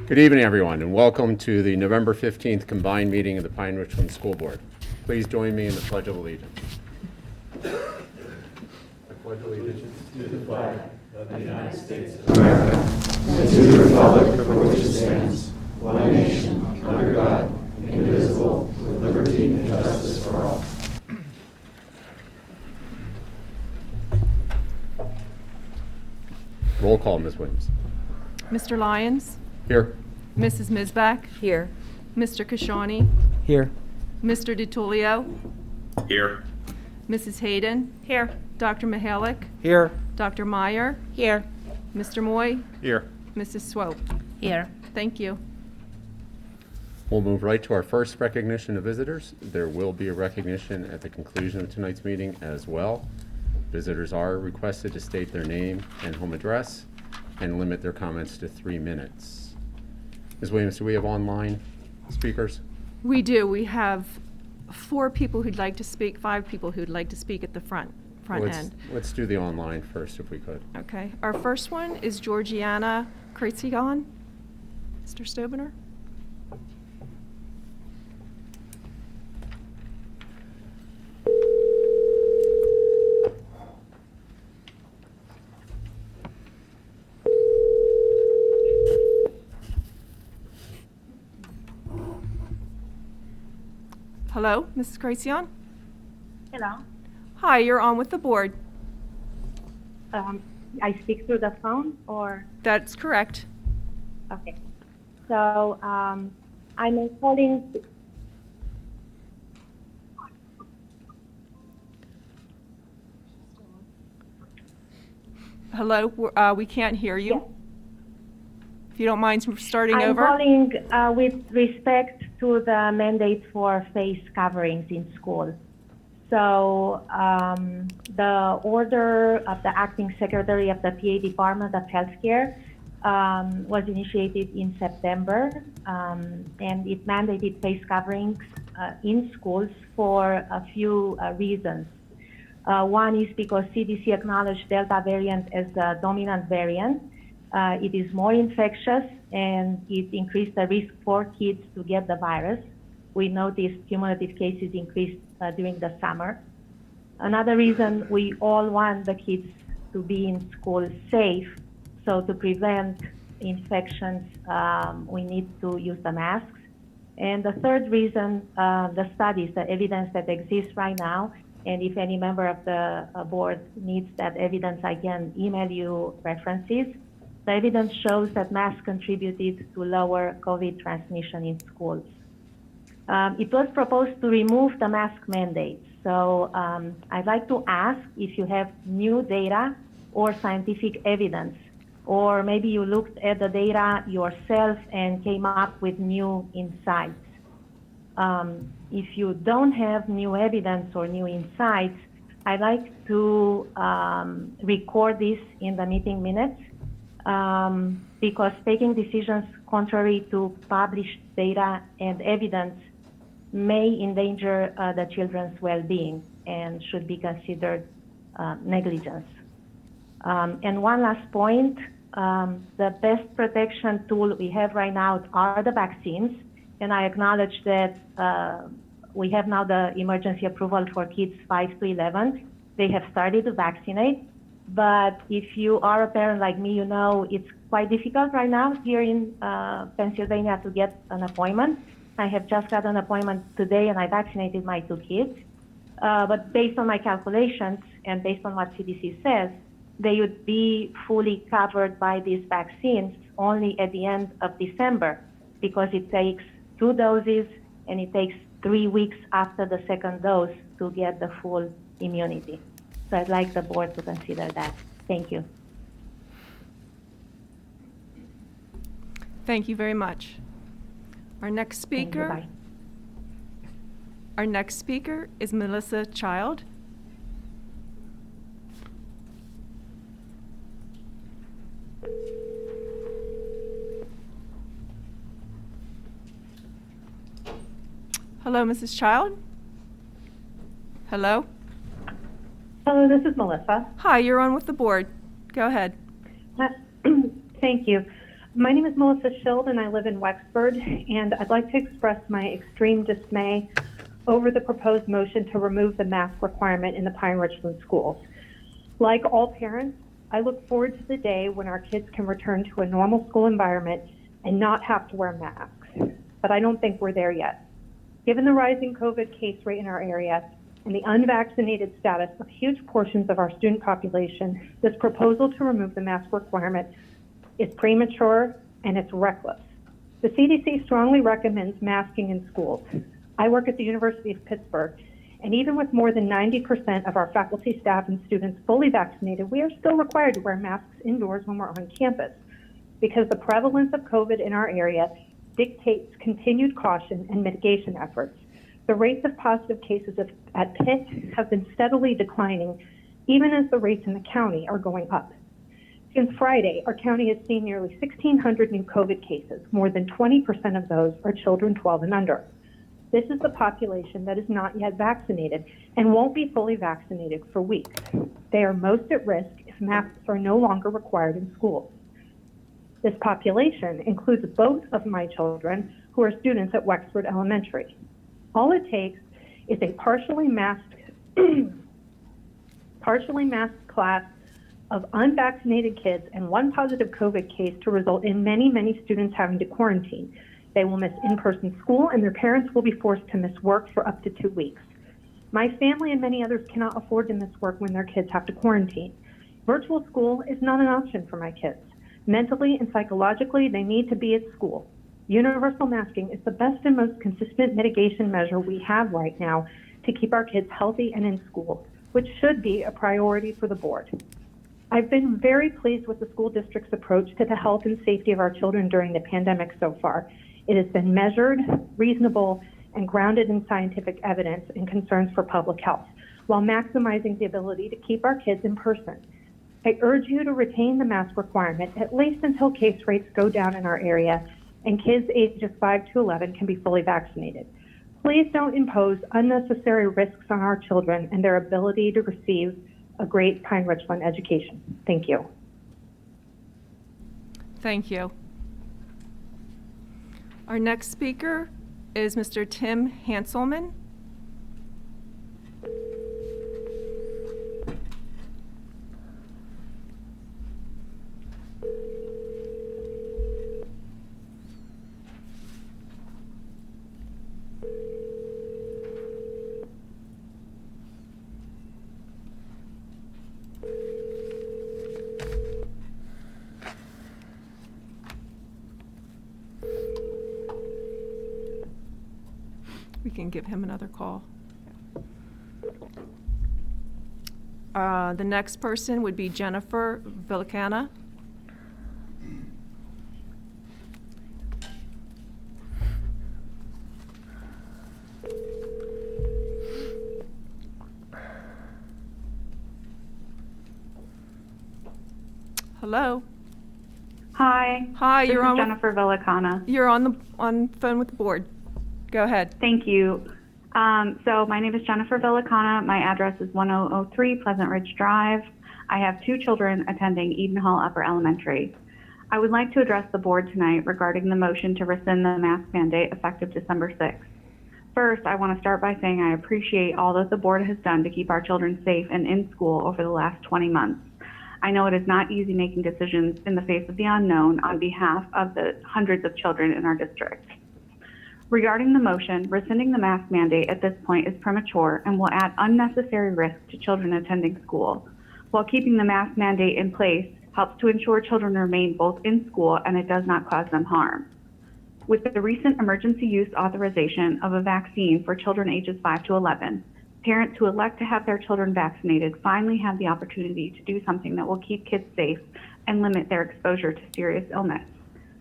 Good evening, everyone, and welcome to the November 15th combined meeting of the Pine-Richland School Board. Please join me in the Pledge of Allegiance. I pledge allegiance to the flag of the United States of America and to the republic for which it stands, one nation, under God, indivisible, with liberty and justice for all. Roll call, Ms. Williams. Mr. Lyons? Here. Mrs. Misbach? Here. Mr. Kashani? Here. Mr. DiTullio? Here. Mrs. Hayden? Here. Dr. Mihalik? Here. Dr. Meyer? Here. Mr. Moy? Here. Mrs. Swope? Here. Thank you. We'll move right to our first recognition of visitors. There will be a recognition at the conclusion of tonight's meeting as well. Visitors are requested to state their name and home address and limit their comments to 3 minutes. Ms. Williams, do we have online speakers? We do. We have 4 people who'd like to speak, 5 people who'd like to speak at the front end. Let's do the online first if we could. Okay. Our first one is Georgiana Kreitsigon. Mr. Stobener? Hello, Mrs. Kreitsigon? Hello. Hi, you're on with the board. I speak through the phone or? That's correct. Okay. So I'm calling. Hello, we can't hear you. Yes. If you don't mind starting I'm over. calling with respect to the mandate for face coverings in school. So the order of the acting secretary of the PA Department of Healthcare was initiated in September, and it mandated face coverings in schools for a few reasons. One is because CDC acknowledged Delta variant as the dominant variant. It is more infectious and it increased the risk for kids to get the virus. We noticed cumulative cases increased during the summer. Another reason, we all want the kids to be in school safe. So to prevent infections, we need to use the masks. And the third reason, the studies, the evidence that exists right now, and if any member of the board needs that evidence, I can email you references. The evidence shows that masks contributed to lower COVID transmission in schools. It was proposed to remove the mask mandate. So I'd like to ask if you have new data or scientific evidence, or maybe you looked at the data yourself and came up with new insights. If you don't have new evidence or new insights, I'd like to record this in the meeting minutes, because taking decisions contrary to published data and evidence may endanger the children's well-being and should be considered negligence. And one last point, the best protection tool we have right now are the vaccines, and I acknowledge that we have now the emergency approval for kids 5 to 11. They have started to vaccinate. But if you are a parent like me, you know it's quite difficult right now here in Pennsylvania to get an appointment. I have just got an appointment today and I vaccinated my 2 kids. But based on my calculations and based on what CDC says, they would be fully covered by these vaccines only at the end of December, because it takes 2 doses and it takes 3 weeks after the second dose to get the full immunity. So I'd like the board to consider that. Thank you. Thank you very much. Our next speaker. Bye. Our next speaker is Melissa Child. Hello, Mrs. Child? Hello? Hello, this is Melissa. Hi, you're on with the board. Go ahead. Thank you. My name is Melissa Schild, and I live in Wexford, and I'd like to express my extreme dismay over the proposed motion to remove the mask requirement in the Pine-Richland schools. Like all parents, I look forward to the day when our kids can return to a normal school environment and not have to wear masks, but I don't think we're there yet. Given the rising COVID case rate in our area and the unvaccinated status of huge portions of our student population, this proposal to remove the mask requirement is premature and it's reckless. The CDC strongly recommends masking in schools. I work at the University of Pittsburgh, and even with more than 90% of our faculty, staff, and students fully vaccinated, we are still required to wear masks indoors when we're on campus because the prevalence of COVID in our area dictates continued caution and mitigation efforts. The rates of positive cases at Pitt have been steadily declining, even as the rates in the county are going up. Since Friday, our county has seen nearly 1,600 new COVID cases. More than 20% of those are children 12 and under. This is the population that is not yet vaccinated and won't be fully vaccinated for weeks. They are most at risk if masks are no longer required in schools. This population includes both of my children who are students at Wexford Elementary. All it takes is a partially masked class of unvaccinated kids and one positive COVID case to result in many, many students having to quarantine. They will miss in-person school, and their parents will be forced to miss work for up to 2 weeks. My family and many others cannot afford to miss work when their kids have to quarantine. Virtual school is not an option for my kids. Mentally and psychologically, they need to be at school. Universal masking is the best and most consistent mitigation measure we have right now to keep our kids healthy and in school, which should be a priority for the board. I've been very pleased with the school district's approach to the health and safety of our children during the pandemic so far. It has been measured, reasonable, and grounded in scientific evidence and concerns for public health, while maximizing the ability to keep our kids in person. I urge you to retain the mask requirement, at least until case rates go down in our area and kids ages 5 to 11 can be fully vaccinated. Please don't impose unnecessary risks on our children and their ability to receive a great Pine-Richland education. Thank you. Thank you. Our next speaker is Mr. Tim Hanselman. We can give him another call. The next person would be Jennifer Villicana. Hello. Hi. Hi, This you're is on. Jennifer Villicana. You're on phone with the board. Go ahead. Thank you. So my name is Jennifer Villicana. My address is 1003 Pleasant Ridge Drive. I have 2 children attending Eden Hall Upper Elementary. I would like to address the board tonight regarding the motion to rescind the mask mandate effective December 6th. First, I want to start by saying I appreciate all that the board has done to keep our children safe and in school over the last 20 months. I know it is not easy making decisions in the face of the unknown on behalf of the hundreds of children in our district. Regarding the motion, rescinding the mask mandate at this point is premature and will add unnecessary risk to children attending school, while keeping the mask mandate in place helps to ensure children remain both in school and it does not cause them harm. With the recent emergency use authorization of a vaccine for children ages 5 to 11, parents who elect to have their children vaccinated finally have the opportunity to do something that will keep kids safe and limit their exposure to serious illness.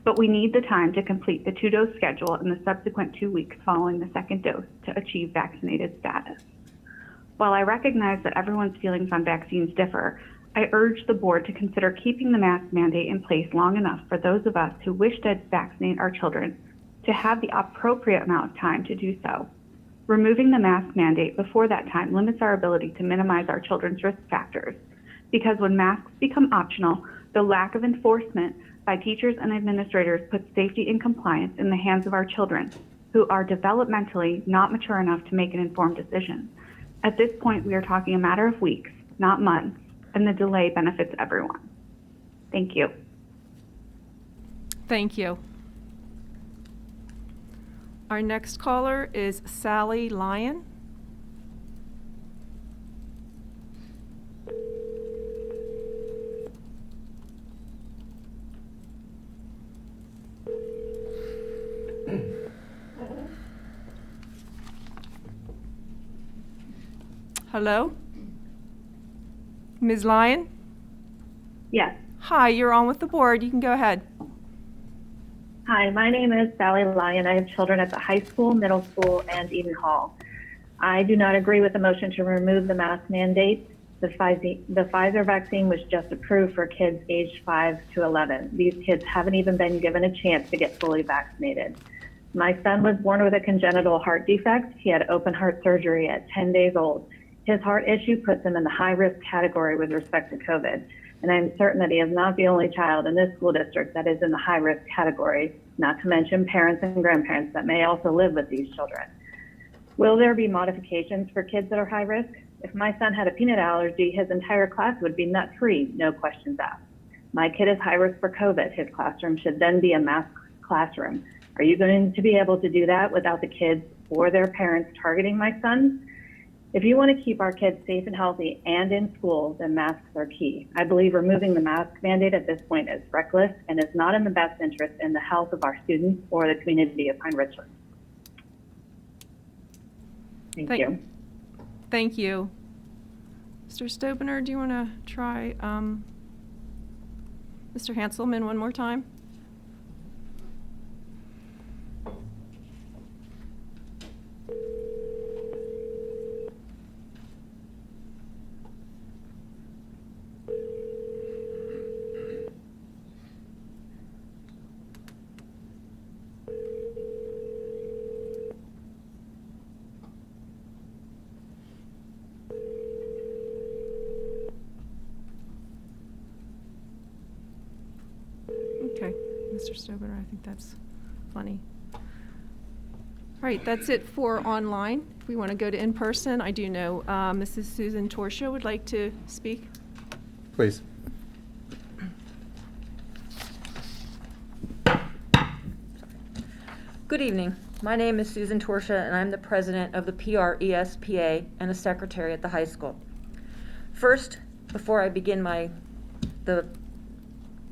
But we need the time to complete the 2-dose schedule in the subsequent 2 weeks following the second dose to achieve vaccinated status. While I recognize that everyone's feelings on vaccines differ, I urge the board to consider keeping the mask mandate in place long enough for those of us who wish to vaccinate our children to have the appropriate amount of time to do so. Removing the mask mandate before that time limits our ability to minimize our children's risk factors, because when masks become optional, the lack of enforcement by teachers and administrators puts safety and compliance in the hands of our children, who are developmentally not mature enough to make an informed decision. At this point, we are talking a matter of weeks, not months, and the delay benefits everyone. Thank you. Thank you. Our next caller is Sally Lyon. Hello? Ms. Lyon? Yes. Hi, you're on with the board. You can go ahead. Hi, my name is Sally Lyon. I have children at the high school, middle school, and Eden Hall. I do not agree with the motion to remove the mask mandate. The Pfizer vaccine was just approved for kids aged 5 to 11. These kids haven't even been given a chance to get fully vaccinated. My son was born with a congenital heart defect. He had open heart surgery at 10 days old. His heart issue puts him in the high-risk category with respect to COVID. And I'm certain that he is not the only child in this school district that is in the high-risk category, not to mention parents and grandparents that may also live with these children. Will there be modifications for kids that are high risk? If my son had a peanut allergy, his entire class would be nut-free, no questions asked. My kid is high risk for COVID. His classroom should then be a masked classroom. Are you going to be able to do that without the kids or their parents targeting my son? If you want to keep our kids safe and healthy and in school, then masks are key. I believe removing the mask mandate at this point is reckless and is not in the best interest in the health of our students or the community of Pine-Richland. Thank you. Thank you. Mr. Stopener, do you want to try Mr. Hanselman one more time? Okay, Mr. Stober, I think that's funny. All right, that's it for online. If we want to go to in-person, I do know Mrs. Susan Torsha would like to speak. Please. Good evening. My name is Susan Torsha, and I'm the president of the PRESPA and a secretary at the high school. First, before I begin the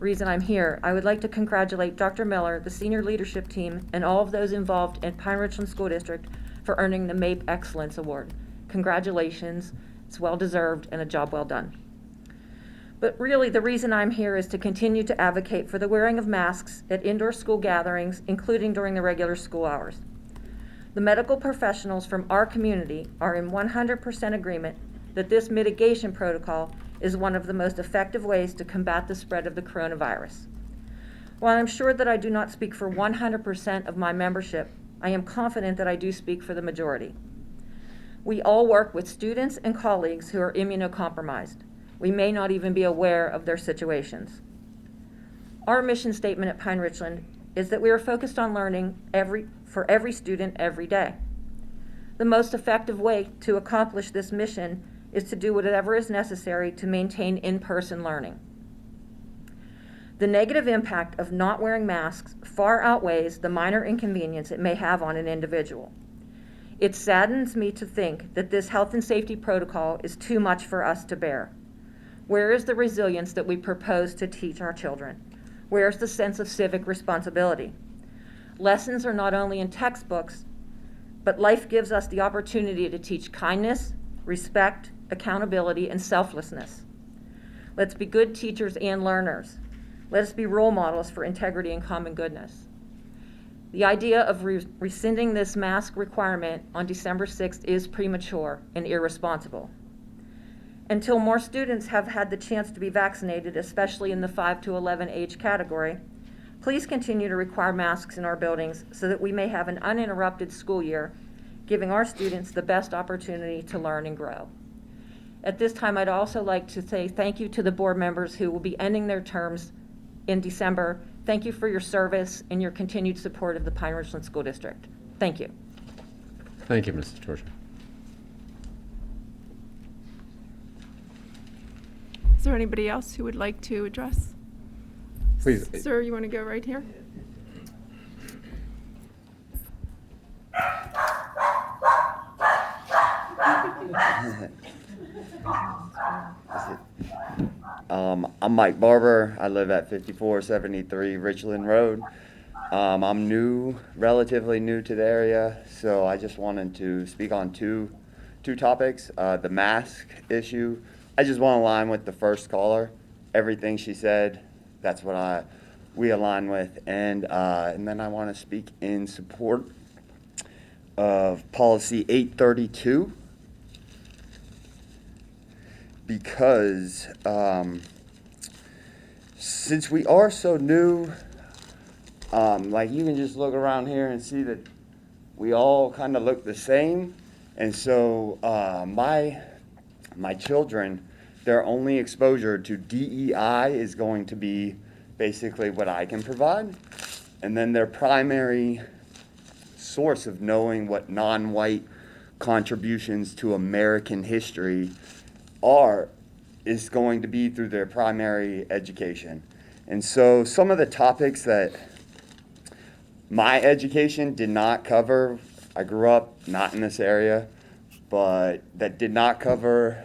reason I'm here, I would like to congratulate Dr. Miller, the senior leadership team, and all of those involved in Pine-Richland School District for earning the Mape Excellence Award. Congratulations. It's well-deserved and a job well done. But really, the reason I'm here is to continue to advocate for the wearing of masks at indoor school gatherings, including during the regular school hours. The medical professionals from our community are in 100% agreement that this mitigation protocol is one of the most effective ways to combat the spread of the coronavirus. While I'm sure that I do not speak for 100% of my membership, I am confident that I do speak for the majority. We all work with students and colleagues who are immunocompromised. We may not even be aware of their situations. Our mission statement at Pine-Richland is that we are focused on learning for every student every day. The most effective way to accomplish this mission is to do whatever is necessary to maintain in-person learning. The negative impact of not wearing masks far outweighs the minor inconvenience it may have on an individual. It saddens me to think that this health and safety protocol is too much for us to bear. Where is the resilience that we propose to teach our children? Where is the sense of civic responsibility? Lessons are not only in textbooks, but life gives us the opportunity to teach kindness, respect, accountability, and selflessness. Let's be good teachers and learners. Let us be role models for integrity and common goodness. The idea of rescinding this mask requirement on December 6th is premature and irresponsible. Until more students have had the chance to be vaccinated, especially in the 5 to 11 age category, please continue to require masks in our buildings so that we may have an uninterrupted school year, giving our students the best opportunity to learn and grow. At this time, I'd also like to say thank you to the board members who will be ending their terms in December. Thank you for your service and your continued support of the Pine-Richland School District. Thank you. Thank you, Mrs. Torsia. Is there anybody else who would like to address? Please. Sir, you want to go right here? I'm Mike Barber. I live at 5473 Richland Road. I'm new, relatively new to the area, so I just wanted to speak on two topics. The mask issue. I just want to align with the first caller. Everything she said, that's what we align with, and then I want to speak in support of policy 832. Because since we are so new, like you can just look around here and see that we all kind of look the same. And so my children, their only exposure to DEI is going to be basically what I can provide. And then their primary source of knowing what non-white contributions to American history is going to be through their primary education. And so some of the topics that my education did not cover, I grew up not in this area, but that did not cover,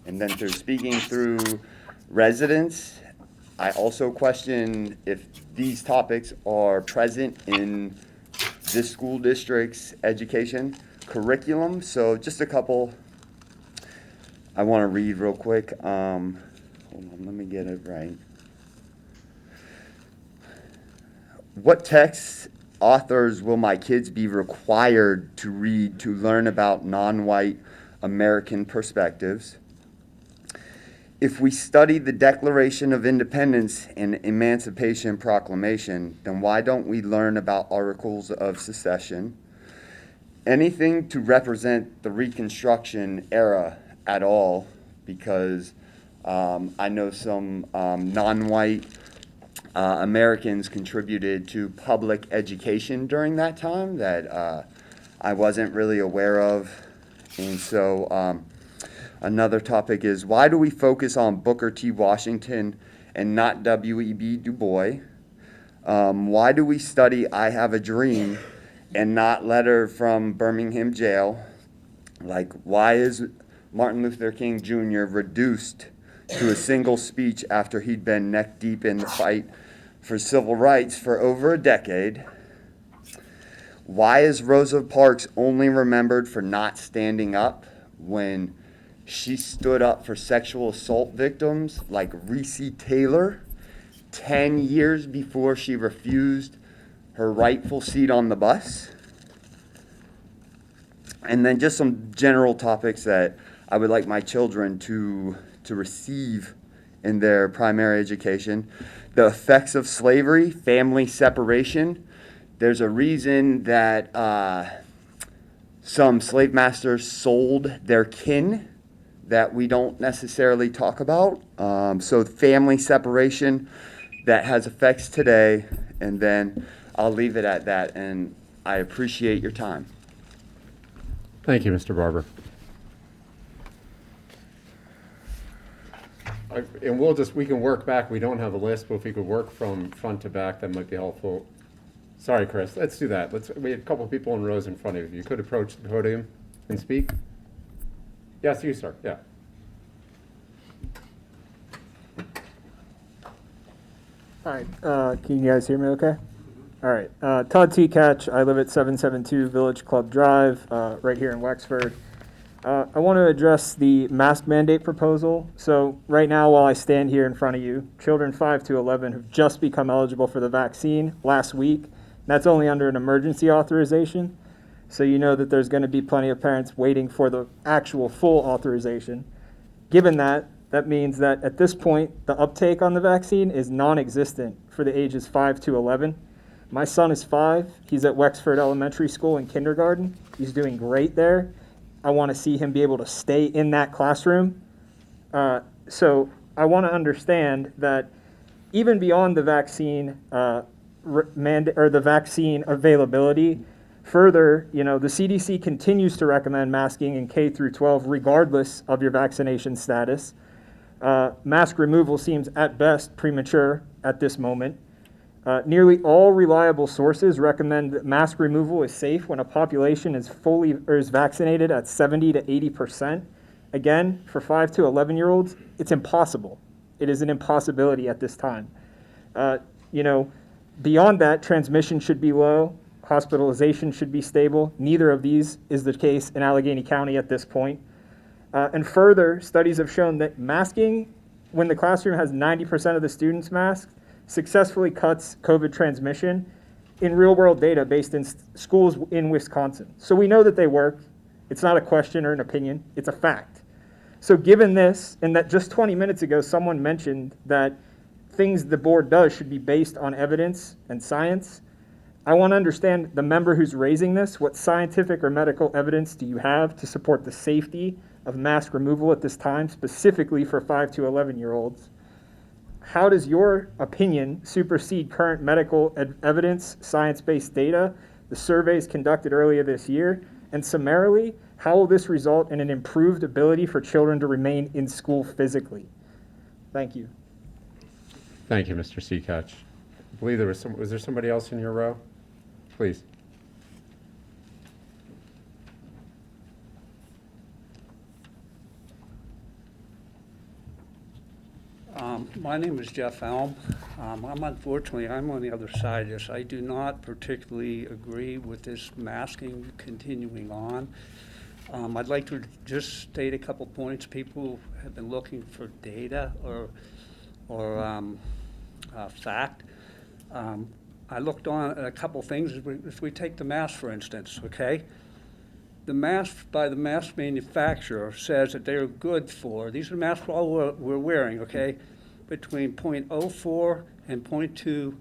and then through speaking through residents, I also question if these topics are present in this school district's education curriculum. So just a couple I want to read real quick. Hold on, let me get it right. What texts, authors will my kids be required to read to learn about non-white American perspectives? If we study the Declaration of Independence and Emancipation Proclamation, then why don't we learn about Articles of Secession? Anything to represent the Reconstruction era at all, because I know some non-white Americans contributed to public education during that time that I wasn't really aware of. And so another topic is, why do we focus on Booker T. Washington and not W.E.B. Du Bois? Why do we study I Have a Dream and not Letter from Birmingham Jail? Like, why is Martin Luther King Jr. reduced to a single speech after he'd been neck deep in the fight for civil rights for over a decade? Why is Rosa Parks only remembered for not standing up when she stood up for sexual assault victims like Reese Taylor 10 years before she refused her rightful seat on the bus? And then just some general topics that I would like my children to receive in their primary education. The effects of slavery, family separation. There's a reason that some slave masters sold their kin that we don't necessarily talk about. So family separation that has effects today, and then I'll leave it at that, and I appreciate your time. Thank you, Mr. Barber. And we can work back. We don't have a list, but if we could work from front to back, that might be helpful. Sorry, Chris, let's do that. We had a couple of people in rows in front of you. You could approach the podium and speak. Yes, you, sir, yeah. All right, can you guys hear me okay? All right, Todd T. Catch, I live at 772 Village Club Drive, right here in Wexford. I want to address the mask mandate proposal. So right now, while I stand here in front of you, children 5 to 11 have just become eligible for the vaccine last week. That's only under an emergency authorization. So you know that there's going to be plenty of parents waiting for the actual full authorization. Given that, that means that at this point, the uptake on the vaccine is non-existent for the ages 5 to 11. My son is 5. He's at Wexford Elementary School in kindergarten. He's doing great there. I want to see him be able to stay in that classroom. So I want to understand that even beyond the vaccine the vaccine availability. Further, the CDC continues to recommend masking in K through 12 regardless of your vaccination status. Mask removal seems at best premature at this moment. Nearly all reliable sources recommend that mask removal is safe when a population is vaccinated at 70 to 80%. Again, for 5 to 11-year-olds, it's impossible. It is an impossibility at this time. Beyond that, transmission should be low, hospitalization should be stable. Neither of these is the case in Allegheny County at this point. And further, studies have shown that masking, when the classroom has 90% of the students masked, successfully cuts COVID transmission in real-world data based in schools in Wisconsin. So we know that they work. It's not a question or an opinion. It's a fact. So given this, and that just 20 minutes ago someone mentioned that things the board does should be based on evidence and science, I want to understand the member who's raising this. What scientific or medical evidence do you have to support the safety of mask removal at this time, specifically for 5 to 11-year-olds? How does your opinion supersede current medical evidence, science-based data, the surveys conducted earlier this year? And summarily, how will this result in an improved ability for children to remain in school physically? Thank you. Thank you, Mr. Seacatch. I believe was there somebody else in your row? Please. My name is Jeff Elm. I'm on the other side of this. I do not particularly agree with this masking continuing on. I'd like to just state a couple points. People have been looking for data or fact. I looked on a couple things. If we take the mask, for instance, okay? The mask by the mask manufacturer says that they are good for, these are masks we're wearing, okay, between 0.04 and 0.2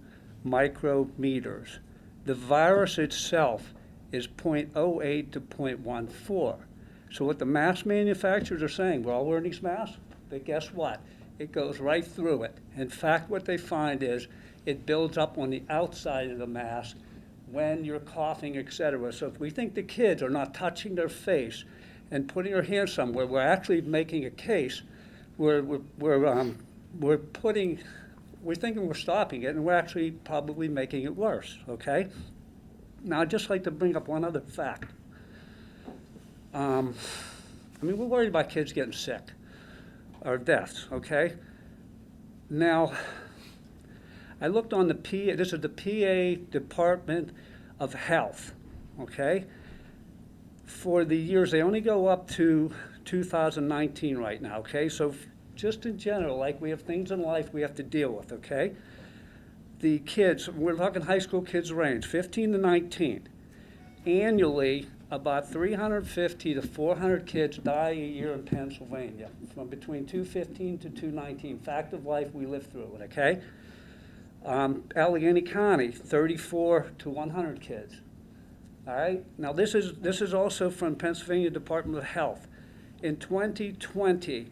micrometers. The virus itself is 0.08 to 0.14. So what the mask manufacturers are saying, we're all wearing these masks, but guess what? It goes right through it. In fact, what they find is it builds up on the outside of the mask when you're coughing, etc. So if we think the kids are not touching their face and putting their hands somewhere, we're actually making a case where we're thinking we're stopping it, and we're actually probably making it worse, okay? Now, I'd just like to bring up one other fact. We're worried about kids getting sick or deaths, okay? Now, I looked on this is the PA Department of Health, okay? For the years, they only go up to 2019 right now, okay? So just in general, like we have things in life we have to deal with, okay? The kids, we're talking high school kids range, 15 to 19. Annually, about 350 to 400 kids die a year in Pennsylvania, from between 215 to 219. Fact of life, we live through it, okay? Allegheny County, 34 to 100 kids. All right. Now this is also from Pennsylvania Department of Health. In 2020,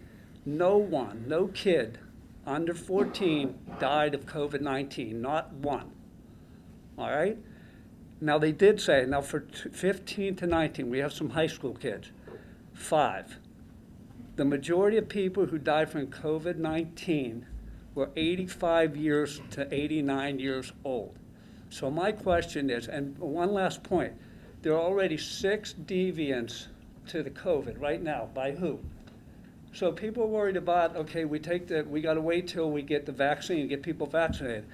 no kid under 14 died of COVID-19, not one. All right. Now they did say, now for 15 to 19, we have some high school kids, 5. The majority of people who died from COVID-19 were 85 years to 89 years old. So my question is, and one last point, there are already 6 deviants to the COVID right now. By who? So people are worried about, okay, we got to wait till we get the vaccine and get people vaccinated.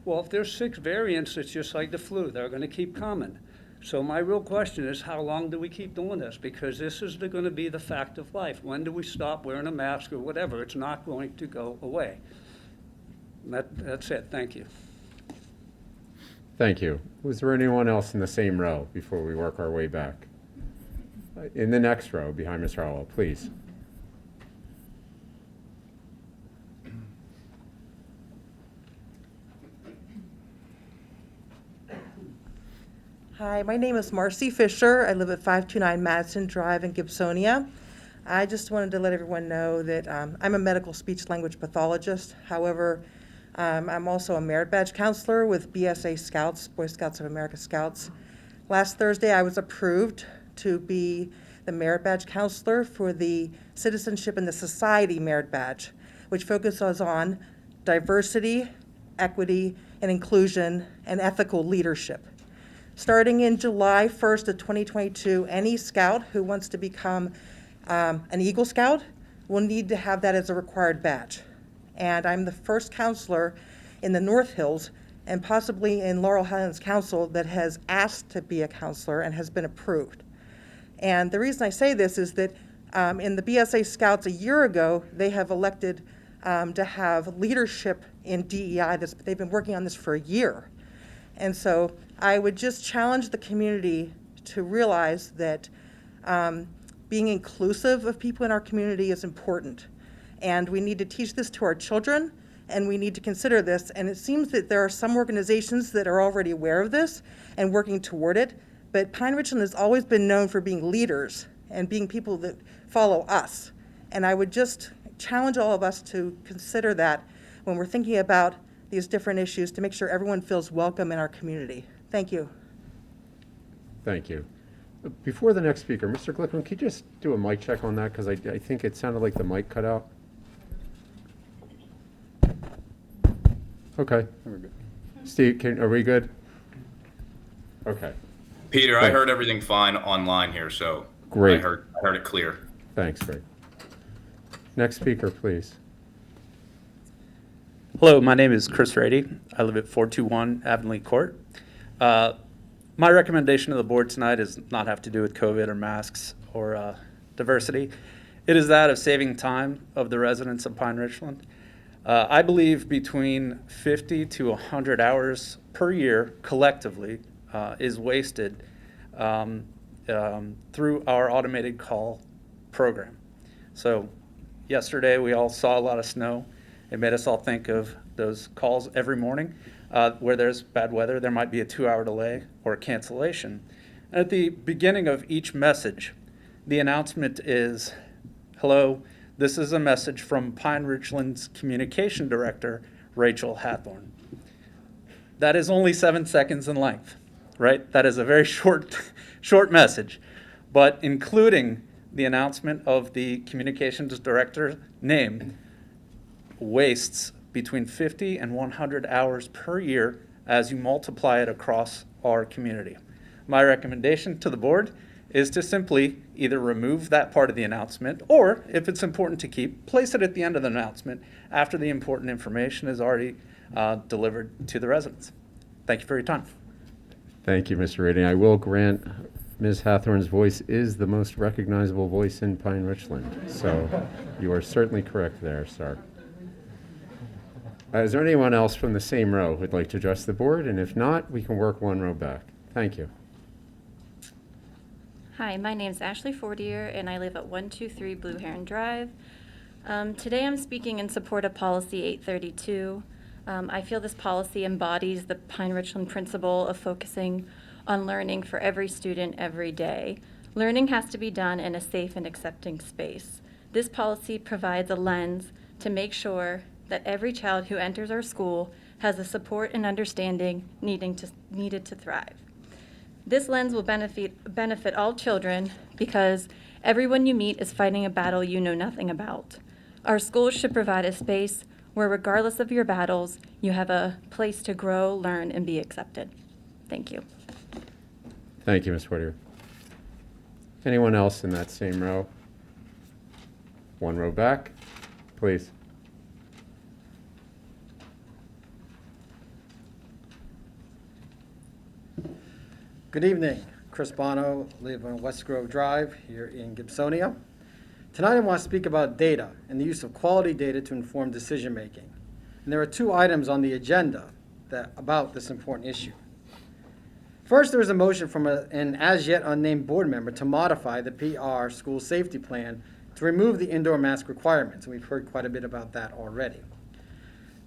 Well, if there's 6 variants, it's just like the flu. They're going to keep coming. So my real question is, how long do we keep doing this? Because this is going to be the fact of life. When do we stop wearing a mask or whatever? It's not going to go away. That's it. Thank you. Thank you. Was there anyone else in the same row before we work our way back? In the next row behind Mr. Howell, please. Hi, my name is Marcy Fisher. I live at 529 Madison Drive in Gibsonia. I just wanted to let everyone know that I'm a medical speech language pathologist. However, I'm also a merit badge counselor with BSA Scouts, Boy Scouts of America Scouts. Last Thursday, I was approved to be the merit badge counselor for the Citizenship and the Society merit badge, which focuses on diversity, equity, and inclusion, and ethical leadership. Starting in July 1st of 2022, any scout who wants to become an Eagle Scout will need to have that as a required badge. And I'm the first counselor in the North Hills and possibly in Laurel Highlands Council that has asked to be a counselor and has been approved. And the reason I say this is that in the BSA Scouts a year ago, they have elected to have leadership in DEI. They've been working on this for a year. And so I would just challenge the community to realize that being inclusive of people in our community is important. And we need to teach this to our children, and we need to consider this. And it seems that there are some organizations that are already aware of this and working toward it. But Pine-Richland has always been known for being leaders and being people that follow us. And I would just challenge all of us to consider that when we're thinking about these different issues, to make sure everyone feels welcome in our community. Thank you. Thank you. Before the next speaker, Mr. Glickman, could you just do a mic check on that? Because I think it sounded like the mic cut out. Okay. Steve, are we good? Okay. Peter, Thanks. I heard everything fine online here, so Great. I heard it clear. Thanks, Greg. Next speaker, please. Hello, my name is Chris Rady. I live at 421 Avonlea Court. My recommendation to the board tonight does not have to do with COVID or masks or diversity. It is that of saving time of the residents of Pine-Richland. I believe between 50 to 100 hours per year collectively is wasted through our automated call program. So yesterday we all saw a lot of snow. It made us all think of those calls every morning where there's bad weather. There might be a 2-hour delay or a cancellation. And at the beginning of each message, the announcement is, hello, this is a message from Pine-Richland's communication director, Rachel Hathorn. That is only 7 seconds in length, right? That is a very short message, but including the announcement of the communications director's name wastes between 50 and 100 hours per year as you multiply it across our community. My recommendation to the board is to simply either remove that part of the announcement, or if it's important to keep, place it at the end of the announcement after the important information is already delivered to the residents. Thank you for your time. Thank you, Mr. Rady. I will grant Ms. Hathorn's voice is the most recognizable voice in Pine-Richland. So you are certainly correct there, sir. Is there anyone else from the same row who'd like to address the board? And if not, we can work one row back. Thank you. Hi, my name is Ashley Fortier, and I live at 123 Blue Heron Drive. Today I'm speaking in support of Policy 832. I feel this policy embodies the Pine-Richland principle of focusing on learning for every student every day. Learning has to be done in a safe and accepting space. This policy provides a lens to make sure that every child who enters our school has the support and understanding needed to thrive. This lens will benefit all children because everyone you meet is fighting a battle you know nothing about. Our schools should provide a space where, regardless of your battles, you have a place to grow, learn, and be accepted. Thank you. Thank you, Ms. Fortier. Anyone else in that same row? One row back, please. Good evening. Chris Bono, live on West Grove Drive here in Gibsonia. Tonight I want to speak about data and the use of quality data to inform decision making. And there are two items on the agenda about this important issue. First, there is a motion from an as yet unnamed board member to modify the PR school safety plan to remove the indoor mask requirements, and we've heard quite a bit about that already.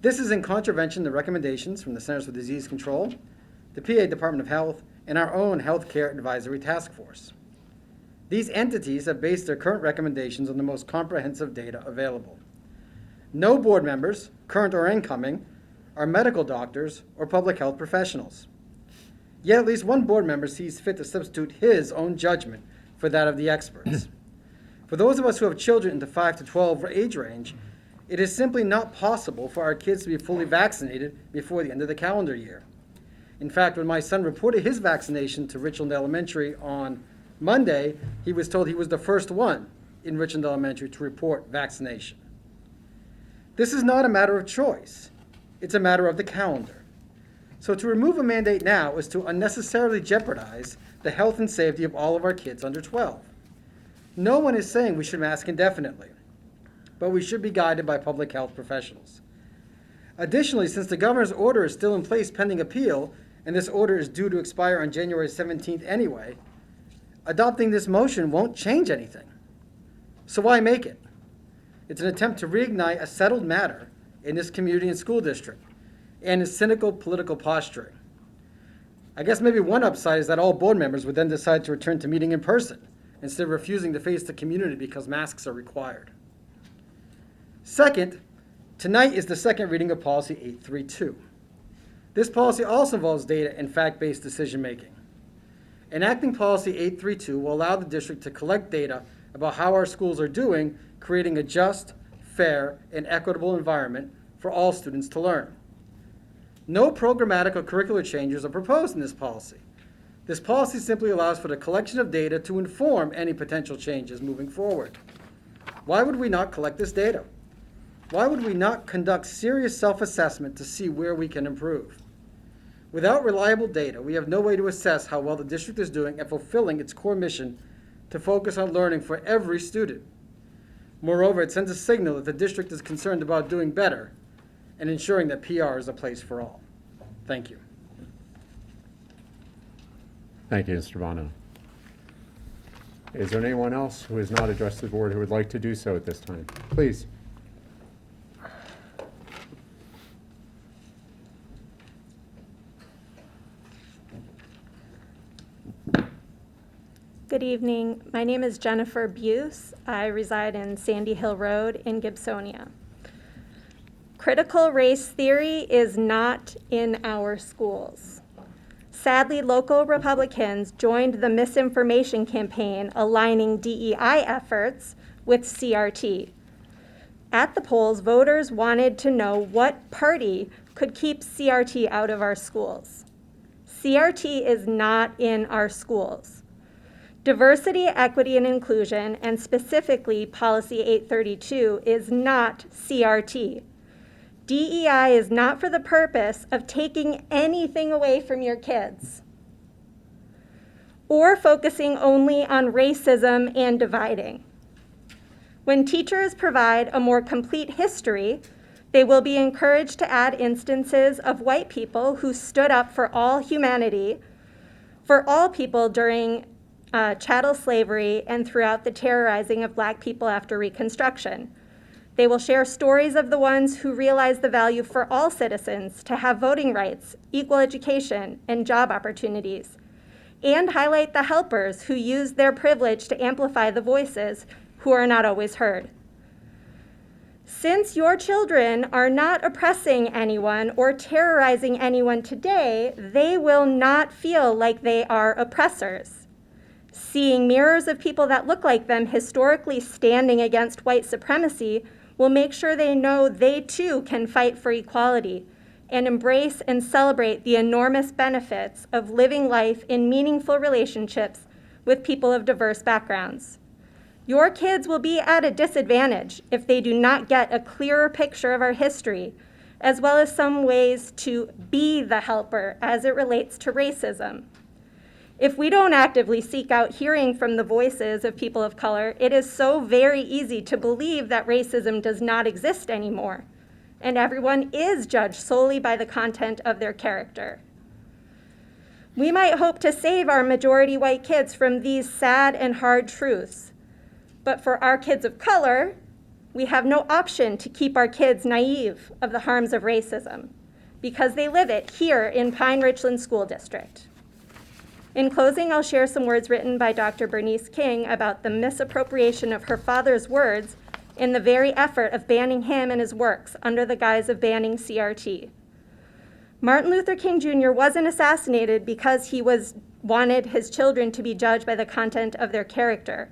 This is in contravention to recommendations from the Centers for Disease Control, the PA Department of Health, and our own Healthcare Advisory Task Force. These entities have based their current recommendations on the most comprehensive data available. No board members, current or incoming, are medical doctors or public health professionals. Yet at least one board member sees fit to substitute his own judgment for that of the experts. For those of us who have children in the 5 to 12 age range, it is simply not possible for our kids to be fully vaccinated before the end of the calendar year. In fact, when my son reported his vaccination to Richland Elementary on Monday, he was told he was the first one in Richland Elementary to report vaccination. This is not a matter of choice. It's a matter of the calendar. So to remove a mandate now is to unnecessarily jeopardize the health and safety of all of our kids under 12. No one is saying we should mask indefinitely, but we should be guided by public health professionals. Additionally, since the governor's order is still in place pending appeal, and this order is due to expire on January 17th anyway, adopting this motion won't change anything. So why make it? It's an attempt to reignite a settled matter in this community and school district, and is cynical political posturing. I guess maybe one upside is that all board members would then decide to return to meeting in person instead of refusing to face the community because masks are required. Second, tonight is the second reading of Policy 832. This policy also involves data and fact-based decision-making. Enacting Policy 832 will allow the district to collect data about how our schools are doing, creating a just, fair, and equitable environment for all students to learn. No programmatic or curricular changes are proposed in this policy. This policy simply allows for the collection of data to inform any potential changes moving forward. Why would we not collect this data? Why would we not conduct serious self-assessment to see where we can improve? Without reliable data, we have no way to assess how well the district is doing at fulfilling its core mission to focus on learning for every student. Moreover, it sends a signal that the district is concerned about doing better and ensuring that PR is a place for all. Thank you. Thank you, Mr. Bono. Is there anyone else who has not addressed the board who would like to do so at this time? Please. Good evening. My name is Jennifer Buse. I reside in Sandy Hill Road in Gibsonia. Critical race theory is not in our schools. Sadly, local Republicans joined the misinformation campaign aligning DEI efforts with CRT. At the polls, voters wanted to know what party could keep CRT out of our schools. CRT is not in our schools. Diversity, equity, and inclusion, and specifically Policy 832, is not CRT. DEI is not for the purpose of taking anything away from your kids or focusing only on racism and dividing. When teachers provide a more complete history, they will be encouraged to add instances of white people who stood up for all humanity, for all people during chattel slavery and throughout the terrorizing of Black people after Reconstruction. They will share stories of the ones who realize the value for all citizens to have voting rights, equal education, and job opportunities, and highlight the helpers who use their privilege to amplify the voices who are not always heard. Since your children are not oppressing anyone or terrorizing anyone today, they will not feel like they are oppressors. Seeing mirrors of people that look like them historically standing against white supremacy will make sure they know they too can fight for equality and embrace and celebrate the enormous benefits of living life in meaningful relationships with people of diverse backgrounds. Your kids will be at a disadvantage if they do not get a clearer picture of our history, as well as some ways to be the helper as it relates to racism. If we don't actively seek out hearing from the voices of people of color, it is so very easy to believe that racism does not exist anymore, and everyone is judged solely by the content of their character. We might hope to save our majority white kids from these sad and hard truths, but for our kids of color, we have no option to keep our kids naive of the harms of racism, because they live it here in Pine-Richland School District. In closing, I'll share some words written by Dr. Bernice King about the misappropriation of her father's words in the very effort of banning him and his works under the guise of banning CRT. Martin Luther King Jr. wasn't assassinated because he wanted his children to be judged by the content of their character.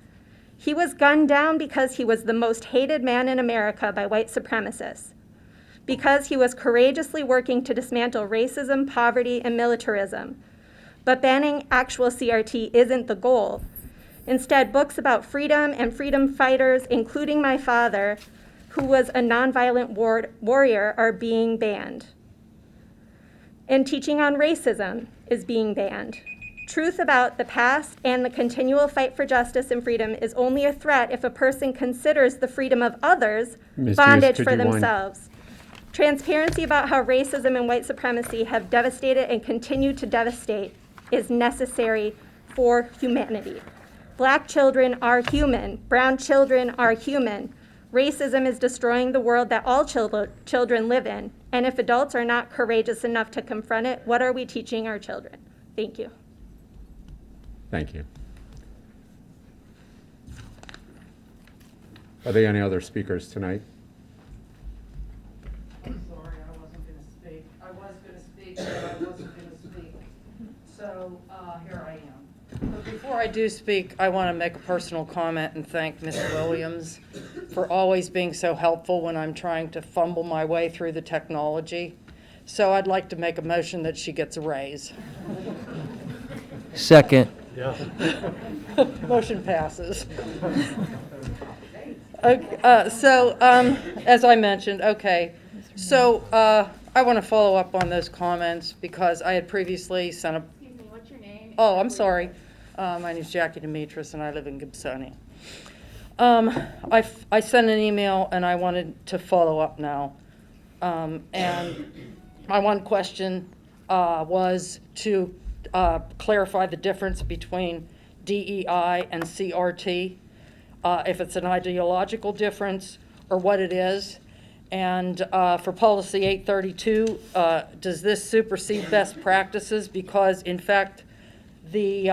He was gunned down because he was the most hated man in America by white supremacists, because he was courageously working to dismantle racism, poverty, and militarism. But banning actual CRT isn't the goal. Instead, books about freedom and freedom fighters, including my father, who was a nonviolent warrior, are being banned. And teaching on racism is being banned. Truth about the past and the continual fight for justice and freedom is only a threat if a person considers the freedom of others Ms. bondage Hughes, for could you wind- themselves. Transparency about how racism and white supremacy have devastated and continue to devastate is necessary for humanity. Black children are human. Brown children are human. Racism is destroying the world that all children live in. And if adults are not courageous enough to confront it, what are we teaching our children? Thank you. Thank you. Are there any other speakers tonight? I'm sorry, I wasn't going to speak. I was going to speak, but I wasn't going to speak. So here I am. But before I do speak, I want to make a personal comment and thank Ms. Williams for always being so helpful when I'm trying to fumble my way through the technology. So I'd like to make a motion that she gets a raise. Second. Yeah. Motion passes. Okay, so as I mentioned, so I want to follow up on those comments because I had previously sent a... Excuse me, what's your name? Oh, I'm sorry. My name's Jackie Demetris and I live in Gibsonia. I sent an email and I wanted to follow up now. And my one question was to clarify the difference between DEI and CRT, if it's an ideological difference or what it is. And for policy 832, does this supersede best practices? Because in fact, the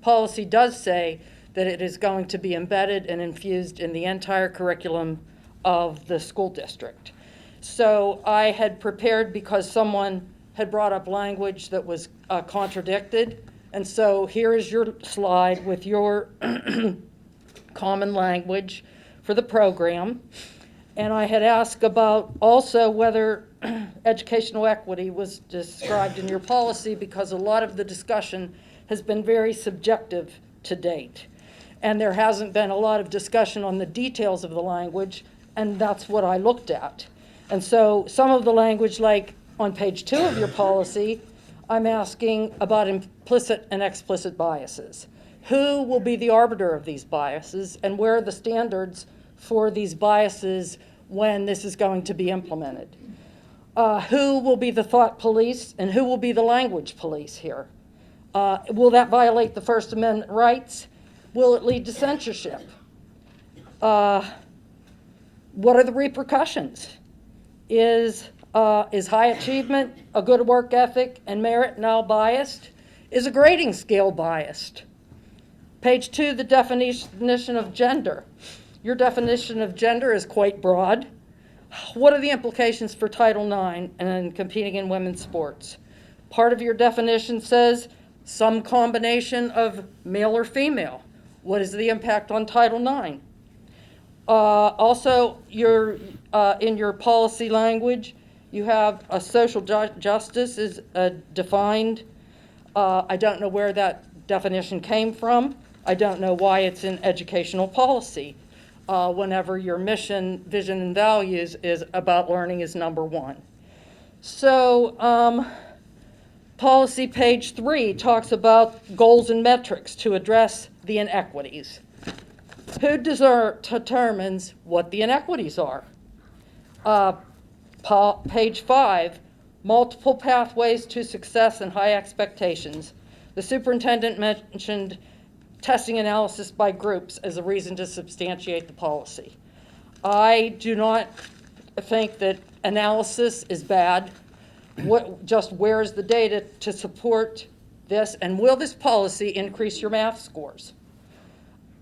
policy does say that it is going to be embedded and infused in the entire curriculum of the school district. So I had prepared because someone had brought up language that was contradicted. And so here is your slide with your common language for the program. And I had asked about also whether educational equity was described in your policy because a lot of the discussion has been very subjective to date. And there hasn't been a lot of discussion on the details of the language, and that's what I looked at. And so some of the language, like on page 2 of your policy, I'm asking about implicit and explicit biases. Who will be the arbiter of these biases, and where are the standards for these biases when this is going to be implemented? Who will be the thought police, and who will be the language police here? Will that violate the First Amendment rights? Will it lead to censorship? What are the repercussions? Is high achievement, a good work ethic, and merit now biased? Is a grading scale biased? Page 2, the definition of gender. Your definition of gender is quite broad. What are the implications for Title IX and competing in women's sports? Part of your definition says some combination of male or female. What is the impact on Title IX? Also, in your policy language, you have a social justice is defined. I don't know where that definition came from. I don't know why it's in educational policy. Whenever your mission, vision, and values is about learning is number 1. So policy page 3 talks about goals and metrics to address the inequities. Who determines what the inequities are? Page 5, multiple pathways to success and high expectations. The superintendent mentioned testing analysis by groups as a reason to substantiate the policy. I do not think that analysis is bad. Just where is the data to support this, and will this policy increase your math scores?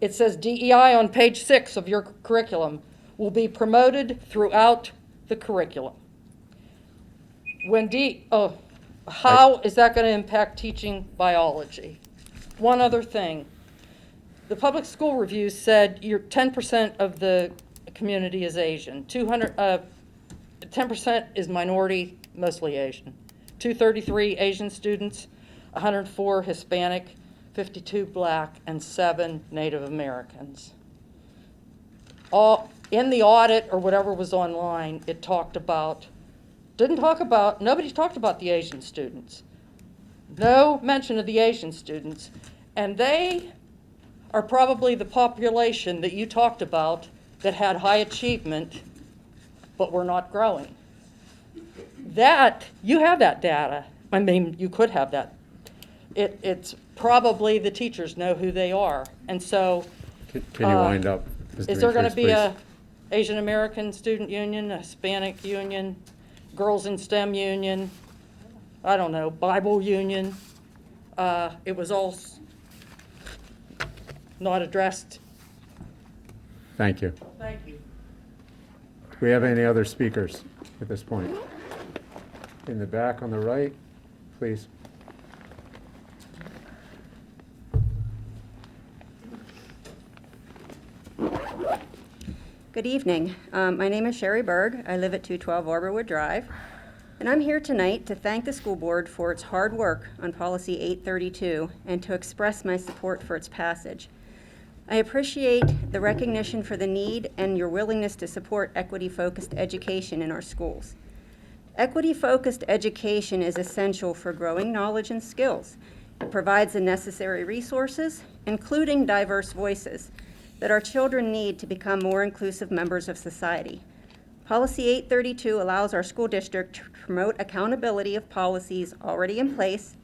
It says DEI on page 6 of your curriculum will be promoted throughout the curriculum. how is that going to impact teaching biology? One other thing. The public school review said 10% of the community is Asian. 10% is minority, mostly Asian. 233 Asian students, 104 Hispanic, 52 Black, and 7 Native Americans. All in the audit or whatever was online, nobody talked about the Asian students. No mention of the Asian students. And they are probably the population that you talked about that had high achievement, but were not growing. You have that data. I mean, you could have that. It's probably the teachers know who they are. And so. Can you wind up? Ms. Is there going to Demetrius, be a please? Asian American student union, a Hispanic union, Girls in STEM union, I don't know, Bible union? It was all not addressed. Thank you. Thank you. Do we have any other speakers at this point? In the back on the right, please. Good evening. My name is Sherry Berg. I live at 212 Arborwood Drive. And I'm here tonight to thank the school board for its hard work on Policy 832 and to express my support for its passage. I appreciate the recognition for the need and your willingness to support equity-focused education in our schools. Equity-focused education is essential for growing knowledge and skills. It provides the necessary resources, including diverse voices, that our children need to become more inclusive members of society. Policy 832 allows our school district to promote accountability of policies already in place,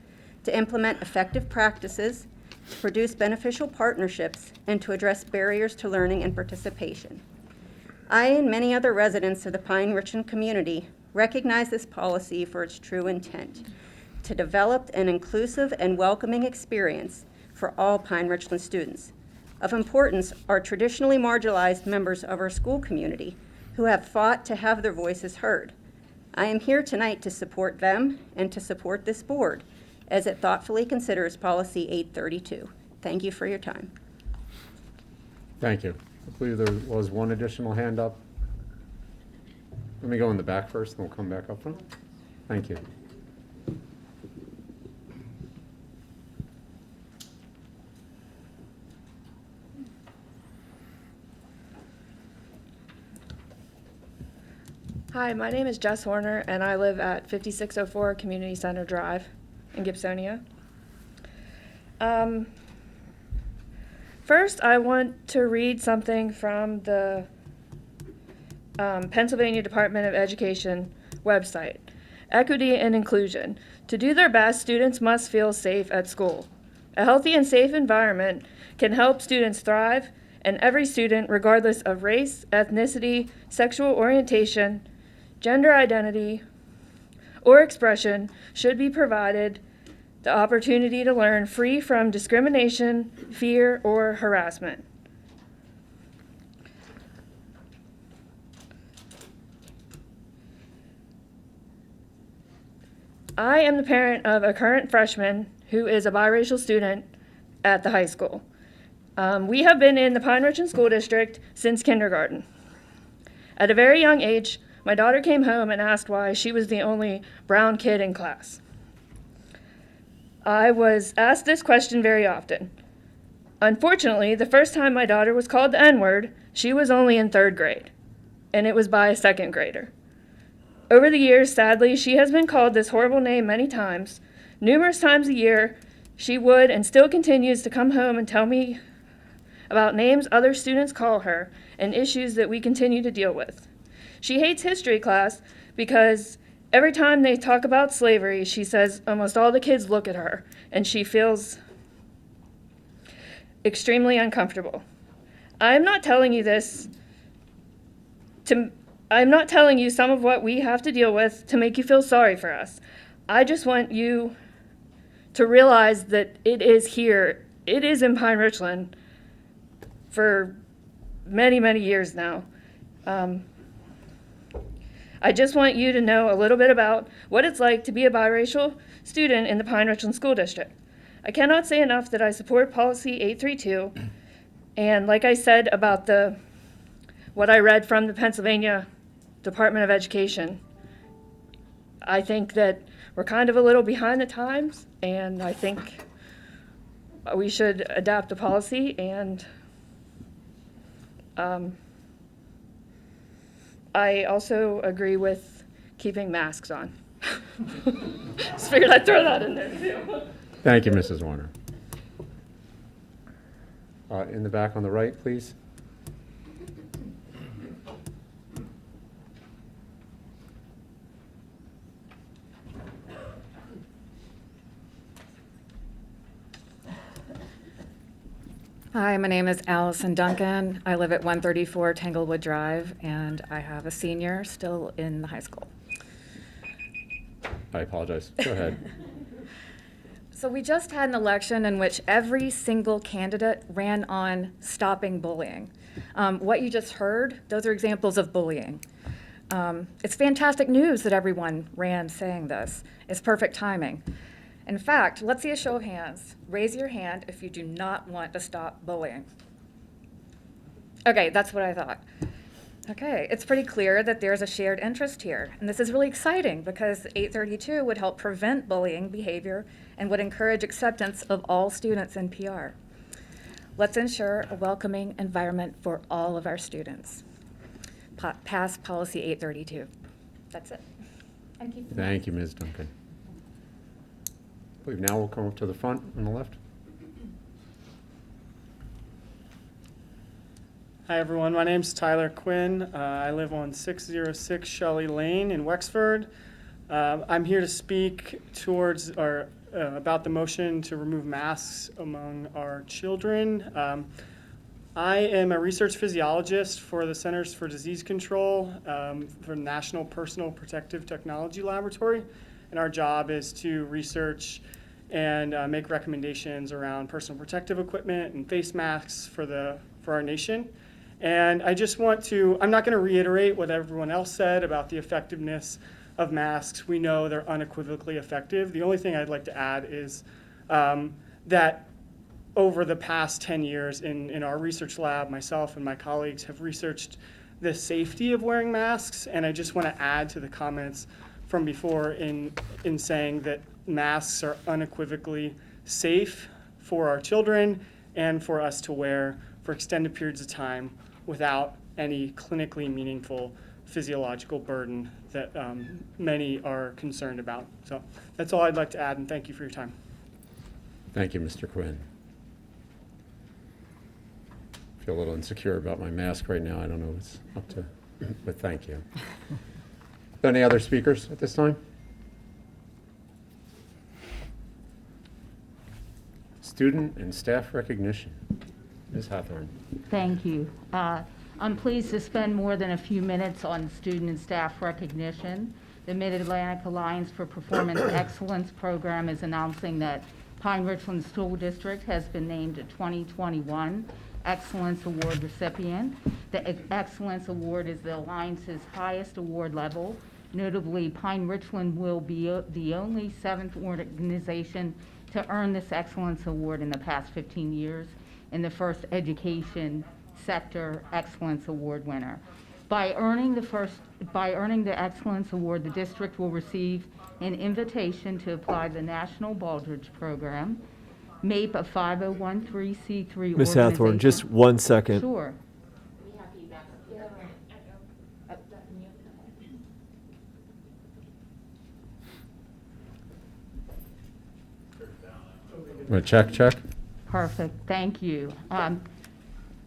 to implement effective practices, to produce beneficial partnerships, and to address barriers to learning and participation. I and many other residents of the Pine-Richland community recognize this policy for its true intent, to develop an inclusive and welcoming experience for all Pine-Richland students. Of importance are traditionally marginalized members of our school community who have fought to have their voices heard. I am here tonight to support them and to support this board as it thoughtfully considers Policy 832. Thank you for your time. Thank you. I believe there was one additional hand up. Let me go in the back first, and we'll come back up front. Thank you. Hi, my name is Jess Horner, and I live at 5604 Community Center Drive in Gibsonia. First, I want to read something from the Pennsylvania Department of Education website. Equity and inclusion. To do their best, students must feel safe at school. A healthy and safe environment can help students thrive, and every student, regardless of race, ethnicity, sexual orientation, gender identity, or expression, should be provided the opportunity to learn free from discrimination, fear, or harassment. I am the parent of a current freshman who is a biracial student at the high school. We have been in the Pine-Richland School District since kindergarten. At a very young age, my daughter came home and asked why she was the only brown kid in class. I was asked this question very often. Unfortunately, the first time my daughter was called the N-word, she was only in 3rd grade, and it was by a 2nd grader. Over the years, sadly, she has been called this horrible name many times. Numerous times a year, she would and still continues to come home and tell me about names other students call her and issues that we continue to deal with. She hates history class because every time they talk about slavery, she says almost all the kids look at her, and she feels extremely uncomfortable. I'm not telling you some of what we have to deal with to make you feel sorry for us. I just want you to realize that it is here. It is in Pine-Richland for many, many years now. I just want you to know a little bit about what it's like to be a biracial student in the Pine-Richland School District. I cannot say enough that I support Policy 832, and like I said about what I read from the Pennsylvania Department of Education, I think that we're kind of a little behind the times, and I think we should adapt the policy, and I also agree with keeping masks on. Just figured I'd throw that in there too. Thank you, Mrs. Warner. In the back on the right, please. Hi, my name is Alison Duncan. I live at 134 Tanglewood Drive, and I have a senior still in the high school. I apologize. Go ahead. So we just had an election in which every single candidate ran on stopping bullying. What you just heard, those are examples of bullying. It's fantastic news that everyone ran saying this. It's perfect timing. In fact, let's see a show of hands. Raise your hand if you do not want to stop bullying. Okay, that's what I thought. Okay, it's pretty clear that there's a shared interest here. And this is really exciting because 832 would help prevent bullying behavior and would encourage acceptance of all students in PR. Let's ensure a welcoming environment for all of our students. Pass Policy 832. That's it. And keep Thank you, Ms. Duncan. I believe now we'll come up to the front on the left. Hi everyone, my name's Tyler Quinn. I live on 606 Shelley Lane in Wexford. I'm here to speak towards about the motion to remove masks among our children. I am a research physiologist for the Centers for Disease Control for National Personal Protective Technology Laboratory, and our job is to research and make recommendations around personal protective equipment and face masks for our nation. And I just want to, I'm not going to reiterate what everyone else said about the effectiveness of masks. We know they're unequivocally effective. The only thing I'd like to add is that over the past 10 years in our research lab, myself and my colleagues have researched the safety of wearing masks. And I just want to add to the comments from before in saying that masks are unequivocally safe for our children and for us to wear for extended periods of time without any clinically meaningful physiological burden that many are concerned about. So that's all I'd like to add, and thank you for your time. Thank you, Mr. Quinn. I feel a little insecure about my mask right now. I don't know if it's up to, but thank you. Any other speakers at this time? Student and staff recognition. Ms. Hathorn. Thank you. I'm pleased to spend more than a few minutes on student and staff recognition. The Mid-Atlantic Alliance for Performance Excellence program is announcing that Pine-Richland School District has been named a 2021 Excellence Award recipient. The Excellence Award is the Alliance's highest award level. Notably, Pine-Richland will be the only 7th organization to earn this Excellence Award in the past 15 years, and the first education sector Excellence Award winner. By earning the Excellence Award, the district will receive an invitation to apply the National Baldrige Program, Mape, a 5013C3 organization. Ms. Hathorn, just 1 second. Sure. Check. Perfect, thank you.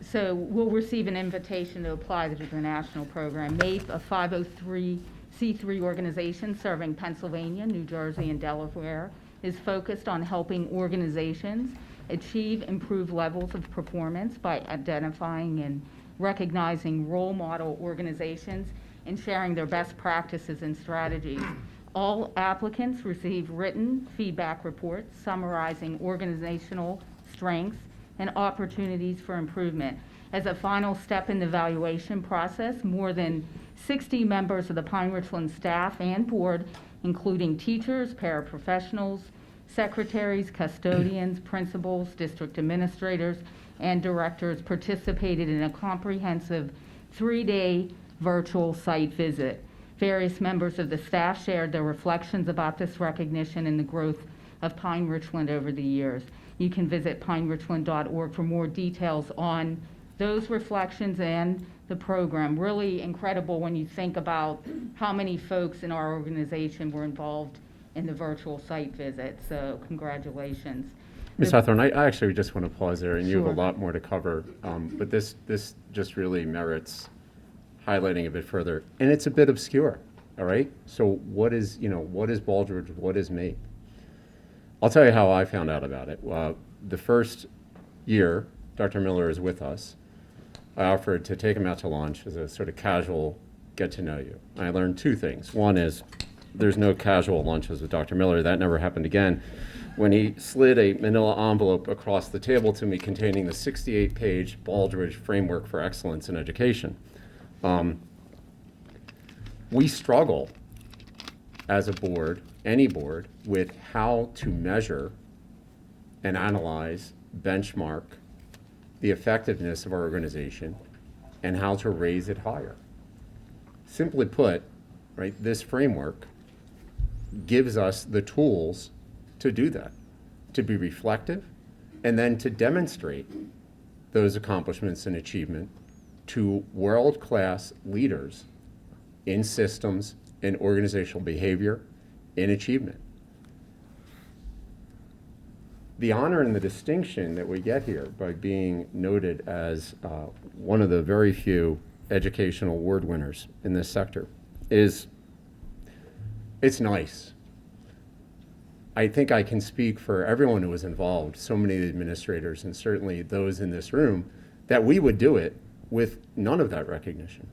So we'll receive an invitation to apply to the national program. Mape, a 503c3 organization serving Pennsylvania, New Jersey, and Delaware, is focused on helping organizations achieve improved levels of performance by identifying and recognizing role model organizations and sharing their best practices and strategies. All applicants receive written feedback reports summarizing organizational strengths and opportunities for improvement. As a final step in the evaluation process, more than 60 members of the Pine-Richland staff and board, including teachers, paraprofessionals, secretaries, custodians, principals, district administrators, and directors, participated in a comprehensive 3-day virtual site visit. Various members of the staff shared their reflections about this recognition and the growth of Pine-Richland over the years. You can visit pinerichland.org for more details on those reflections and the program. Really incredible when you think about how many folks in our organization were involved in the virtual site visit, so congratulations. Ms. Hawthorne, I actually just want to pause there, and you have Sure. a lot more to cover, but this just really merits highlighting a bit further, and it's a bit obscure, all right? So what is Baldridge, what is Mape? I'll tell you how I found out about it. The first year Dr. Miller is with us, I offered to take him out to lunch as a sort of casual get to know you. I learned two things. One is there's no casual lunches with Dr. Miller. That never happened again. When he slid a manila envelope across the table to me containing the 68-page Baldridge Framework for Excellence in Education. We struggle as a board, any board, with how to measure and analyze, benchmark the effectiveness of our organization and how to raise it higher. Simply put, right, this framework gives us the tools to do that, to be reflective, and then to demonstrate those accomplishments and achievement to world-class leaders in systems, in organizational behavior, in achievement. The honor and the distinction that we get here by being noted as one of the very few educational award winners in this sector it's nice. I think I can speak for everyone who was involved, so many of the administrators and certainly those in this room, that we would do it with none of that recognition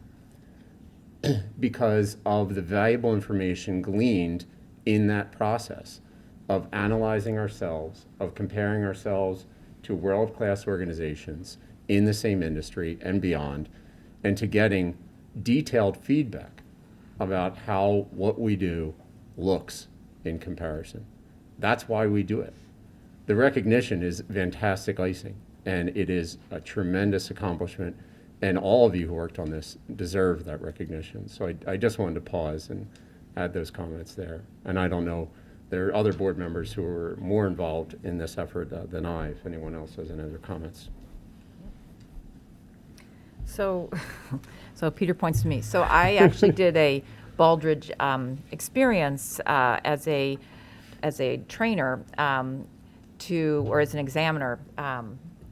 because of the valuable information gleaned in that process of analyzing ourselves, of comparing ourselves to world-class organizations in the same industry and beyond, and to getting detailed feedback about how what we do looks in comparison. That's why we do it. The recognition is fantastic icing, and it is a tremendous accomplishment, and all of you who worked on this deserve that recognition. So I just wanted to pause and add those comments there. And I don't know, there are other board members who are more involved in this effort than I, if anyone else has any other comments. So Peter points to me. So I actually did a Baldridge experience as a trainer or as an examiner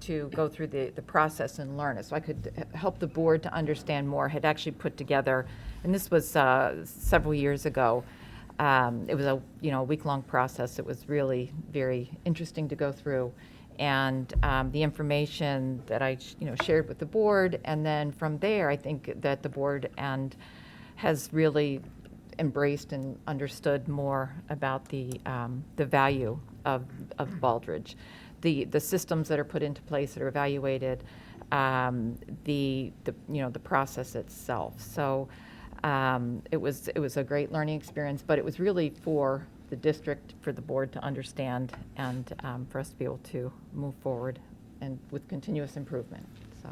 to go through the process and learn it. So I could help the board to understand more. Had actually put together, and this was several years ago. It was a week-long process. It was really very interesting to go through, and the information that I shared with the board, and then from there, I think that the board has really embraced and understood more about the value of Baldridge, the systems that are put into place that are evaluated, the process itself. So. It was a great learning experience, but it was really for the district, for the board to understand, and for us to be able to move forward and with continuous improvement. So.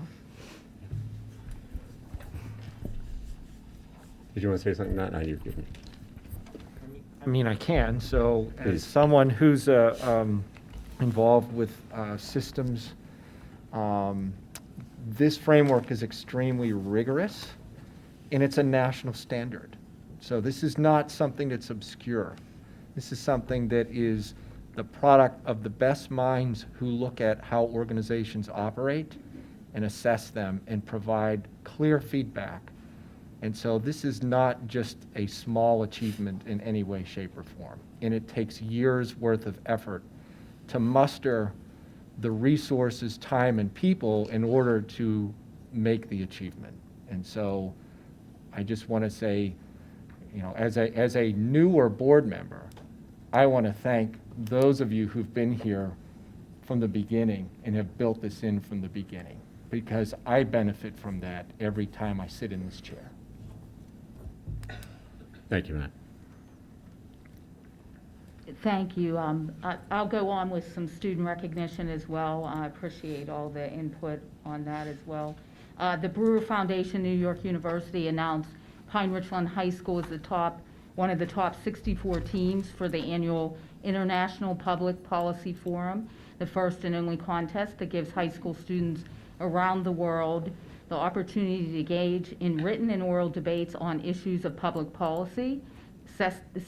Did you want to say something, Matt? No, you give me. I mean, I can. So, Please. as someone who's involved with systems, this framework is extremely rigorous. And it's a national standard. So this is not something that's obscure. This is something that is the product of the best minds who look at how organizations operate and assess them and provide clear feedback. And so this is not just a small achievement in any way, shape, or form. And it takes years' worth of effort to muster the resources, time, and people in order to make the achievement. And so I just want to say, as a newer board member, I want to thank those of you who've been here from the beginning and have built this in from the beginning. because I benefit from that every time I sit in this chair. Thank you, Matt. Thank you. I'll go on with some student recognition as well. I appreciate all the input on that as well. The Brewer Foundation, New York University announced Pine-Richland High School is one of the top 64 teams for the annual International Public Policy Forum, the first and only contest that gives high school students around the world the opportunity to engage in written and oral debates on issues of public policy.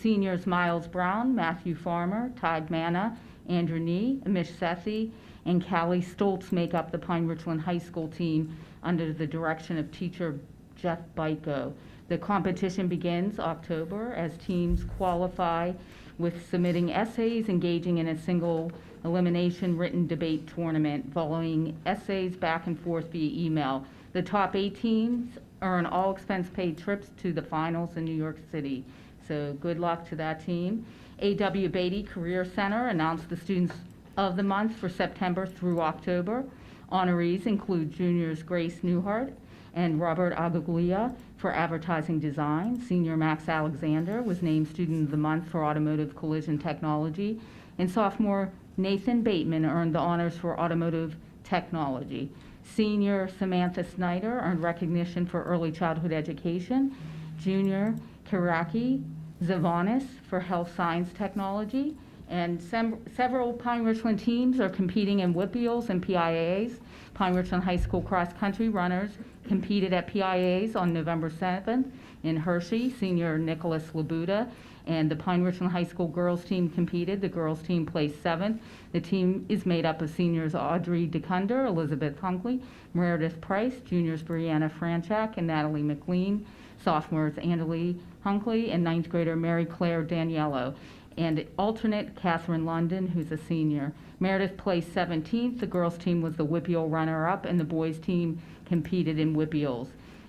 Seniors Miles Brown, Matthew Farmer, Todd Manna, Andrew Nee, Amish Sethi, and Callie Stoltz make up the Pine-Richland High School team under the direction of teacher Jeff Byko. The competition begins October as teams qualify with submitting essays, engaging in a single elimination written debate tournament, following essays back and forth via email. The top 8 teams earn all expense-paid trips to the finals in New York City. So good luck to that team. A.W. Beatty Career Center announced the Students of the Month for September through October. Honorees include juniors Grace Newhart and Robert Aguglia for advertising design. Senior Max Alexander was named Student of the Month for automotive collision technology. And sophomore Nathan Bateman earned the honors for automotive technology. Senior Samantha Snyder earned recognition for early childhood education. Junior Kiraki Zavanis for health science technology. And several Pine-Richland teams are competing in WIPIALs and PIAs. Pine-Richland High School cross-country runners competed at PIAs on November 7th in Hershey. Senior Nicholas Labuda and the Pine-Richland High School girls team competed. The girls team placed 7th. The team is made up of seniors Audrey DeCunder, Elizabeth Hunkley, Meredith Price, juniors Brianna Franchak and Natalie McLean, sophomores Annalie Hunkley, and 9th grader Mary Claire Daniello, and alternate Catherine London, who's a senior. Meredith placed 17th. The girls' team was the WIPIAL runner-up, and the boys' team competed in WIPIALs.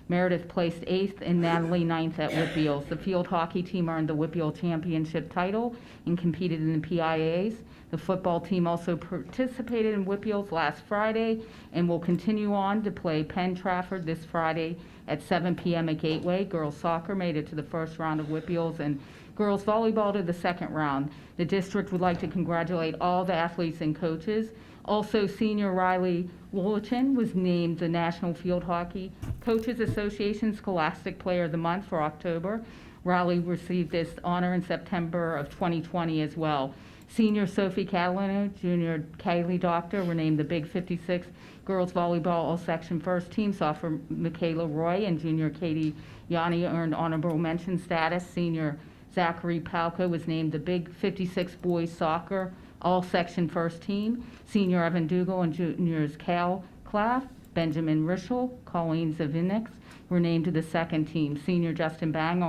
Meredith placed 8th and Natalie 9th at WIPIALs. The field hockey team earned the WIPIAL championship title and competed in the PIAs. The football team also participated in WIPIALs last Friday and will continue on to play Penn Trafford this Friday at 7 p.m. at Gateway. Girls soccer made it to the first round of WIPIALs and girls volleyball to the second round. The district would like to congratulate all the athletes and coaches. Also, senior Riley Wolachin was named the National Field Hockey Coaches Association Scholastic Player of the Month for October. Riley received this honor in September of 2020 as well. Senior Sophie Catalano, junior Kaylee Doctor were named the Big 56 girls volleyball all-section first team. Sophomore Michaela Roy and junior Katie Yanni earned honorable mention status. Senior Zachary Palco was named the Big 56 boys soccer all-section first team. Senior Evan Dougal and juniors Cal Claff, Benjamin Rischel, Colleen Zavinix were named to the second team. Senior Justin Bang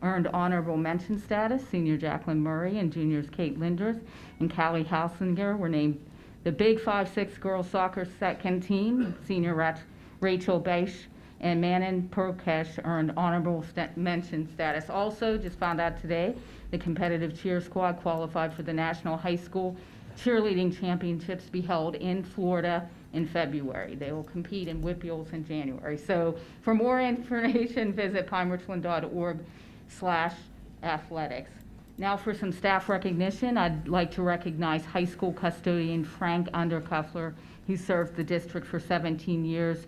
earned honorable mention status. Senior Jacqueline Murray and juniors Kate Lindrith and Callie Halsinger were named the Big 5-6 girls soccer second team. Senior Rachel Beisch and Manon Perkesh earned honorable mention status. Also, just found out today, the competitive cheer squad qualified for the National High School Cheerleading Championships to be held in Florida in February. They will compete in WIPIALs in January. So for more information, visit pinerichland.org/athletics. Now for some staff recognition, I'd like to recognize high school custodian Frank Undercuffler, who served the district for 17 years.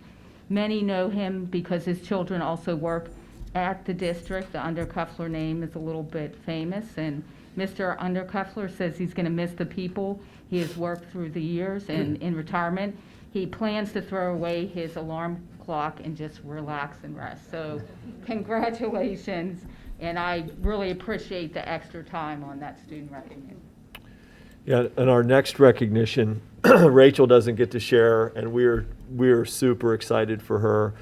Many know him because his children also work at the district. The Undercuffler name is a little bit famous, and Mr. Undercuffler says he's going to miss the people he has worked through the years, and in retirement, he plans to throw away his alarm clock and just relax and rest. So congratulations, and I really appreciate the extra time on that student recognition. Yeah, and our next recognition, Rachel doesn't get to share, and we're super excited for her.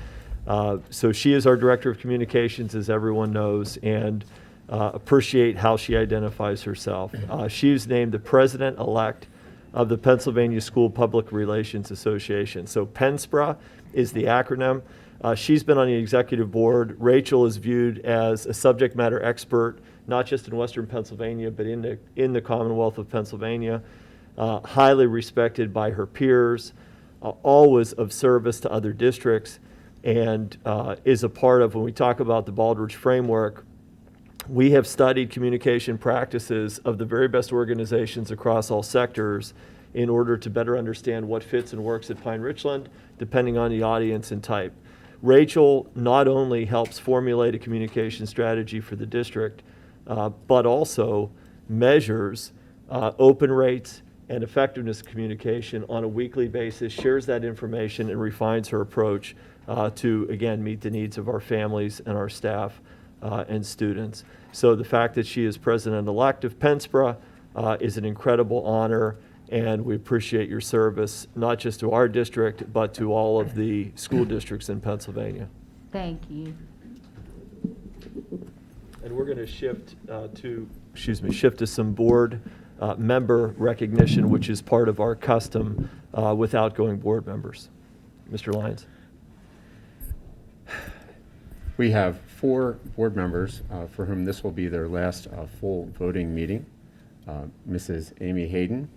So she is our Director of Communications, as everyone knows, and appreciate how she identifies herself. She was named the President-elect of the Pennsylvania School Public Relations Association. So PenSPRA is the acronym. She's been on the executive board. Rachel is viewed as a subject matter expert, not just in Western Pennsylvania, but in the Commonwealth of Pennsylvania. Highly respected by her peers. always of service to other districts, and is a part of, when we talk about the Baldrige framework, we have studied communication practices of the very best organizations across all sectors in order to better understand what fits and works at Pine-Richland, depending on the audience and type. Rachel not only helps formulate a communication strategy for the district, but also measures open rates and effectiveness of communication on a weekly basis, shares that information, and refines her approach to, again, meet the needs of our families and our staff and students. So the fact that she is president-elect of Penspra is an incredible honor, and we appreciate your service, not just to our district, but to all of the school districts in Pennsylvania. Thank you. And we're going to shift to some board member recognition, which is part of our custom with outgoing board members. Mr. Lyons. We have 4 board members for whom this will be their last full voting meeting. Mrs. Amy Hayden,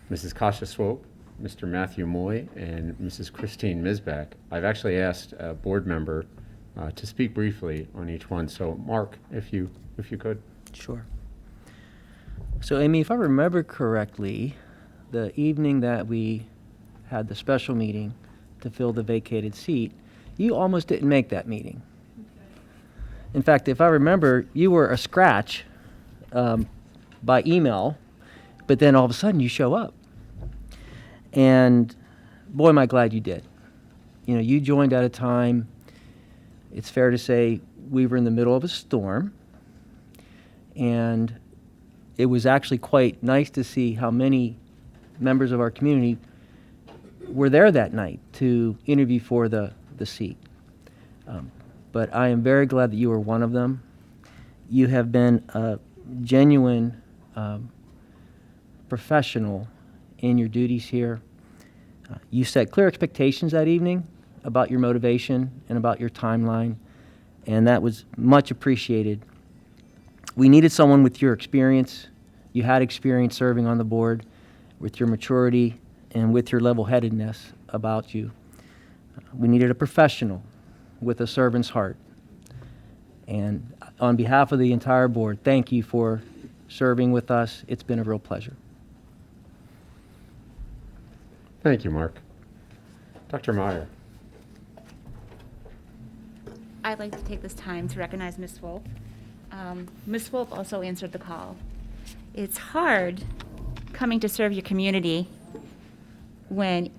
Mrs. Kasha Swope, Mr. Matthew Moy, and Mrs. Christine Misbach. I've actually asked a board member to speak briefly on each one. So Mark, if you could. Sure. So Amy, if I remember correctly, the evening that we had the special meeting to fill the vacated seat, you almost didn't make that meeting. In fact, if I remember, you were a scratch by email, but then all of a sudden you show up. And boy, am I glad you did. You know, you joined at a time, it's fair to say, we were in the middle of a storm, and it was actually quite nice to see how many members of our community were there that night to interview for the seat. But I am very glad that you were one of them. You have been a genuine professional in your duties here. You set clear expectations that evening about your motivation and about your timeline, and that was much appreciated. We needed someone with your experience. You had experience serving on the board, with your maturity and with your level-headedness about you. We needed a professional with a servant's heart. And on behalf of the entire board, thank you for serving with us. It's been a real pleasure. Thank you, Mark. Dr. Meyer. I'd like to take this time to recognize Ms. Swope. Ms. Swope also answered the call. It's hard coming to serve your community when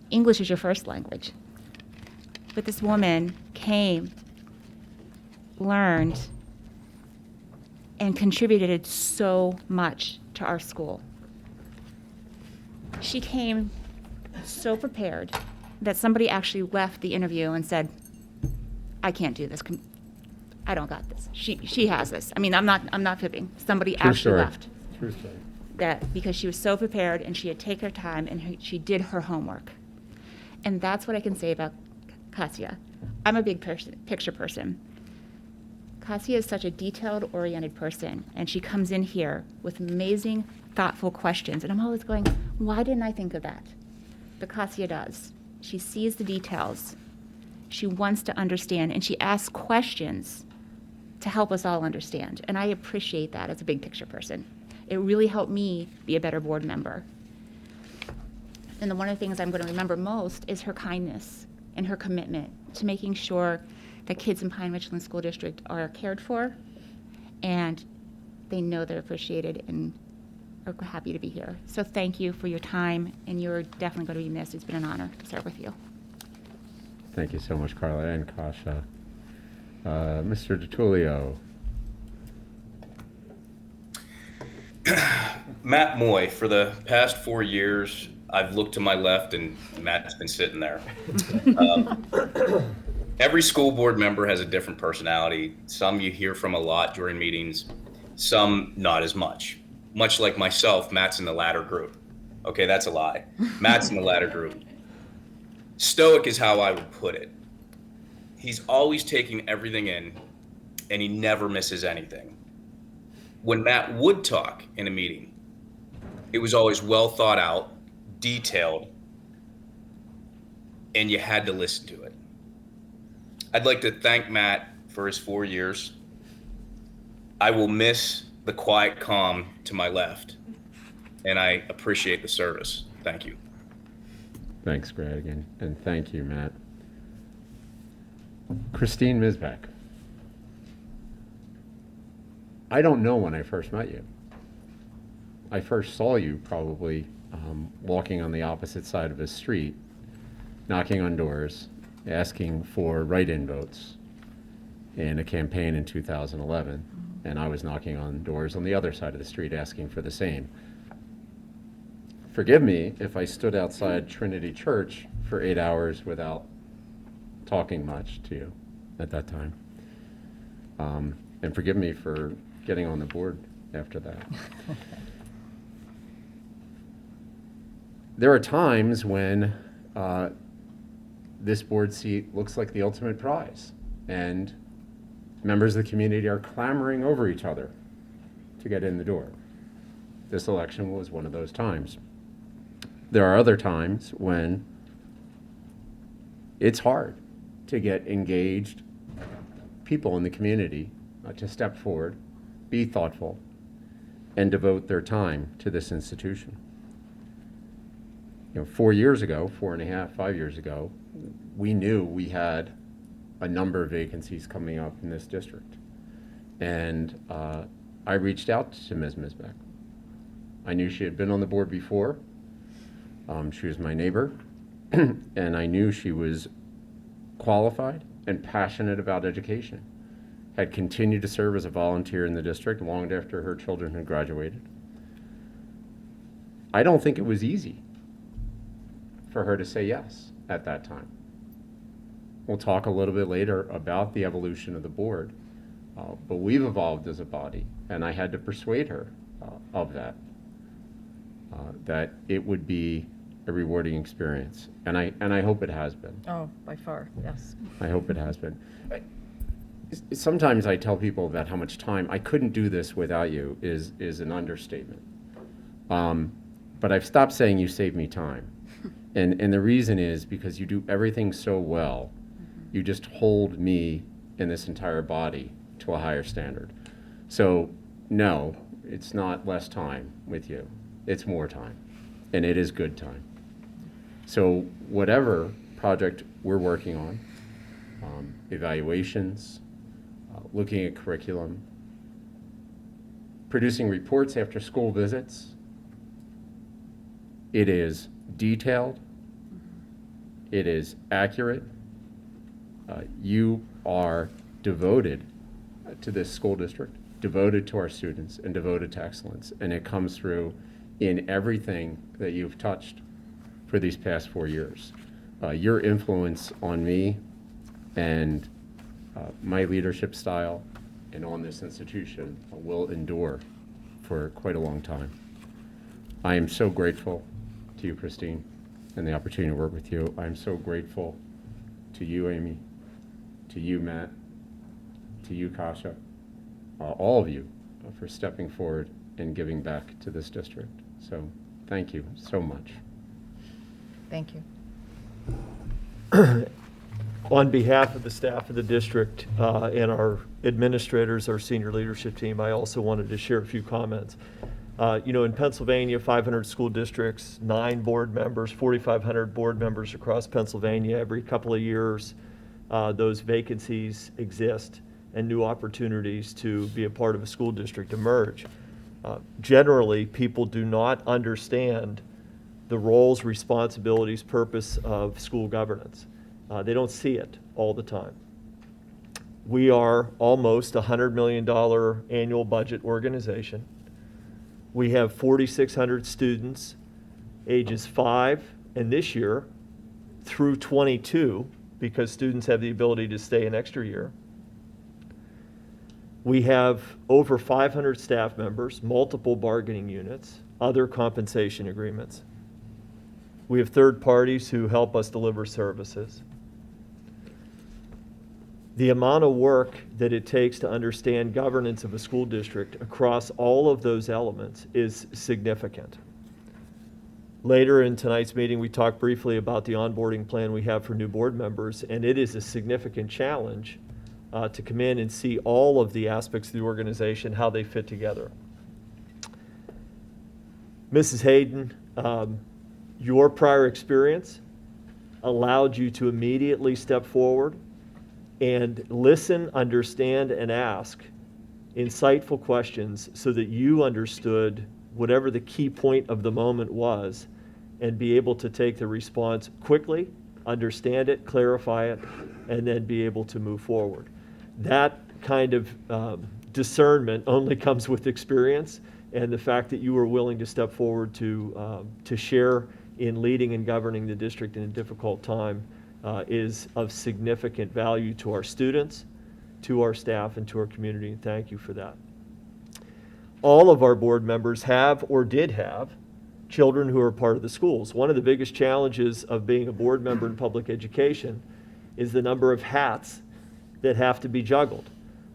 English is your first language. But this woman came, learned, and contributed so much to our school. She came so prepared that somebody actually left the interview and said, I can't do this. I don't got this. She has this. I mean, I'm not fibbing. Somebody actually left. True story. That because she was so prepared and she had taken her time and she did her homework. And that's what I can say about Kasia. I'm a big picture person. Kasia is such a detailed-oriented person, and she comes in here with amazing, thoughtful questions. And I'm always going, why didn't I think of that? But Kasia does. She sees the details. She wants to understand, and she asks questions to help us all understand. And I appreciate that as a big picture person. It really helped me be a better board member. And one of the things I'm going to remember most is her kindness and her commitment to making sure that kids in Pine-Richland School District are cared for and they know they're appreciated and are happy to be here. So thank you for your time, and you're definitely going to be missed. It's been an honor to serve with you. Thank you so much, Carla and Kasha. Mr. DiTullio. Matt Moy, for the past 4 years, I've looked to my left and Matt's been sitting there. Every school board member has a different personality. Some you hear from a lot during meetings, some not as much. Much like myself, Matt's in the latter group. Okay, that's a lie. Matt's in the latter group. Stoic is how I would put it. He's always taking everything in, and he never misses anything. When Matt would talk in a meeting, it was always well thought out, detailed, and you had to listen to it. I'd like to thank Matt for his 4 years. I will miss the quiet calm to my left, and I appreciate the service. Thank you. Thanks, Greg, and thank you, Matt. Christine Misbeck. I don't know when I first met you. I first saw you probably walking on the opposite side of a street, knocking on doors, asking for write-in votes in a campaign in 2011, and I was knocking on doors on the other side of the street asking for the same. Forgive me if I stood outside Trinity Church for 8 hours without talking much to you at that time. And forgive me for getting on the board after that. There are times when this board seat looks like the ultimate prize, and members of the community are clamoring over each other to get in the door. This election was one of those times. There are other times when it's hard to get engaged people in the community to step forward, be thoughtful, and devote their time to this institution. 4 years ago, 4.5, 5 years ago, we knew we had a number of vacancies coming up in this district. And I reached out to Ms. Misbeck. I knew she had been on the board before. She was my neighbor, and I knew she was qualified and passionate about education, had continued to serve as a volunteer in the district long after her children had graduated. I don't think it was easy for her to say yes at that time. We'll talk a little bit later about the evolution of the board, but we've evolved as a body, and I had to persuade her of that, that it would be a rewarding experience, and I hope it has been. Oh, by far, yes. I hope it has been. Sometimes I tell people about how much time I couldn't do this without you is an understatement. But I've stopped saying you saved me time. And the reason is because you do everything so well, you just hold me and this entire body to a higher standard. So no, it's not less time with you. It's more time, and it is good time. So whatever project we're working on, evaluations, looking at curriculum, producing reports after school visits, it is detailed, it is accurate. You are devoted to this school district, devoted to our students, and devoted to excellence. And it comes through in everything that you've touched for these past 4 years. Your influence on me and my leadership style and on this institution will endure for quite a long time. I am so grateful to you, Christine, and the opportunity to work with you. I'm so grateful to you, Amy, to you, Matt, to you, Kasha, all of you for stepping forward and giving back to this district. So thank you so much. Thank you. On behalf of the staff of the district and our administrators, our senior leadership team, I also wanted to share a few comments. In Pennsylvania, 500 school districts, 9 board members, 4,500 board members across Pennsylvania. Every couple of years, those vacancies exist and new opportunities to be a part of a school district emerge. Generally, people do not understand the roles, responsibilities, purpose of school governance. They don't see it all the time. We are almost a $100 million annual budget organization. We have 4,600 students, ages 5, and this year through 22, because students have the ability to stay an extra year. We have over 500 staff members, multiple bargaining units, other compensation agreements. We have third parties who help us deliver services. The amount of work that it takes to understand governance of a school district across all of those elements is significant. Later in tonight's meeting, we talked briefly about the onboarding plan we have for new board members, and it is a significant challenge to come in and see all of the aspects of the organization, how they fit together. Mrs. Hayden, your prior experience allowed you to immediately step forward and listen, understand, and ask insightful questions so that you understood whatever the key point of the moment was and be able to take the response quickly, understand it, clarify it, and then be able to move forward. That kind of discernment only comes with experience, and the fact that you were willing to step forward to share in leading and governing the district in a difficult time is of significant value to our students, to our staff, and to our community, and thank you for that. All of our board members have or did have children who are part of the schools. One of the biggest challenges of being a board member in public education is the number of hats that have to be juggled.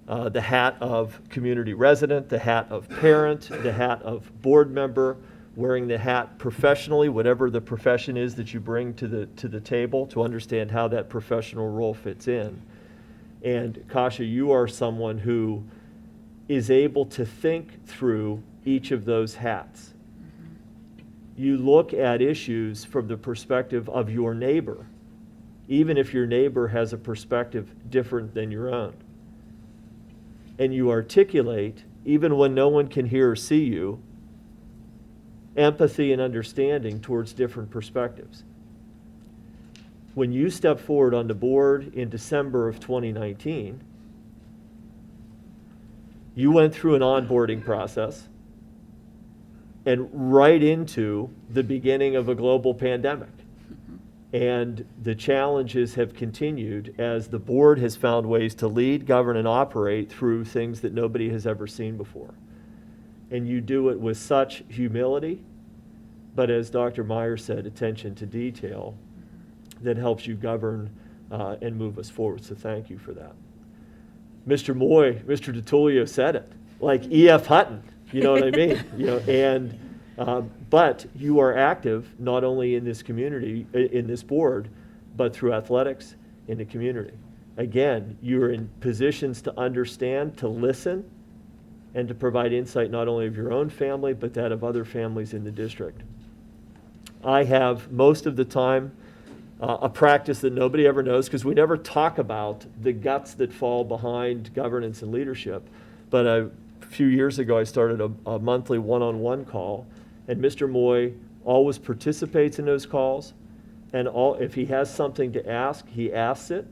The hat of community resident, the hat of parent, the hat of board member, wearing the hat professionally, whatever the profession is that you bring to the table, to understand how that professional role fits in. And Kasha, you are someone who is able to think through each of those hats. You look at issues from the perspective of your neighbor, even if your neighbor has a perspective different than your own. And you articulate, even when no one can hear or see you, empathy and understanding towards different perspectives. When you stepped forward on the board in December of 2019, you went through an onboarding process and right into the beginning of a global pandemic. And the challenges have continued as the board has found ways to lead, govern, and operate through things that nobody has ever seen before. And you do it with such humility, but as Dr. Meyer said, attention to detail that helps you govern and move us forward. So thank you for that. Mr. Moy, Mr. DiTullio said it, like E.F. Hutton, you know what I mean? But you are active not only in this community, in this board, but through athletics in the community. Again, you're in positions to understand, to listen, and to provide insight not only of your own family, but that of other families in the district. I have most of the time a practice that nobody ever knows, because we never talk about the guts that fall behind governance and leadership. But a few years ago, I started a monthly one-on-one call, and Mr. Moy always participates in those calls, and if he has something to ask, he asks it.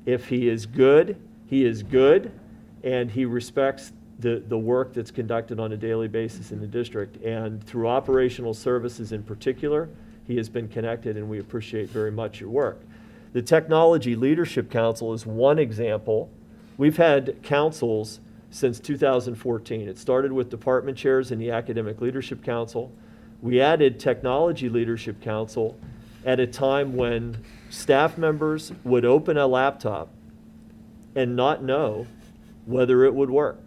If he is good, and he respects the work that's conducted on a daily basis in the district. And through operational services in particular, he has been connected, and we appreciate very much your work. The Technology Leadership Council is one example. We've had councils since 2014. It started with department chairs in the Academic Leadership Council. We added Technology Leadership Council at a time when staff members would open a laptop and not know whether it would work.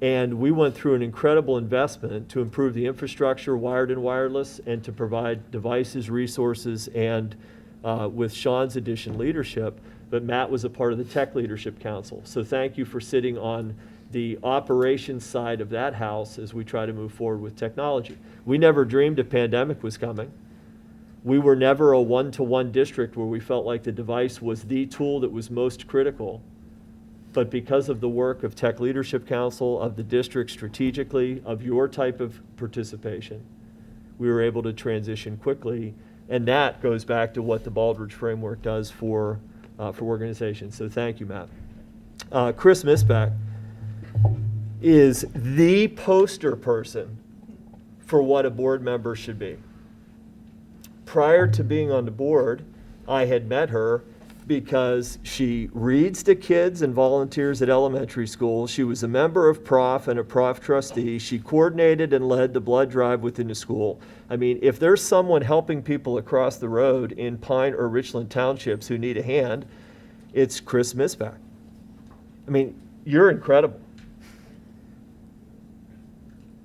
And we went through an incredible investment to improve the infrastructure, wired and wireless, and to provide devices, resources, and with Sean's addition, leadership. But Matt was a part of the Tech Leadership Council. So thank you for sitting on the operations side of that house as we try to move forward with technology. We never dreamed a pandemic was coming. We were never a one-to-one district where we felt like the device was the tool that was most critical. But because of the work of Tech Leadership Council, of the district strategically, of your type of participation, we were able to transition quickly. And that goes back to what the Baldrige framework does for organizations. So thank you, Matt. Chris Misbeck is the poster person for what a board member should be. Prior to being on the board, I had met her because she reads to kids and volunteers at elementary school. She was a member of Prof and a Prof trustee. She coordinated and led the blood drive within the school. I mean, if there's someone helping people across the road in Pine or Richland townships who need a hand, it's Chris Misbeck. I mean, you're incredible.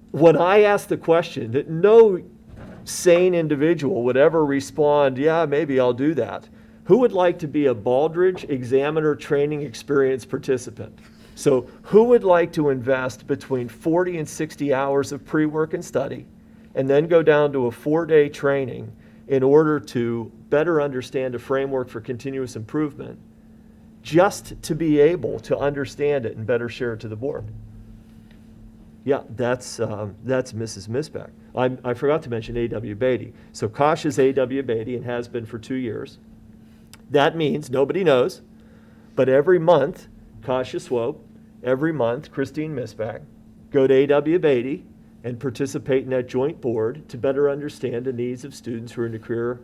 When I asked the question that no sane individual would ever respond, yeah, maybe I'll do that. Who would like to be a Baldrige Examiner Training Experience participant? So who would like to invest between 40 and 60 hours of pre-work and study and then go down to a 4-day training in order to better understand a framework for continuous improvement, just to be able to understand it and better share it to the board? Yeah, that's Mrs. Misbeck. I forgot to mention A.W. Beatty. So Kasha's A.W. Beatty and has been for 2 years. That means nobody knows, but every month, Kasha Swope, every month, Christine Misbeck, go to A.W. Beatty and participate in that joint board to better understand the needs of students who are in the Career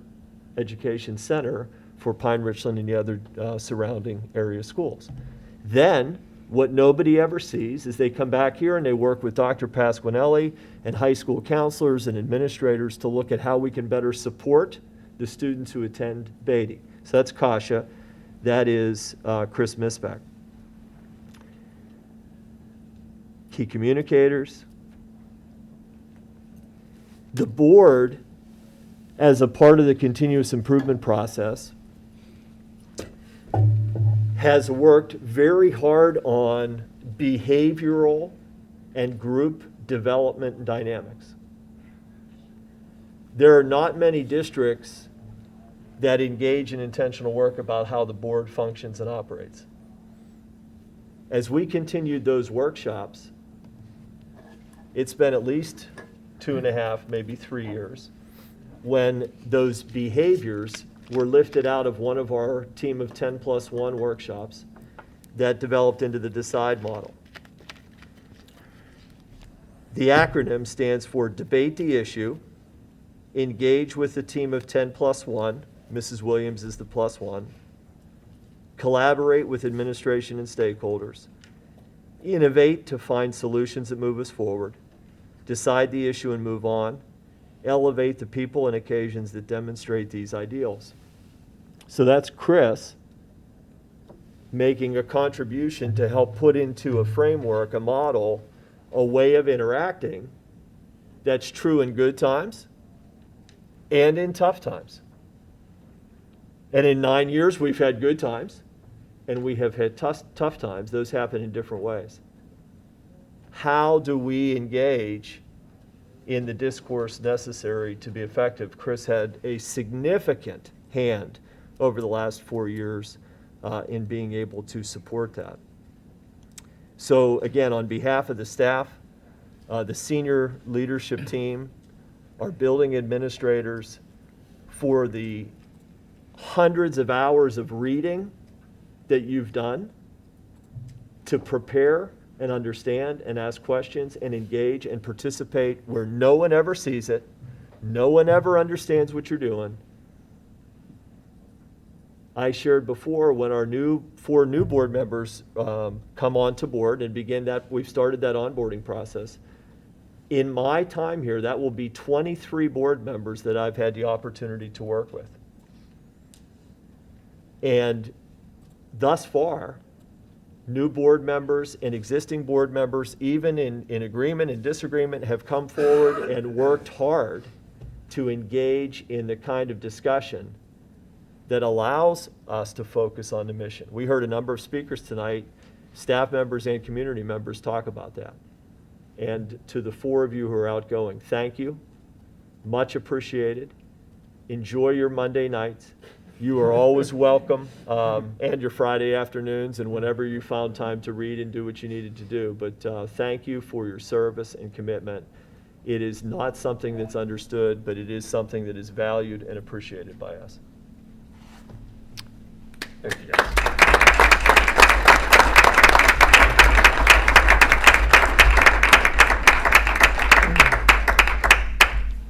Education Center for Pine-Richland and the other surrounding area schools. Then, what nobody ever sees is they come back here and they work with Dr. Pasquinelli and high school counselors and administrators to look at how we can better support the students who attend Beatty. So that's Kasha. That is Chris Misbeck. Key communicators. The board, as a part of the continuous improvement process, has worked very hard on behavioral and group development and dynamics. There are not many districts that engage in intentional work about how the board functions and operates. As we continued those workshops, it's been at least 2.5, maybe 3 years, when those behaviors were lifted out of one of our team of 10+1 workshops that developed into the DECIDE model. The acronym stands for Debate the Issue, Engage with the Team of 10+1, Mrs. Williams is the +1, Collaborate with administration and stakeholders, Innovate to find solutions that move us forward, Decide the issue and move on, Elevate the people and occasions that demonstrate these ideals. So that's Chris making a contribution to help put into a framework, a model, a way of interacting that's true in good times and in tough times. And in 9 years, we've had good times and we have had tough times. Those happen in different ways. How do we engage in the discourse necessary to be effective? Chris had a significant hand over the last 4 years in being able to support that. So again, on behalf of the staff, the senior leadership team, our building administrators, for the hundreds of hours of reading that you've done to prepare and understand and ask questions and engage and participate where no one ever sees it, no one ever understands what you're doing. I shared before when our 4 new board members come onto board and begin that, we've started that onboarding process. In my time here, that will be 23 board members that I've had the opportunity to work with. And thus far, new board members and existing board members, even in agreement and disagreement, have come forward and worked hard to engage in the kind of discussion that allows us to focus on the mission. We heard a number of speakers tonight, staff members and community members, talk about that. And to the 4 of you who are outgoing, thank you. Much appreciated. Enjoy your Monday nights. You are always welcome, and your Friday afternoons, and whenever you found time to read and do what you needed to do. But thank you for your service and commitment. It is not something that's understood, but it is something that is valued and appreciated by us. Thank you, guys.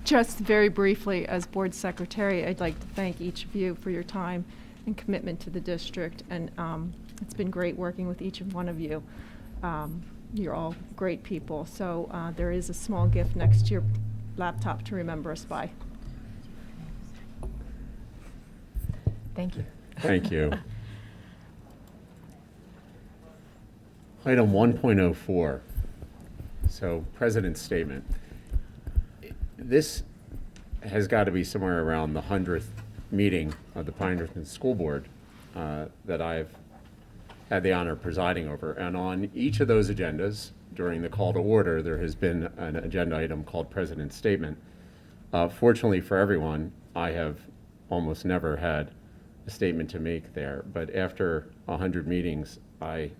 Just very briefly, as board secretary, I'd like to thank each of you for your time and commitment to the district. And it's been great working with each one of you. You're all great people. So there is a small gift next to your laptop to remember us by. Thank you. Thank you. Item 1.04. So, President's statement. This has got to be somewhere around the 100th meeting of the Pine-Richland School Board that I've had the honor of presiding over. And on each of those agendas, during the call to order, there has been an agenda item called President's Statement. Fortunately for everyone, I have almost never had a statement to make there. But after 100 meetings, I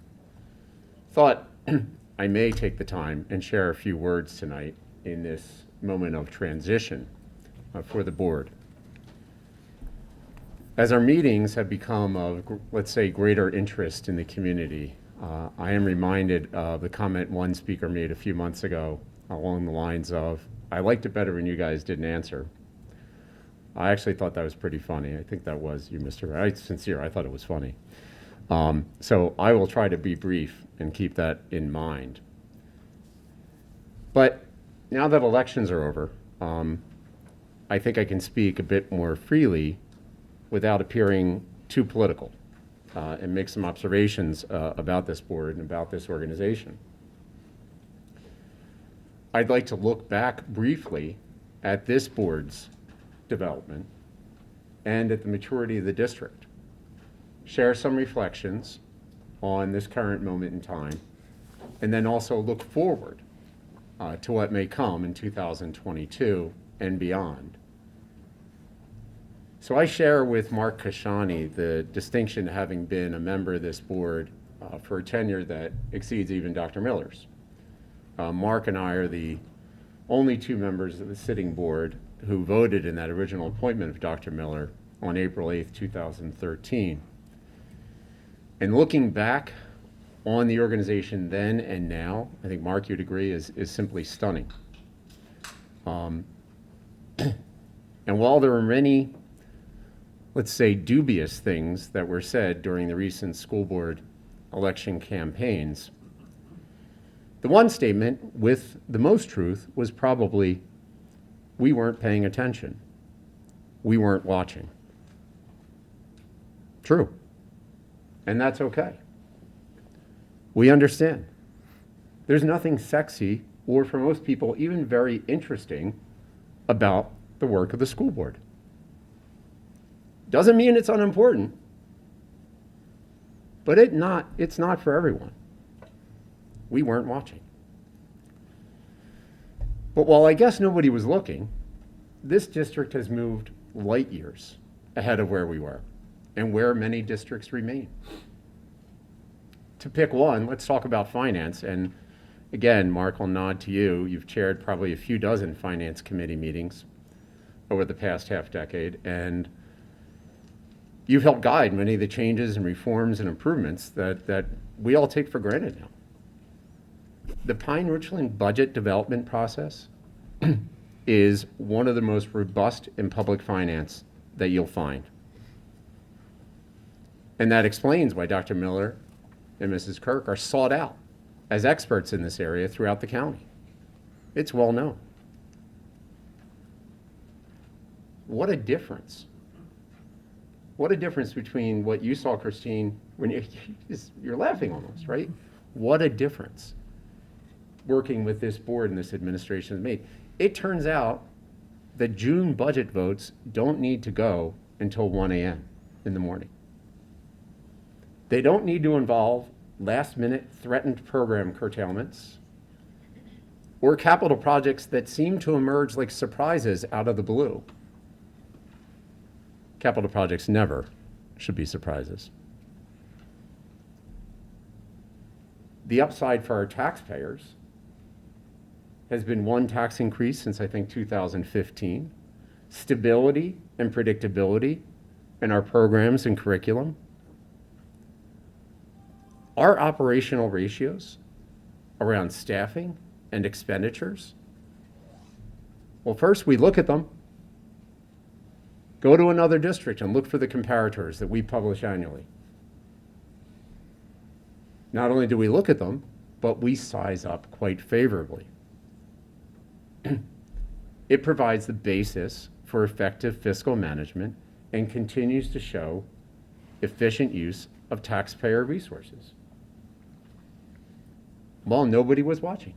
thought I may take the time and share a few words tonight in this moment of transition for the board. As our meetings have become of, let's say, greater interest in the community, I am reminded of the comment one speaker made a few months ago along the lines of, I liked it better when you guys didn't answer. I actually thought that was pretty funny. I think that was you, Mr. Wright. Sincere, I thought it was funny. So I will try to be brief and keep that in mind. But now that elections are over, I think I can speak a bit more freely without appearing too political and make some observations about this board and about this organization. I'd like to look back briefly at this board's development and at the maturity of the district, share some reflections on this current moment in time, and then also look forward to what may come in 2022 and beyond. So I share with Mark Kashani the distinction of having been a member of this board for a tenure that exceeds even Dr. Miller's. Mark and I are the only two members of the sitting board who voted in that original appointment of Dr. Miller on April 8th, 2013. And looking back on the organization then and now, I think Mark, you'd agree, is simply stunning. And while there were many, let's say, dubious things that were said during the recent school board election campaigns, the one statement with the most truth was probably, we weren't paying attention. We weren't watching. True. And that's okay. We understand. There's nothing sexy or, for most people, even very interesting about the work of the school board. Doesn't mean it's unimportant, but it's not for everyone. We weren't watching. But while I guess nobody was looking, this district has moved light years ahead of where we were and where many districts remain. To pick one, let's talk about finance. And again, Mark, I'll nod to you. You've chaired probably a few dozen finance committee meetings over the past half decade, and you've helped guide many of the changes and reforms and improvements that we all take for granted now. The Pine-Richland budget development process is one of the most robust in public finance that you'll find. And that explains why Dr. Miller and Mrs. Kirk are sought out as experts in this area throughout the county. It's well known. What a difference. What a difference between what you saw, Christine, when you're laughing almost, right? What a difference working with this board and this administration has made. It turns out that June budget votes don't need to go until 1 a.m. in the morning. They don't need to involve last-minute threatened program curtailments or capital projects that seem to emerge like surprises out of the blue. Capital projects never should be surprises. The upside for our taxpayers has been one tax increase since I think 2015, stability and predictability in our programs and curriculum. Our operational ratios around staffing and expenditures, well, first we look at them. Go to another district and look for the comparators that we publish annually. Not only do we look at them, but we size up quite favorably. It provides the basis for effective fiscal management and continues to show efficient use of taxpayer resources. Well, nobody was watching.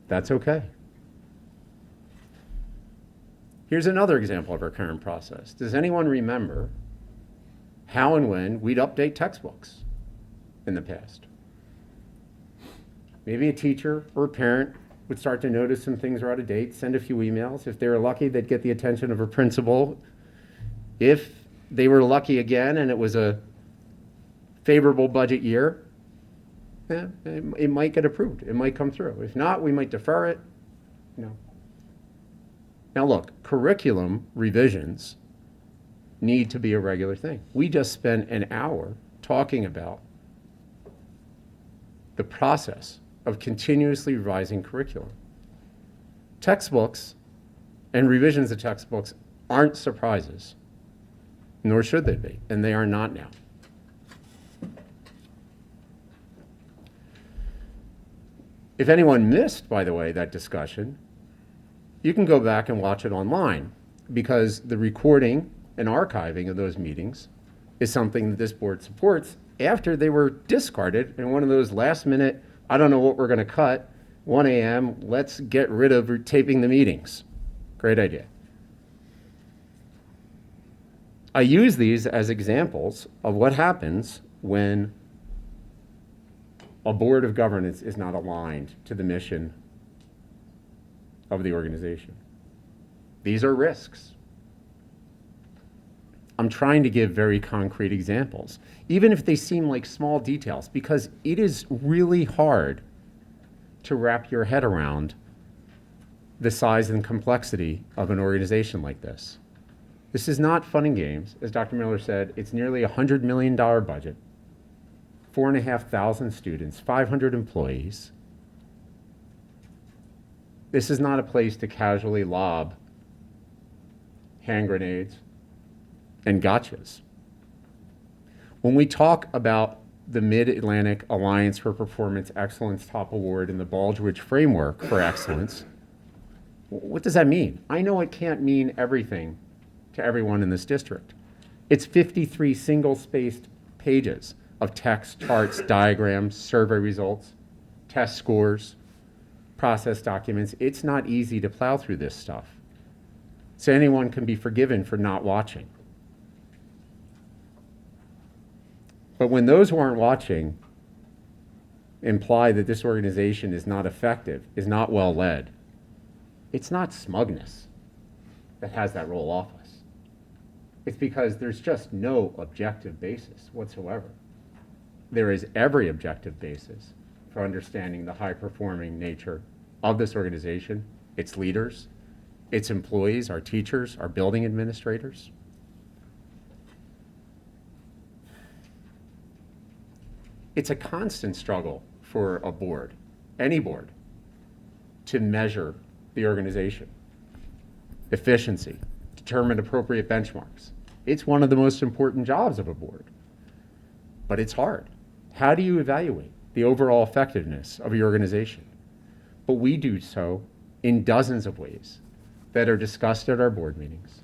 That's okay. Here's another example of our current process. Does anyone remember how and when we'd update textbooks in the past? Maybe a teacher or a parent would start to notice some things are out of date, send a few emails. If they were lucky, they'd get the attention of a principal. If they were lucky again and it was a favorable budget year, it might get approved. It might come through. If not, we might defer it. Now look, curriculum revisions need to be a regular thing. We just spent an hour talking about the process of continuously revising curriculum. Textbooks and revisions of textbooks aren't surprises, nor should they be, and they are not now. If anyone missed, by the way, that discussion, you can go back and watch it online, because the recording and archiving of those meetings is something that this board supports after they were discarded in one of those last minute, I don't know what we're going to cut, 1 a.m., let's get rid of taping the meetings. Great idea. I use these as examples of what happens when a board of governance is not aligned to the mission of the organization. These are risks. I'm trying to give very concrete examples, even if they seem like small details, because it is really hard to wrap your head around the size and complexity of an organization like this. This is not fun and games. As Dr. Miller said, it's nearly a $100 million budget, 4,500 students, 500 employees. This is not a place to casually lob hand grenades and gotchas. When we talk about the Mid-Atlantic Alliance for Performance Excellence Top Award and the Baldrige Framework for Excellence, what does that mean? I know it can't mean everything to everyone in this district. It's 53 single-spaced pages of text, charts, diagrams, survey results, test scores, process documents. It's not easy to plow through this stuff. So anyone can be forgiven for not watching. But when those who aren't watching imply that this organization is not effective, is not well led, it's not smugness that has that role off us. It's because there's just no objective basis whatsoever. There is every objective basis for understanding the high-performing nature of this organization, its leaders, its employees, our teachers, our building administrators. It's a constant struggle for a board, any board, to measure the organization, efficiency, determine appropriate benchmarks. It's one of the most important jobs of a board, but it's hard. How do you evaluate the overall effectiveness of your organization? But we do so in dozens of ways that are discussed at our board meetings.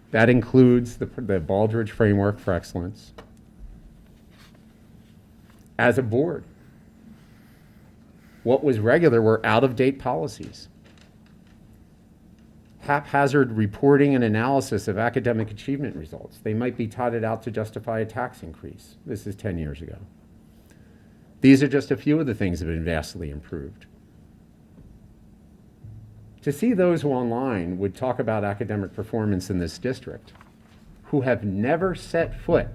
That includes the Baldrige Framework for Excellence. As a board, what was regular were out-of-date policies, haphazard reporting and analysis of academic achievement results. They might be touted out to justify a tax increase. This is 10 years ago. These are just a few of the things that have been vastly improved. To see those who online would talk about academic performance in this district, who have never set foot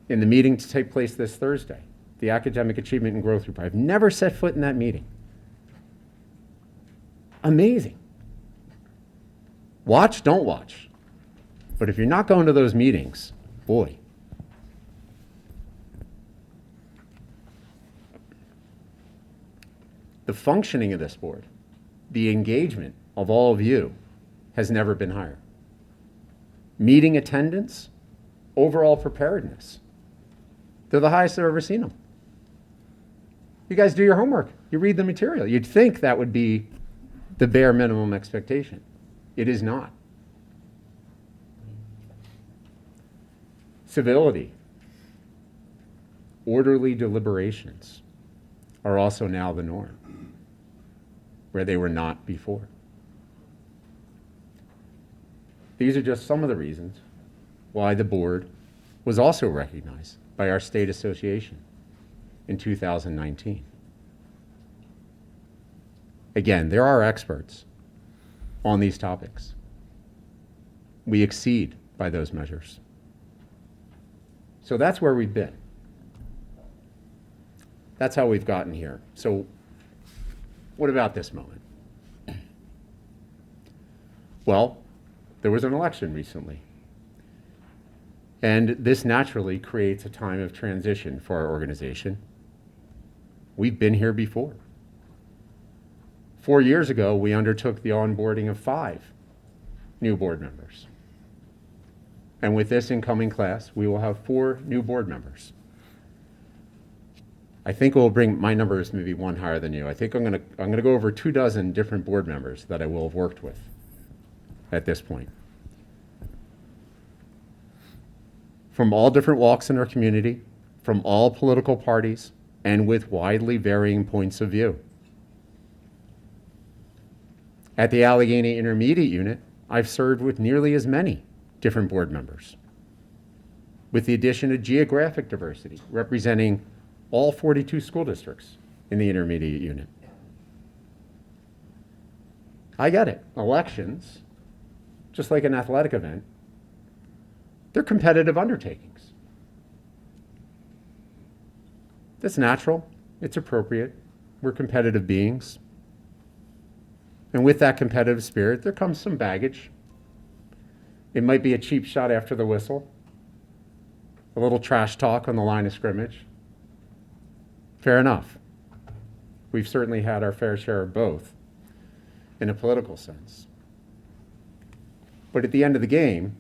in the meeting to take place this Thursday, the Academic Achievement and Growth Report, I've never set foot in that meeting. Amazing. Watch, don't watch. But if you're not going to those meetings, boy. The functioning of this board, the engagement of all of you has never been higher. Meeting attendance, overall preparedness, they're the highest I've ever seen them. You guys do your homework. You read the material. You'd think that would be the bare minimum expectation. It is not. Civility, orderly deliberations are also now the norm, where they were not before. These are just some of the reasons why the board was also recognized by our state association in 2019. Again, there are experts on these topics. We exceed by those measures. So that's where we've been. That's how we've gotten here. So what about this moment? Well, there was an election recently. And this naturally creates a time of transition for our organization. We've been here before. 4 years ago, we undertook the onboarding of 5 new board members. And with this incoming class, we will have 4 new board members. I think we'll bring, my number is maybe 1 higher than you. I think I'm gonna go over 24 different board members that I will have worked with at this point. From all different walks in our community, from all political parties, and with widely varying points of view. At the Allegheny Intermediate Unit, I've served with nearly as many different board members, with the addition of geographic diversity, representing all 42 school districts in the Intermediate Unit. I get it. Elections, just like an athletic event, they're competitive undertakings. That's natural. It's appropriate. We're competitive beings. And with that competitive spirit, there comes some baggage. It might be a cheap shot after the whistle, a little trash talk on the line of scrimmage. Fair enough. We've certainly had our fair share of both in a political sense. But at the end of the game,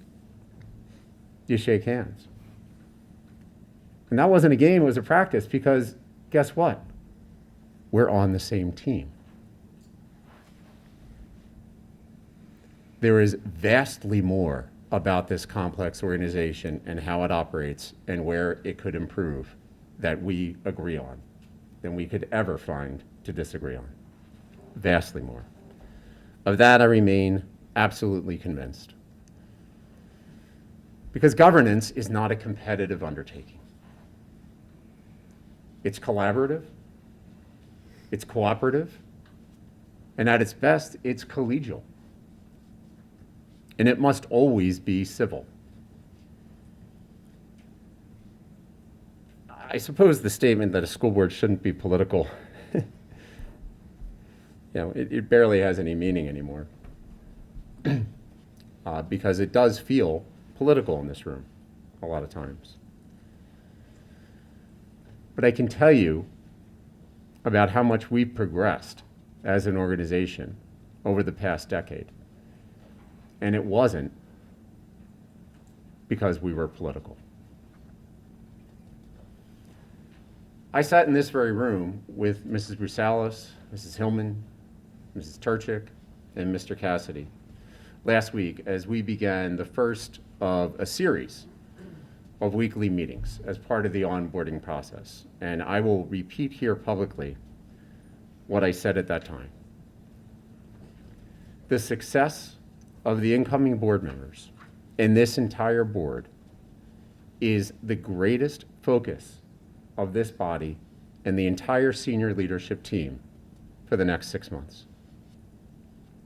you shake hands. And that wasn't a game, it was a practice, because guess what? We're on the same team. There is vastly more about this complex organization and how it operates and where it could improve that we agree on than we could ever find to disagree on. Vastly more. Of that, I remain absolutely convinced. Because governance is not a competitive undertaking. It's collaborative, it's cooperative, and at its best, it's collegial. And it must always be civil. I suppose the statement that a school board shouldn't be political, it barely has any meaning anymore. Because it does feel political in this room a lot of times. But I can tell you about how much we've progressed as an organization over the past decade. And it wasn't because we were political. I sat in this very room with Mrs. Brusalis, Mrs. Hillman, Mrs. Turchik, and Mr. Cassidy last week as we began the first of a series of weekly meetings as part of the onboarding process. And I will repeat here publicly what I said at that time. The success of the incoming board members and this entire board is the greatest focus of this body and the entire senior leadership team for the next 6 months.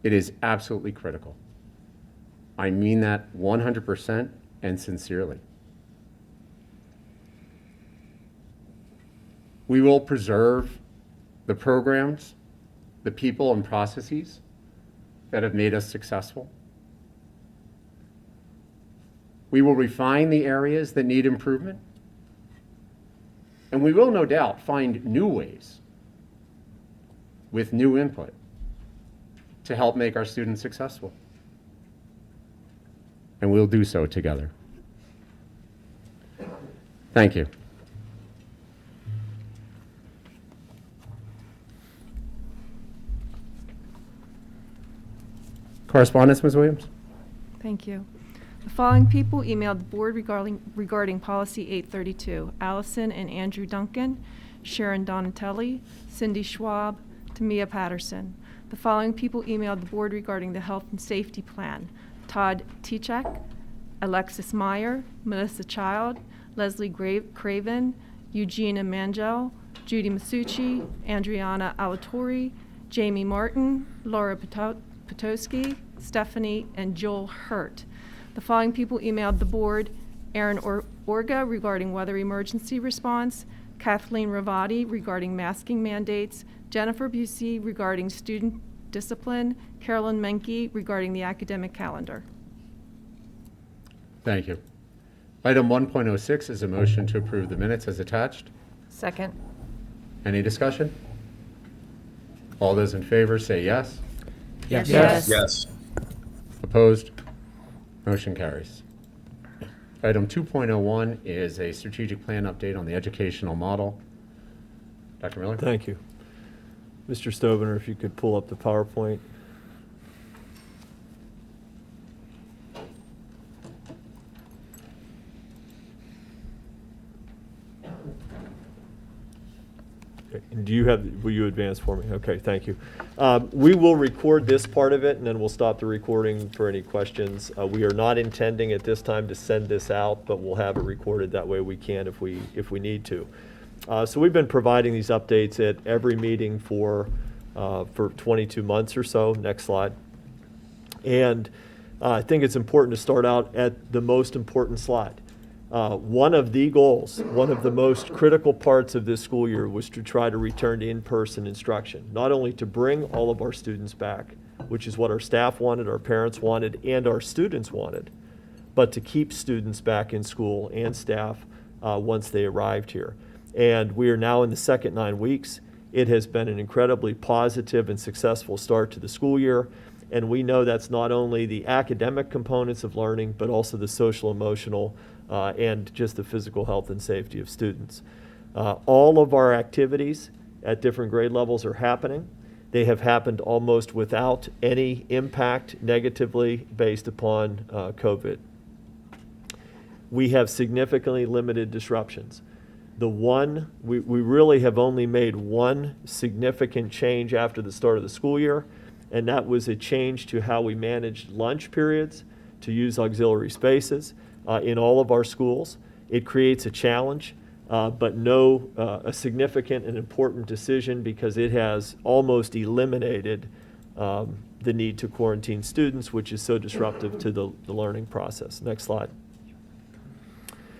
It is absolutely critical. I mean that 100% and sincerely. We will preserve the programs, the people and processes that have made us successful. We will refine the areas that need improvement. And we will no doubt find new ways with new input to help make our students successful. And we'll do so together. Thank you. Correspondence, Ms. Williams? Thank you. The following people emailed the board regarding policy 832: Alison and Andrew Duncan, Sharon Donatelli, Cindy Schwab, Tamia Patterson. The following people emailed the board regarding the health and safety plan: Todd Tichek, Alexis Meyer, Melissa Child, Leslie Craven, Eugenia Mangel, Judy Masucci, Andriana Alatori, Jamie Martin, Laura Potowski, Stephanie, and Joel Hurt. The following people emailed the board: Aaron Orga regarding weather emergency response, Kathleen Ravati regarding masking mandates, Jennifer Busey regarding student discipline, Carolyn Menke regarding the academic calendar. Thank you. Item 1.06 is a motion to approve the minutes as attached. Second. Any discussion? All those in favor say yes. Yes. Yes. Yes. Opposed? Motion carries. Item 2.01 is a strategic plan update on the educational model. Dr. Miller? Thank you. Mr. Stovner, if you could pull up the PowerPoint. Will you advance for me? Okay, thank you. We will record this part of it, and then we'll stop the recording for any questions. We are not intending at this time to send this out, but we'll have it recorded. That way we can if we need to. So we've been providing these updates at every meeting for 22 months or so. Next slide. And I think it's important to start out at the most important slide. One of the goals, one of the most critical parts of this school year was to try to return to in-person instruction, not only to bring all of our students back, which is what our staff wanted, our parents wanted, and our students wanted, but to keep students back in school and staff once they arrived here. And we are now in the second 9 weeks. It has been an incredibly positive and successful start to the school year. And we know that's not only the academic components of learning, but also the social, emotional, and just the physical health and safety of students. All of our activities at different grade levels are happening. They have happened almost without any impact negatively based upon COVID. We have significantly limited disruptions. We really have only made one significant change after the start of the school year, and that was a change to how we managed lunch periods to use auxiliary spaces in all of our schools. It creates a challenge, but a significant and important decision because it has almost eliminated the need to quarantine students, which is so disruptive to the learning process. Next slide.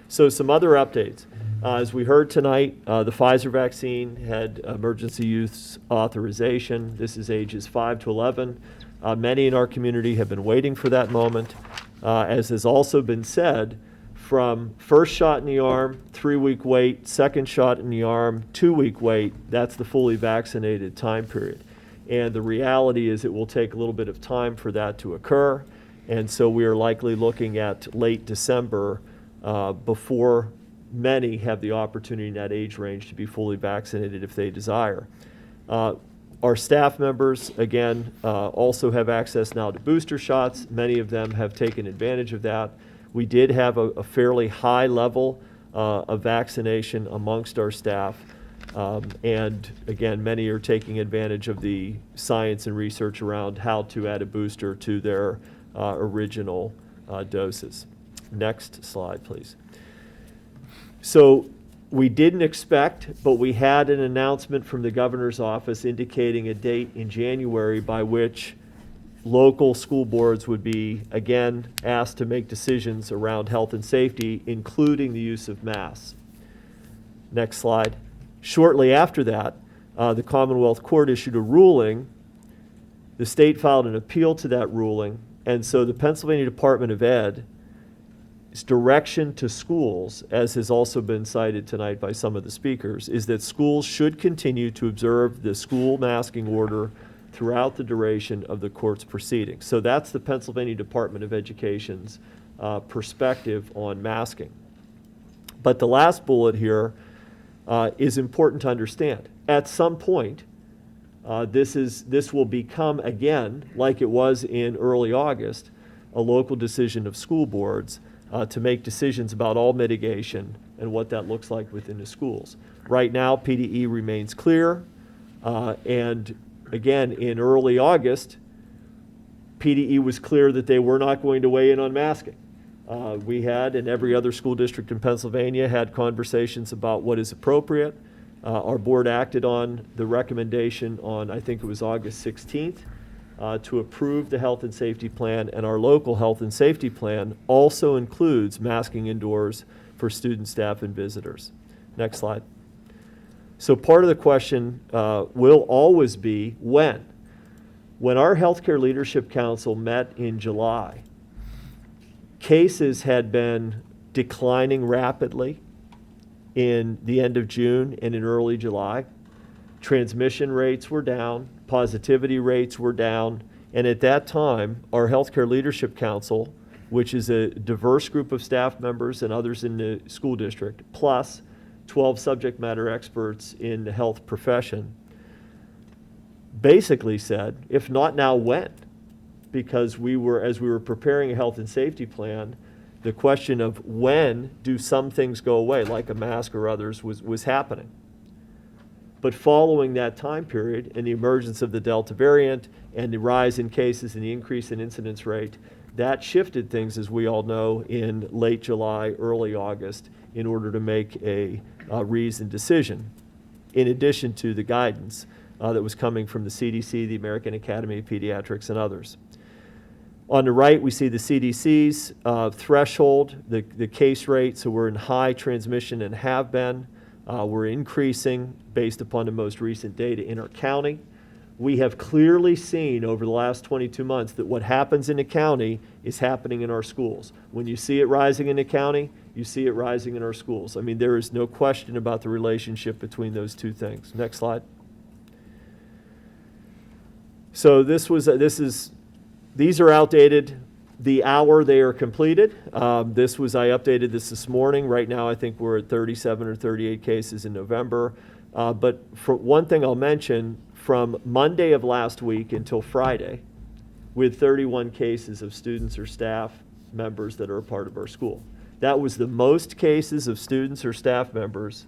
So some other updates. As we heard tonight, the Pfizer vaccine had emergency use authorization. This is ages 5 to 11. Many in our community have been waiting for that moment. As has also been said, from first shot in the arm, 3-week wait, second shot in the arm, 2-week wait, that's the fully vaccinated time period. And the reality is it will take a little bit of time for that to occur. And so we are likely looking at late December before many have the opportunity in that age range to be fully vaccinated if they desire. Our staff members, again, also have access now to booster shots. Many of them have taken advantage of that. We did have a fairly high level of vaccination amongst our staff. And again, many are taking advantage of the science and research around how to add a booster to their original doses. Next slide, please. So we didn't expect, but we had an announcement from the governor's office indicating a date in January by which local school boards would be, again, asked to make decisions around health and safety, including the use of masks. Next slide. Shortly after that, the Commonwealth Court issued a ruling. The state filed an appeal to that ruling, and so the Pennsylvania Department of Ed's direction to schools, as has also been cited tonight by some of the speakers, is that schools should continue to observe the school masking order throughout the duration of the court's proceedings. So that's the Pennsylvania Department of Education's perspective on masking. But the last bullet here is important to understand. At some point, this will become, again, like it was in early August, a local decision of school boards to make decisions about all mitigation and what that looks like within the schools. Right now, PDE remains clear, and again, in early August, PDE was clear that they were not going to weigh in on masking. We had, and every other school district in Pennsylvania had conversations about what is appropriate. Our board acted on the recommendation on, I think it was August 16th, to approve the health and safety plan, and our local health and safety plan also includes masking indoors for students, staff, and visitors. Next slide. So part of the question will always be when. When our Healthcare Leadership Council met in July, cases had been declining rapidly in the end of June and in early July. Transmission rates were down, positivity rates were down, and at that time, our Healthcare Leadership Council, which is a diverse group of staff members and others in the school district, plus 12 subject matter experts in the health profession, basically said, if not now, when? Because as we were preparing a health and safety plan, the question of when do some things go away, like a mask or others, was happening. But following that time period and the emergence of the Delta variant and the rise in cases and the increase in incidence rate, that shifted things, as we all know, in late July, early August, in order to make a reasoned decision, in addition to the guidance that was coming from the CDC, the American Academy of Pediatrics, and others. On the right, we see the CDC's threshold, the case rate, so we're in high transmission and have been. We're increasing based upon the most recent data in our county. We have clearly seen over the last 22 months that what happens in the county is happening in our schools. When you see it rising in the county, you see it rising in our schools. I mean, there is no question about the relationship between those two things. Next slide. So these are outdated. The hour they are completed. I updated this morning. Right now, I think we're at 37 or 38 cases in November. But for one thing I'll mention, from Monday of last week until Friday, we had 31 cases of students or staff members that are a part of our school. That was the most cases of students or staff members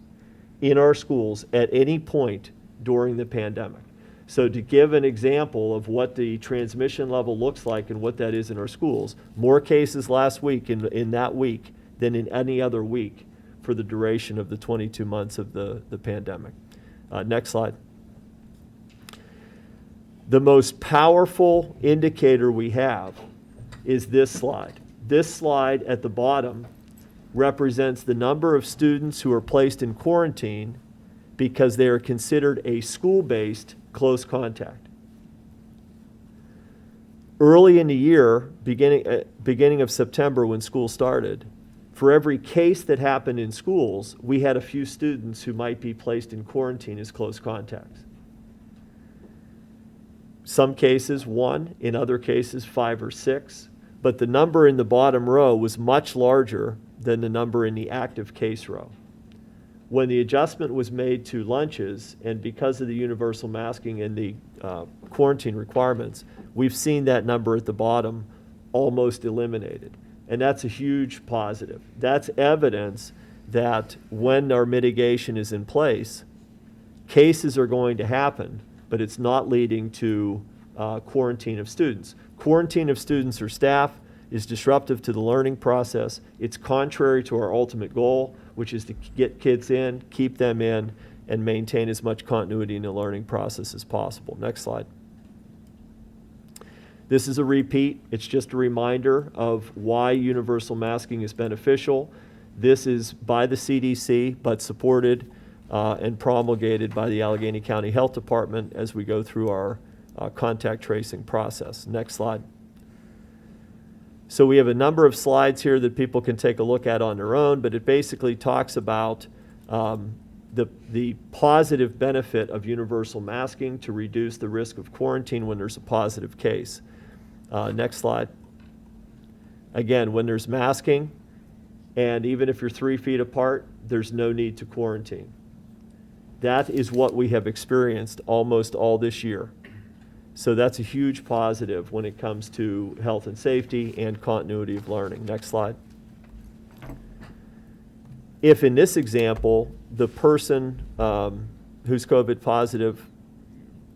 in our schools at any point during the pandemic. So to give an example of what the transmission level looks like and what that is in our schools, more cases last week in that week than in any other week for the duration of the 22 months of the pandemic. Next slide. The most powerful indicator we have is this slide. This slide at the bottom represents the number of students who are placed in quarantine because they are considered a school-based close contact. Early in the year, beginning of September when school started, for every case that happened in schools, we had a few students who might be placed in quarantine as close contacts. Some cases, 1, in other cases, 5 or 6, but the number in the bottom row was much larger than the number in the active case row. When the adjustment was made to lunches, and because of the universal masking and the quarantine requirements, we've seen that number at the bottom almost eliminated. And that's a huge positive. That's evidence that when our mitigation is in place, cases are going to happen, but it's not leading to quarantine of students. Quarantine of students or staff is disruptive to the learning process. It's contrary to our ultimate goal, which is to get kids in, keep them in, and maintain as much continuity in the learning process as possible. Next slide. This is a repeat. It's just a reminder of why universal masking is beneficial. This is by the CDC, but supported and promulgated by the Allegheny County Health Department as we go through our contact tracing process. Next slide. So we have a number of slides here that people can take a look at on their own, but it basically talks about the positive benefit of universal masking to reduce the risk of quarantine when there's a positive case. Next slide. Again, when there's masking, and even if you're 3 feet apart, there's no need to quarantine. That is what we have experienced almost all this year. So that's a huge positive when it comes to health and safety and continuity of learning. Next slide. If in this example, the person who's COVID positive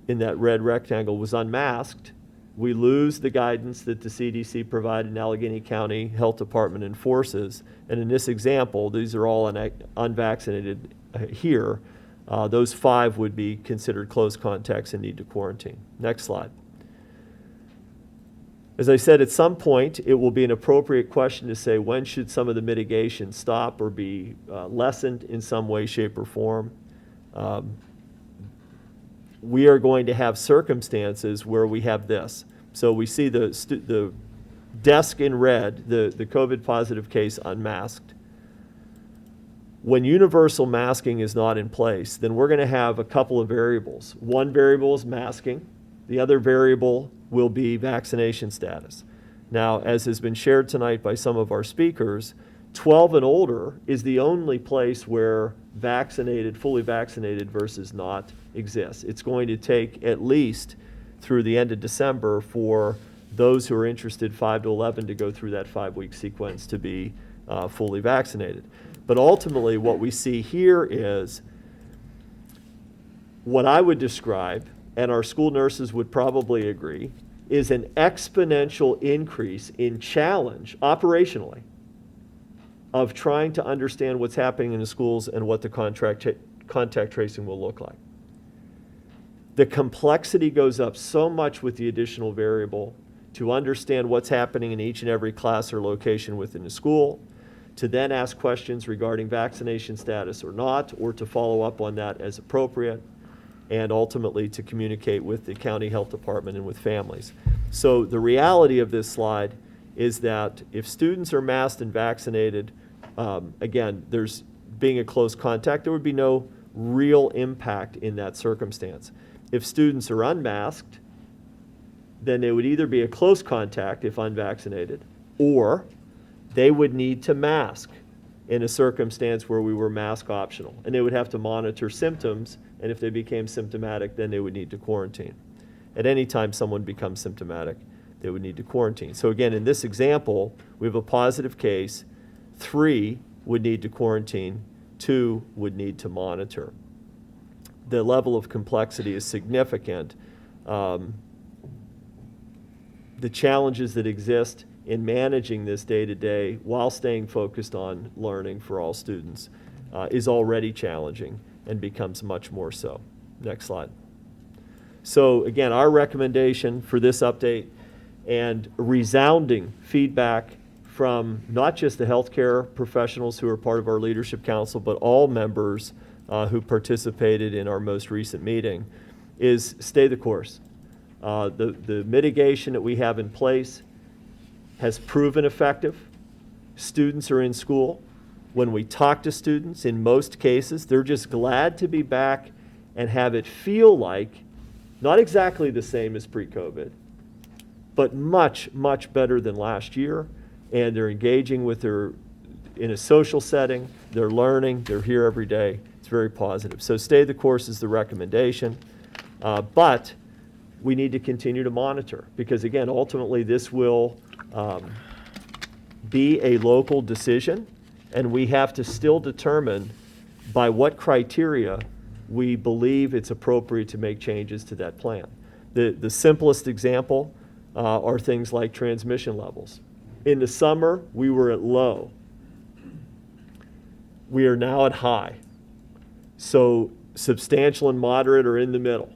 in that red rectangle was unmasked, we lose the guidance that the CDC provided and Allegheny County Health Department enforces. And in this example, these are all unvaccinated here. Those 5 would be considered close contacts and need to quarantine. Next slide. As I said, at some point, it will be an appropriate question to say, when should some of the mitigation stop or be lessened in some way, shape, or form? We are going to have circumstances where we have this. So we see the desk in red, the COVID positive case unmasked. When universal masking is not in place, then we're going to have a couple of variables. One variable is masking. The other variable will be vaccination status. Now, as has been shared tonight by some of our speakers, 12 and older is the only place where vaccinated, fully vaccinated versus not exists. It's going to take at least through the end of December for those who are interested, 5 to 11, to go through that 5-week sequence to be fully vaccinated. But ultimately, what we see here is what I would describe, and our school nurses would probably agree, is an exponential increase in challenge operationally of trying to understand what's happening in the schools and what the contact tracing will look like. The complexity goes up so much with the additional variable to understand what's happening in each and every class or location within the school, to then ask questions regarding vaccination status or not, or to follow up on that as appropriate, and ultimately to communicate with the county health department and with families. So the reality of this slide is that if students are masked and vaccinated, again, there's being a close contact, there would be no real impact in that circumstance. If students are unmasked, then they would either be a close contact if unvaccinated, or they would need to mask in a circumstance where we were mask optional. And they would have to monitor symptoms, and if they became symptomatic, then they would need to quarantine. At any time someone becomes symptomatic, they would need to quarantine. So again, in this example, we have a positive case, 3 would need to quarantine, 2 would need to monitor. The level of complexity is significant. The challenges that exist in managing this day-to-day while staying focused on learning for all students is already challenging and becomes much more so. Next slide. So again, our recommendation for this update and resounding feedback from not just the healthcare professionals who are part of our leadership council, but all members who participated in our most recent meeting is stay the course. The mitigation that we have in place has proven effective. Students are in school. When we talk to students, in most cases, they're just glad to be back and have it feel like not exactly the same as pre-COVID, but much, much better than last year. And they're engaging with in a social setting, they're learning, they're here every day. It's very positive. So stay the course is the recommendation, but we need to continue to monitor because again, ultimately this will be a local decision, and we have to still determine by what criteria we believe it's appropriate to make changes to that plan. The simplest example are things like transmission levels. In the summer, we were at low. We are now at high. So substantial and moderate are in the middle.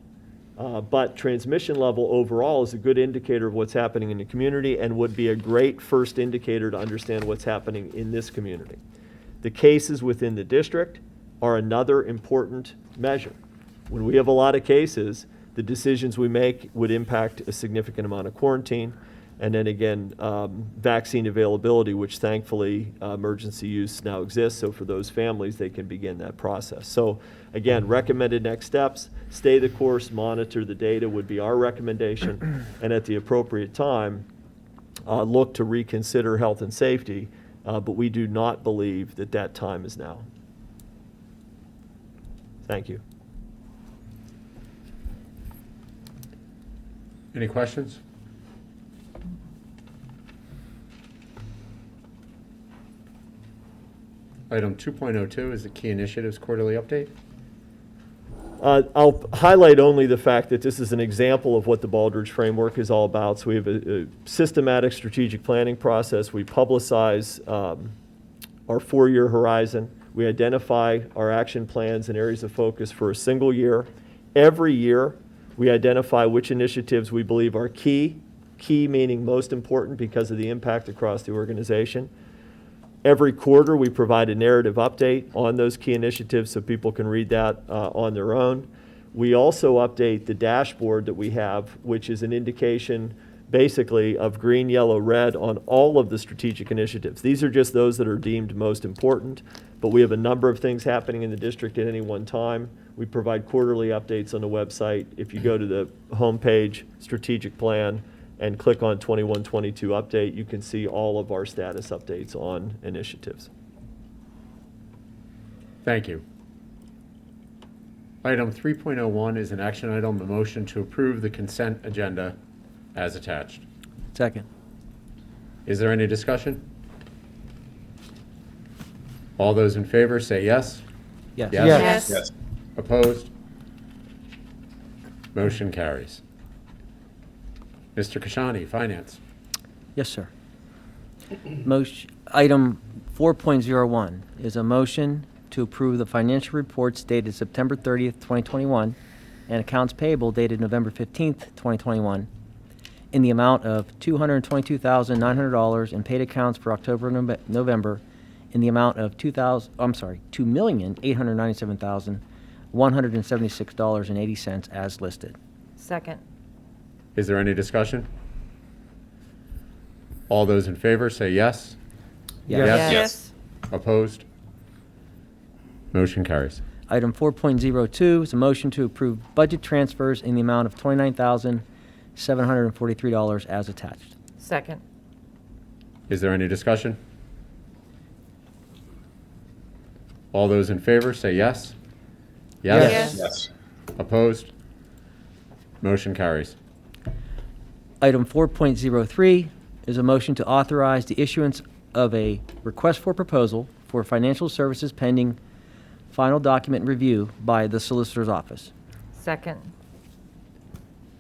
But transmission level overall is a good indicator of what's happening in the community and would be a great first indicator to understand what's happening in this community. The cases within the district are another important measure. When we have a lot of cases, the decisions we make would impact a significant amount of quarantine. And then again, vaccine availability, which thankfully emergency use now exists. So for those families, they can begin that process. So again, recommended next steps, stay the course, monitor the data would be our recommendation. And at the appropriate time, look to reconsider health and safety. But we do not believe that that time is now. Thank you. Any questions? Item 2.02 is the Key Initiatives Quarterly Update. I'll highlight only the fact that this is an example of what the Baldrige framework is all about. So we have a systematic strategic planning process. We publicize our 4-year horizon. We identify our action plans and areas of focus for a single year. Every year, we identify which initiatives we believe are key meaning most important because of the impact across the organization. Every quarter, we provide a narrative update on those key initiatives so people can read that on their own. We also update the dashboard that we have, which is an indication basically of green, yellow, red on all of the strategic initiatives. These are just those that are deemed most important, but we have a number of things happening in the district at any one time. We provide quarterly updates on the website. If you go to the homepage, strategic plan, and click on 21-22 update, you can see all of our status updates on initiatives. Thank you. Item 3.01 is an action item, a motion to approve the consent agenda as attached. Second. Is there any discussion? All those in favor say yes. Yes. Yes. Yes. Opposed? Motion carries. Mr. Kashani, Finance. Yes, sir. Item 4.01 is a motion to approve the financial reports dated September 30th, 2021, and accounts payable dated November 15th, 2021, in the amount of $222,900 and paid accounts for October and November in the amount of $2,897,176.80 as listed. Second. Is there any discussion? All those in favor say yes. Yes. Opposed? Motion carries. Item 4.02 is a motion to approve budget transfers in the amount of $29,743 as attached. Second. Is there any discussion? All those in favor say yes. Yes. Yes. Opposed? Motion carries. Item 4.03 is a motion to authorize the issuance of a request for proposal for financial services pending final document review by the Solicitor's Office. Second.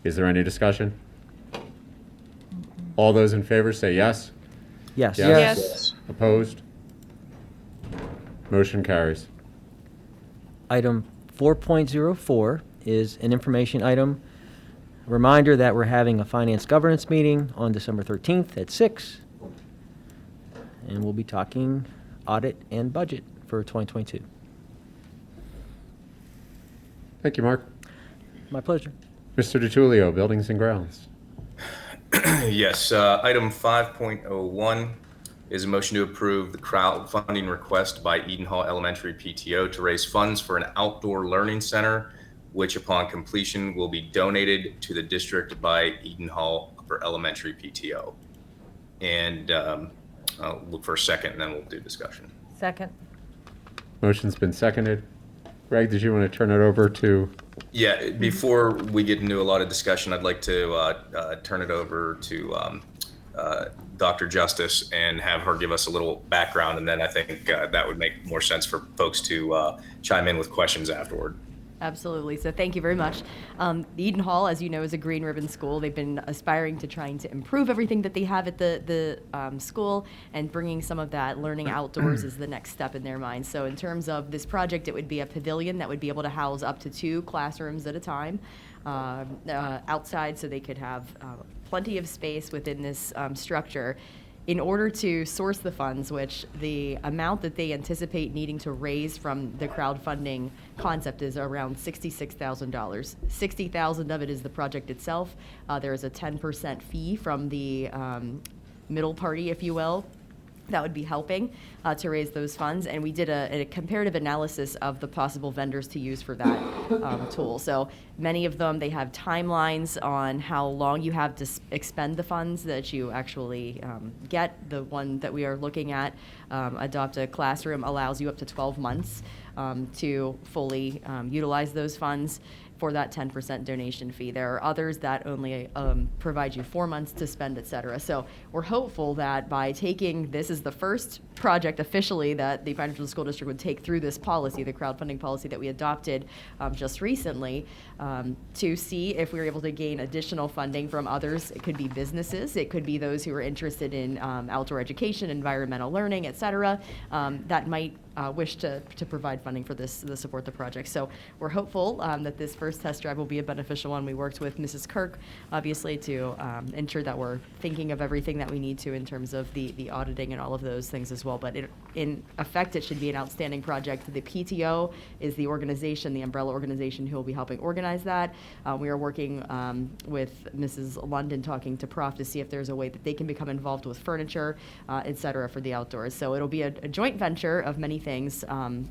Is there any discussion? All those in favor say yes. Yes. Yes. Opposed? Motion carries. Item 4.04 is an information item. A reminder that we're having a finance governance meeting on December 13th at 6, and we'll be talking audit and budget for 2022. Thank you, Mark. My pleasure. Mr. DiTullio, Buildings and Grounds. Yes, item 5.01 is a motion to approve the crowdfunding request by Eden Hall Elementary PTO to raise funds for an outdoor learning center, which upon completion will be donated to the district by Eden Hall Upper Elementary PTO. And I'll look for a second and then we'll do discussion. Second. Motion's been seconded. Greg, did you want to turn it over to? Yeah, before we get into a lot of discussion, I'd like to turn it over to Dr. Justice and have her give us a little background, and then I think that would make more sense for folks to chime in with questions afterward. Absolutely. So thank you very much. The Eden Hall, as you know, is a green ribbon school. They've been aspiring to trying to improve everything that they have at the school, and bringing some of that learning outdoors is the next step in their mind. So in terms of this project, it would be a pavilion that would be able to house up to 2 classrooms at a time outside, so they could have plenty of space within this structure. In order to source the funds, which the amount that they anticipate needing to raise from the crowdfunding concept is around $66,000. $60,000 of it is the project itself. There is a 10% fee from the middle party, if you will, that would be helping to raise those funds. And we did a comparative analysis of the possible vendors to use for that tool. So many of them, they have timelines on how long you have to expend the funds that you actually get. The one that we are looking at, Adopt a Classroom, allows you up to 12 months to fully utilize those funds. for that 10% donation fee. There are others that only provide you 4 months to spend, et cetera. So we're hopeful that by taking, this is the first project officially that the Pine-Richland School District would take through this policy, the crowdfunding policy that we adopted just recently, to see if we were able to gain additional funding from others. It could be businesses, it could be those who are interested in outdoor education, environmental learning, et cetera, that might wish to provide funding for this, to support the project. So we're hopeful that this first test drive will be a beneficial one. We worked with Mrs. Kirk, obviously, to ensure that we're thinking of everything that we need to in terms of the auditing and all of those things as well. But in effect, it should be an outstanding project. The PTO is the organization, the umbrella organization who will be helping organize that. We are working with Mrs. London, talking to Prof to see if there's a way that they can become involved with furniture, et cetera, for the outdoors. So it'll be a joint venture of many things,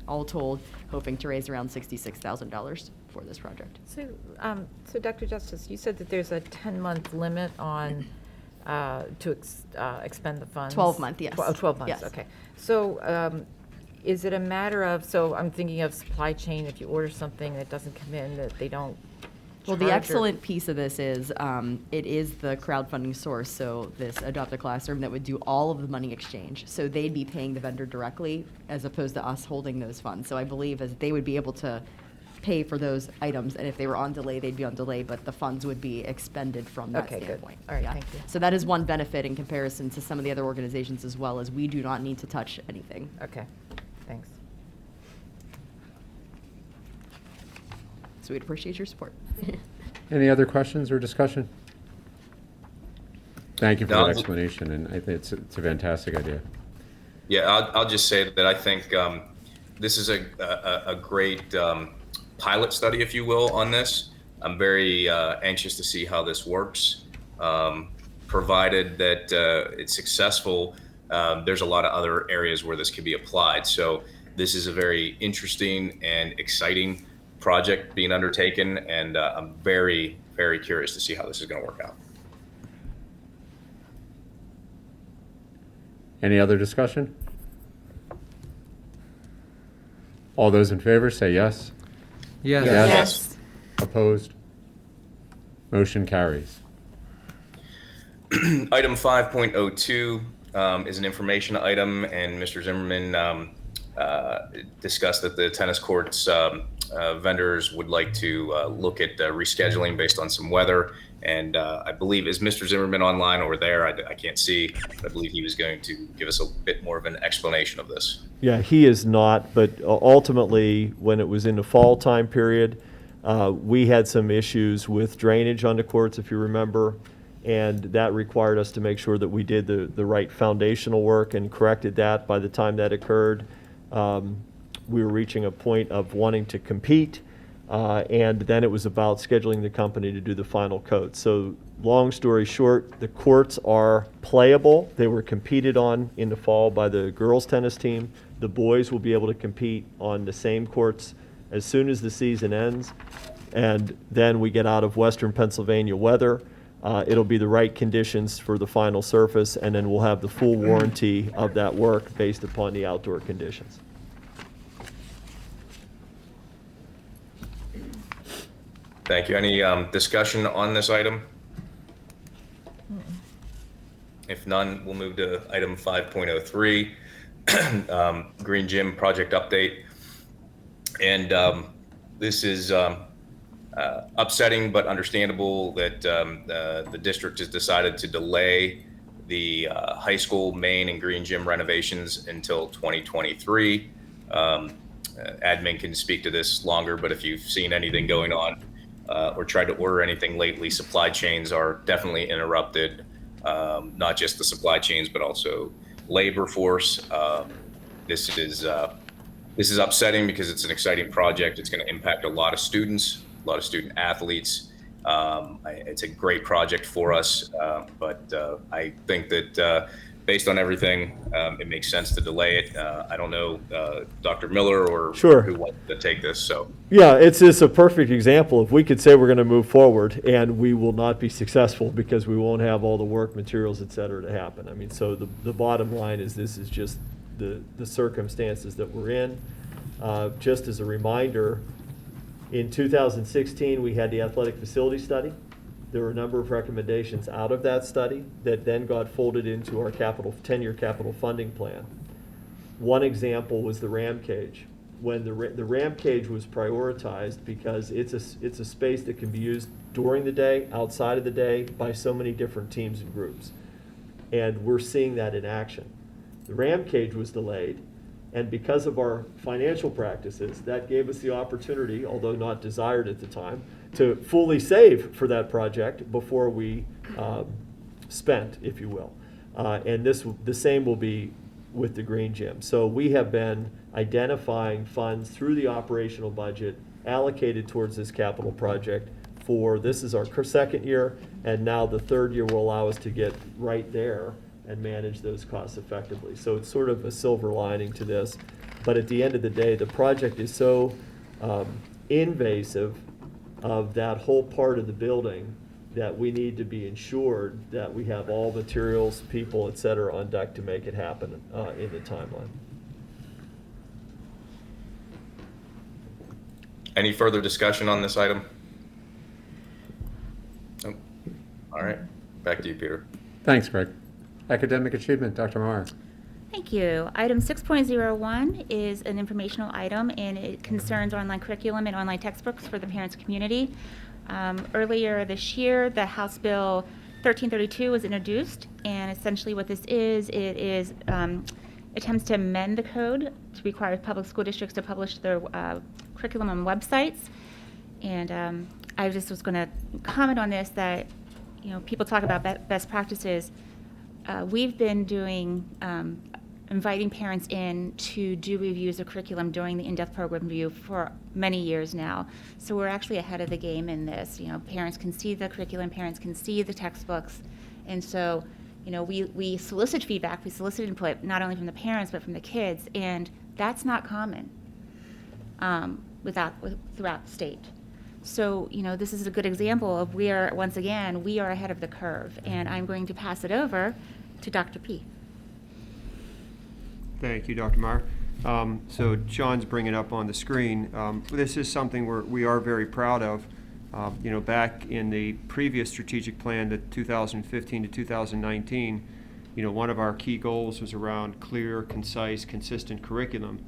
all told, hoping to raise around $66,000 for this project. So, so Dr. Justice, you said that there's a 10-month limit on to expend the funds? 12-month, yes. 12 months, Yes. okay. So is it a matter of, so I'm thinking of supply chain, if you order something that doesn't come in, that they don't Well, the charge or- excellent piece of this is it is the crowdfunding source, so this Adopt a Classroom that would do all of the money exchange. So they'd be paying the vendor directly as opposed to us holding those funds. So I believe as they would be able to pay for those items, and if they were on delay, they'd be on delay, but the funds would be expended from that Okay, good. standpoint. All right, Yeah. thank you. So that is one benefit in comparison to some of the other organizations as well, as we do not need to touch anything. Okay, thanks. So we'd appreciate your support. Any other questions or discussion? Thank you for No, that explanation, and I think it's a fantastic idea. Yeah, I'll just say that I think this is a great pilot study, if you will, on this. I'm very anxious to see how this works. Provided that it's successful, there's a lot of other areas where this could be applied. So this is a very interesting and exciting project being undertaken, and I'm very, very curious to see how this is going to work out. Any other discussion? All those in favor say yes. Yes. Yes. Opposed? Motion carries. Item 5.02 is an information item, and Mr. Zimmerman discussed that the tennis courts vendors would like to look at rescheduling based on some weather. And I believe, is Mr. Zimmerman online over there? I can't see. I believe he was going to give us a bit more of an explanation of this. Yeah, he is not, but ultimately, when it was in the fall time period, we had some issues with drainage on the courts, if you remember, and that required us to make sure that we did the right foundational work and corrected that. By the time that occurred, we were reaching a point of wanting to compete, and then it was about scheduling the company to do the final coat. So long story short, the courts are playable. They were competed on in the fall by the girls' tennis team. The boys will be able to compete on the same courts as soon as the season ends, and then we get out of Western Pennsylvania weather. It'll be the right conditions for the final surface, and then we'll have the full warranty of that work based upon the outdoor conditions. Thank you. Any discussion on this item? If none, we'll move to item 5.03, Green Gym project update. And this is upsetting but understandable that the district has decided to delay the high school main and green gym renovations until 2023. Admin can speak to this longer, but if you've seen anything going on or tried to order anything lately, supply chains are definitely interrupted. Not just the supply chains, but also labor force. This is upsetting because it's an exciting project. It's going to impact a lot of students, a lot of student athletes. It's a great project for us, but I think that based on everything, it makes sense to delay it. I don't know, Dr. Miller or Sure. who wants to take this. So Yeah, it's a perfect example. If we could say we're going to move forward and we will not be successful because we won't have all the work materials, et cetera, to happen. I mean, so the bottom line is this is just the circumstances that we're in. Just as a reminder, In 2016, we had the athletic facility study. There were a number of recommendations out of that study that then got folded into our 10-year capital funding plan. One example was the ram cage. When the ram cage was prioritized because it's a space that can be used during the day, outside of the day, by so many different teams and groups. And we're seeing that in action. The ram cage was delayed, and because of our financial practices, that gave us the opportunity, although not desired at the time, to fully save for that project before we spent, if you will. And the same will be with the green gym. So we have been identifying funds through the operational budget allocated towards this capital project this is our second year, and now the third year will allow us to get right there and manage those costs effectively. So it's sort of a silver lining to this. But at the end of the day, the project is so invasive of that whole part of the building that we need to be ensured that we have all materials, people, et cetera, on deck to make it happen in the timeline. Any further discussion on this item? Nope. All right, back to you, Peter. Thanks, Greg. Academic achievement, Dr. Mara. Thank you. Item 6.01 is an informational item, and it concerns online curriculum and online textbooks for the parents community. Earlier this year, the House Bill 1332 was introduced, and essentially what this is, it is attempts to amend the code to require public school districts to publish their curriculum on websites. And I just was going to comment on this, that people talk about best practices. We've been doing inviting parents in to do reviews of curriculum during the in-depth program review for many years now. So we're actually ahead of the game in this. Parents can see the curriculum, parents can see the textbooks, and so we solicit feedback, we solicit input not only from the parents but from the kids, and that's not common throughout the state. So this is a good example of we are ahead of the curve, and I'm going to pass it over to Dr. P. Thank you, Dr. Meyer. So John's bringing up on the screen. This is something we are very proud of. Back in the previous strategic plan, the 2015 to 2019, one of our key goals was around clear, concise, consistent curriculum.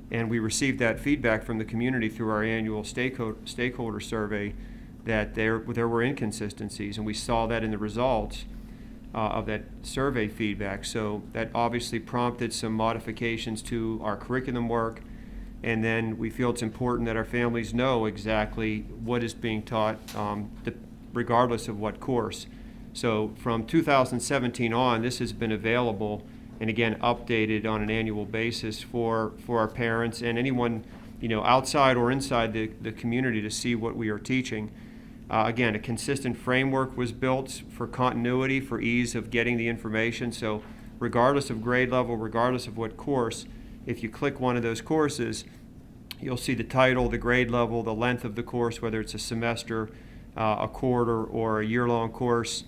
And we received that feedback from the community through our annual stakeholder survey that there were inconsistencies, and we saw that in the results of that survey feedback. So that obviously prompted some modifications to our curriculum work, and then we feel it's important that our families know exactly what is being taught, regardless of what course. So from 2017 on, this has been available and again updated on an annual basis for our parents and anyone outside or inside the community to see what we are teaching. Again, a consistent framework was built for continuity, for ease of getting the information. So regardless of grade level, regardless of what course, if you click one of those courses, you'll see the title, the grade level, the length of the course, whether it's a semester, a quarter, or a year-long course.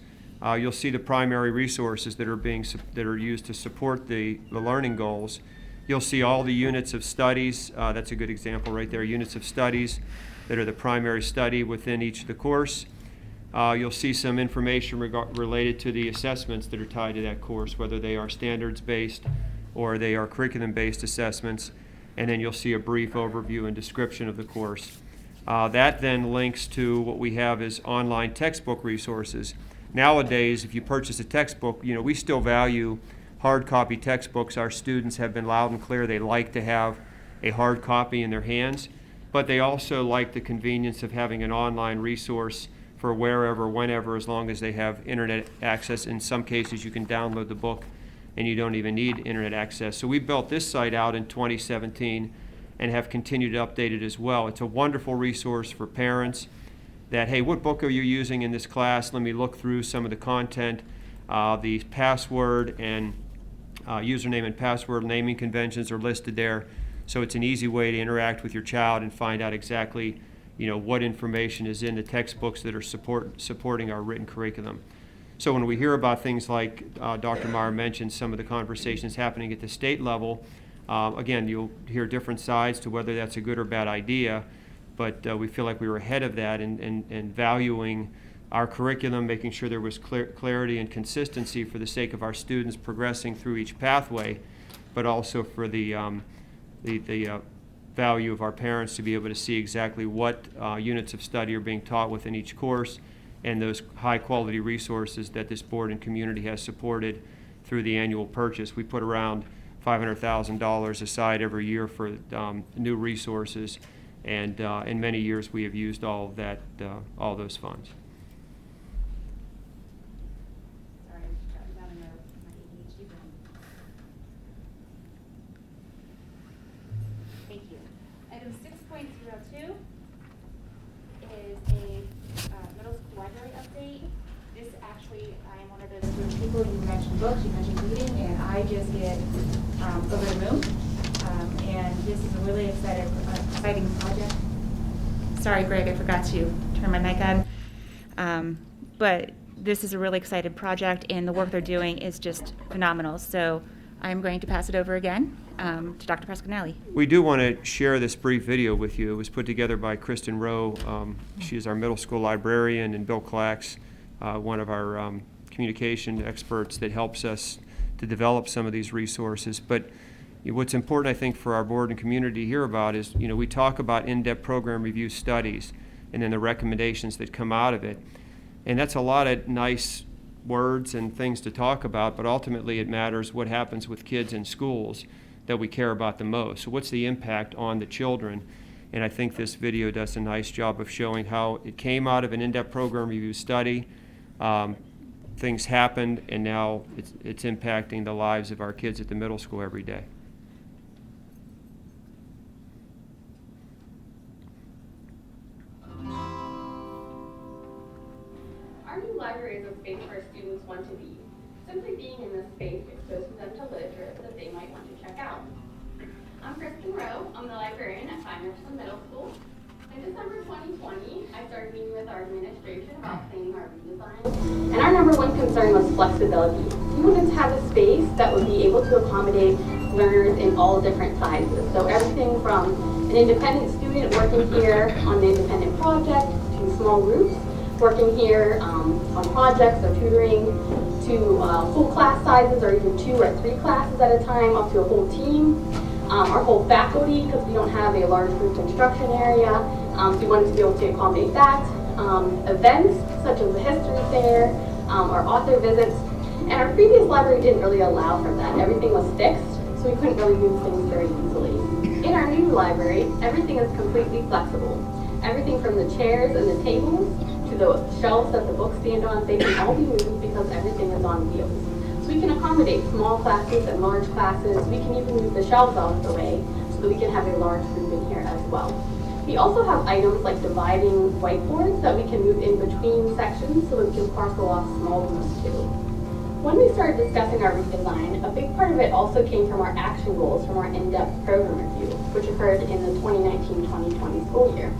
You'll see the primary resources that are used to support the learning goals. You'll see all the units of studies. That's a good example right there, units of studies that are the primary study within each of the course. You'll see some information related to the assessments that are tied to that course, whether they are standards-based or they are curriculum-based assessments. And then you'll see a brief overview and description of the course. That then links to what we have as online textbook resources. Nowadays, if you purchase a textbook, we still value hard copy textbooks. Our students have been loud and clear. They like to have a hard copy in their hands, but they also like the convenience of having an online resource for wherever, whenever, as long as they have internet access. In some cases, you can download the book and you don't even need internet access. So we built this site out in 2017 and have continued to update it as well. It's a wonderful resource for parents that, hey, what book are you using in this class? Let me look through some of the content. The password and username and password naming conventions are listed there. So it's an easy way to interact with your child and find out exactly, what information is in the textbooks that are supporting our written curriculum. So when we hear about things like Dr. Meyer mentioned, some of the conversations happening at the state level, again, you'll hear different sides to whether that's a good or bad idea. but we feel like we were ahead of that and valuing our curriculum, making sure there was clarity and consistency for the sake of our students progressing through each pathway, but also for the value of our parents to be able to see exactly what units of study are being taught within each course, and those high-quality resources that this board and community has supported through the annual purchase. We put around $500,000 aside every year for new resources, and in many years we have used all those funds. Thank you. Item 6.02 is a middle school library update. This actually, I am one of those group of people. You mentioned books, you mentioned reading, and I just get over the moon. And this is a really exciting project. Sorry, Greg, I forgot to turn my mic on. But this is a really exciting project, and the work they're doing is just phenomenal. So I'm going to pass it over again to Dr. Pasquinelli. We do want to share this brief video with you. It was put together by Kristen Rowe. She is our middle school librarian, and Bill Clax, one of our communication experts that helps us to develop some of these resources. But what's important, I think, for our board and community to hear about is, we talk about in-depth program review studies and then the recommendations that come out of it. And that's a lot of nice words and things to talk about, but ultimately it matters what happens with kids in schools that we care about the most. So what's the impact on the children? And I think this video does a nice job of showing how it came out of an in-depth program review study. Things happened, and now it's impacting the lives of our kids at the middle school every day. Our new library is a space where students want to be. Simply being in this space exposes them to literature that they might want to check out. I'm Kristen Rowe. I'm the librarian at Pine-Richland Middle School. In December 2020, I started meeting with our administration about planning our redesign. And our number one concern was flexibility. We wanted to have a space that would be able to accommodate learners in all different sizes. So everything from an independent student working here on an independent project to small groups working here on projects or tutoring, to full class sizes or even 2 or 3 classes at a time, up to a whole team. Our whole faculty, because we don't have a large group instruction area, so we wanted to be able to accommodate that. Events such as the history fair, our author visits, and our previous library didn't really allow for that. Everything was fixed, so we couldn't really move things very easily. In our new library, everything is completely flexible. Everything from the chairs and the tables to the shelves that the books stand on, they can all be moved because everything is on wheels. So we can accommodate small classes and large classes. We can even move the shelves out of the way so that we can have a large group in here as well. We also have items like dividing whiteboards that we can move in between sections so that we can parcel off small groups too. When we started discussing our redesign, a big part of it also came from our action goals from our in-depth program review, which occurred in the 2019-2020 school year.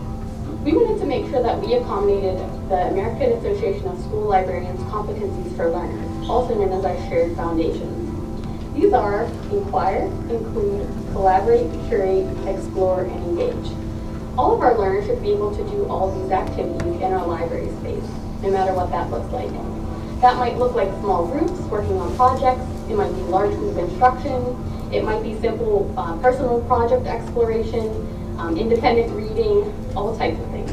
We wanted to make sure that we accommodated the American Association of School Librarians Competencies for Learners, also known as our shared foundations. These are inquire, include, collaborate, curate, explore, and engage. All of our learners should be able to do all these activities in our library space, no matter what that looks like. That might look like small groups working on projects, it might be large group instruction, it might be simple personal project exploration, independent reading, all types of things.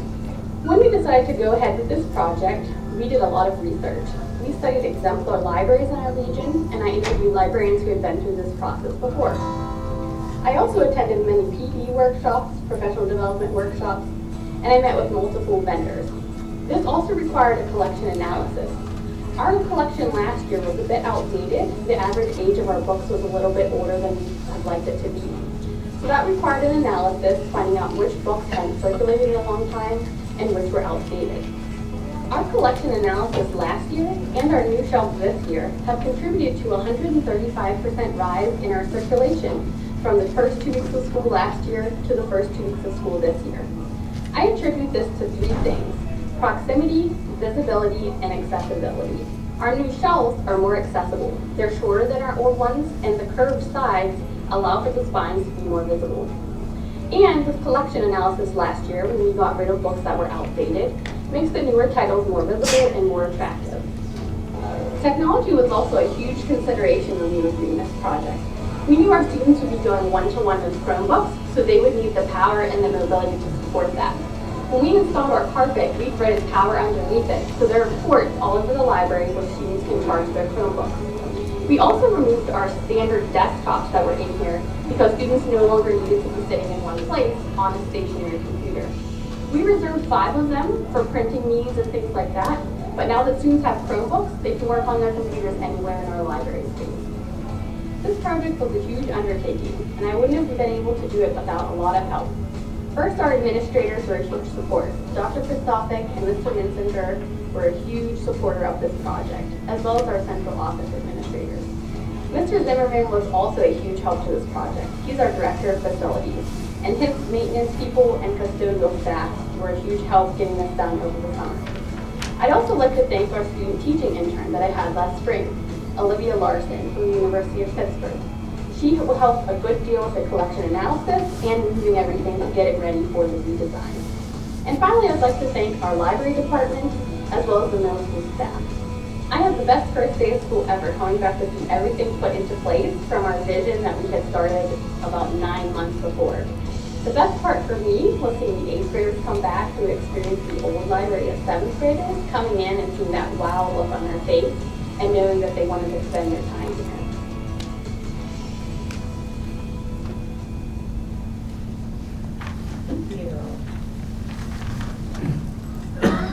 When we decided to go ahead with this project, we did a lot of research. We studied exemplar libraries in our region, and I interviewed librarians who had been through this process before. I also attended many PD workshops, professional development workshops, and I met with multiple vendors. This also required a collection analysis. Our collection last year was a bit outdated. The average age of our books was a little bit older than I'd liked it to be. So that required an analysis, finding out which books had circulated a long time and which were outdated. Our collection analysis last year and our new shelves this year have contributed to a 135% rise in our circulation from the first 2 weeks of school last year to the first 2 weeks of school this year. I attribute this to 3 things: proximity, visibility, and accessibility. Our new shelves are more accessible. They're shorter than our old ones, and the curved sides allow for the spines to be more visible. And with collection analysis last year, when we got rid of books that were outdated, makes the newer titles more visible and more attractive. Technology was also a huge consideration when we were doing this project. We knew our students would be doing one-to-one with Chromebooks, so they would need the power and the mobility to support that. When we installed our carpet, we threaded power underneath it, so there are ports all over the library where students can charge their Chromebooks. We also removed our standard desktops that were in here because students no longer needed to be sitting in one place on a stationary computer. We reserved 5 of them for printing needs and things like that, but now that students have Chromebooks, they can work on their computers anywhere in our library space. This project was a huge undertaking, and I wouldn't have been able to do it without a lot of help. First, our administrators were a huge support. Dr. Christophic and Mr. Minzinger were a huge supporter of this project, as well as our central office administrators. Mr. Zimmerman was also a huge help to this project. He's our director of facilities, and his maintenance people and custodial staff were a huge help getting this done over the summer. I'd also like to thank our student teaching intern that I had last spring, Olivia Larson from the University of Pittsburgh. She will help a good deal with the collection analysis and moving everything to get it ready for the redesign. And finally, I'd like to thank our library department as well as the middle school staff. I had the best first day of school ever, coming back to see everything put into place from our vision that we had started about 9 months before. The best part for me was seeing the 8th graders come back who experienced the old library as 7th graders, coming in and seeing that wow look on their face and knowing that they wanted to spend their time here.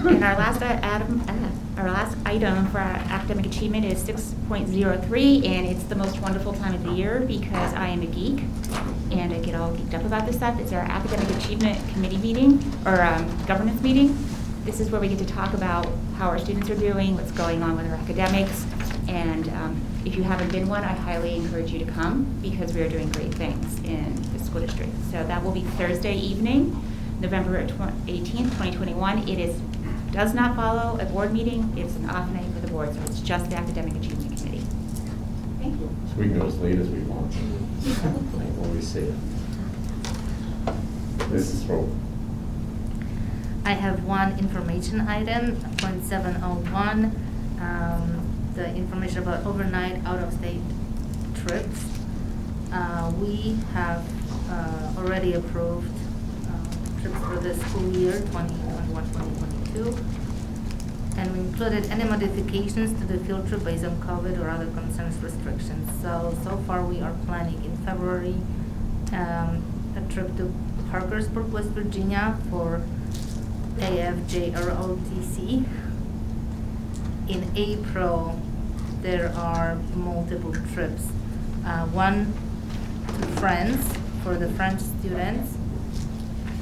And our last item for our academic achievement is 6.03, and it's the most wonderful time of the year because I am a geek and I get all geeked up about this stuff. It's our academic achievement committee meeting, or governance meeting. This is where we get to talk about how our students are doing, what's going on with our academics, and if you haven't been one, I highly encourage you to come because we are doing great things in the school district. So that will be Thursday evening, November 18th, 2021. It does not follow a board meeting. It's an off night for the board, so it's just the academic achievement committee. Thank you. So we can go as late as we want. When we see it. Mrs. Rowe. I have one information item, 0.701, the information about overnight out-of-state trips. We have already approved trips for the school year 2021-2022, and we included any modifications to the field trip based on COVID or other concerns restrictions. So far we are planning in February a trip to Parkersburg, West Virginia for AFJROTC. In April, there are multiple trips. One to France for the French students,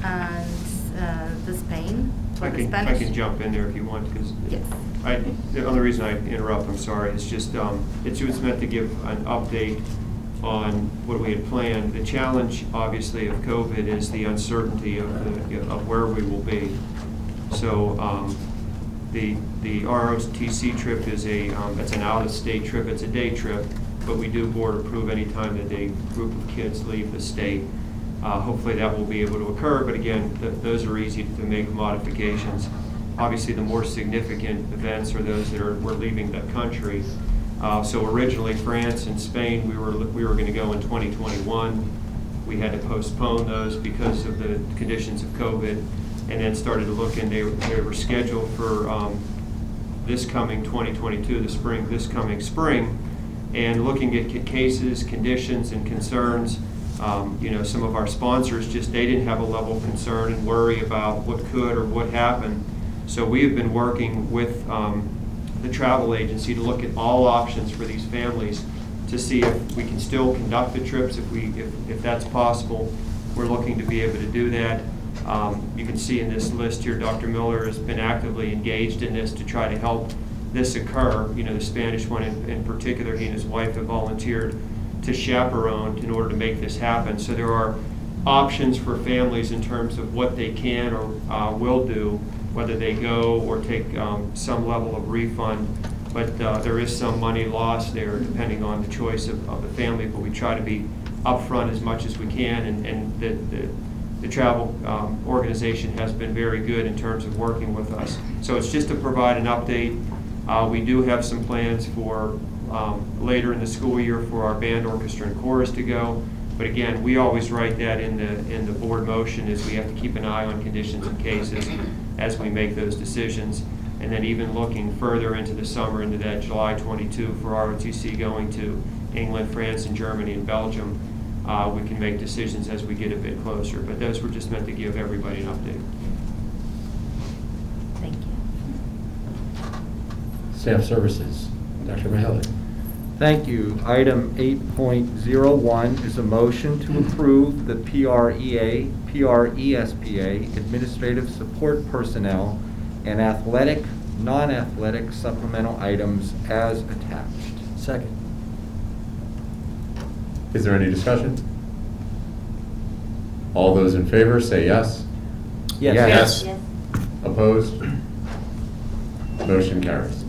and to Spain for the Spanish. I can jump in there if you want, because yes. The only reason I interrupt, I'm sorry, it's just it was meant to give an update on what we had planned. The challenge, obviously, of COVID is the uncertainty of where we will be. So the ROTC trip is it's an out-of-state trip. It's a day trip, but we do board approve any time that a group of kids leave the state. Hopefully that will be able to occur, but again, those are easy to make modifications. Obviously, the more significant events are those that we're leaving the country. So originally, France and Spain, we were going to go in 2021. We had to postpone those because of the conditions of COVID, and then started to look, and they were scheduled for this coming 2022, this coming spring, and looking at cases, conditions, and concerns. Some of our sponsors they didn't have a level of concern and worry about what could or would happen. So we have been working with the travel agency to look at all options for these families to see if we can still conduct the trips, if that's possible. We're looking to be able to do that. You can see in this list here, Dr. Miller has been actively engaged in this to try to help this occur. The Spanish one in particular, he and his wife have volunteered to chaperone in order to make this happen. So there are options for families in terms of what they can or will do, whether they go or take some level of refund. But there is some money lost there depending on the choice of the family, but we try to be upfront as much as we can, and the the travel organization has been very good in terms of working with us. So it's just to provide an update. We do have some plans for later in the school year for our band, orchestra, and chorus to go. But again, we always write that in the board motion, is we have to keep an eye on conditions and cases as we make those decisions. And then even looking further into the summer, into that July 22 for ROTC going to England, France, and Germany, and Belgium, we can make decisions as we get a bit closer. But those were just meant to give everybody an update. Thank you. Staff Services, Dr. Mahaley. Thank you. Item 8.01 is a motion to approve the PRESPA administrative support personnel and athletic, non-athletic supplemental items as attached. Second. Is there any discussion? All those in favor say yes. Yes. Yes. Opposed? Motion carries.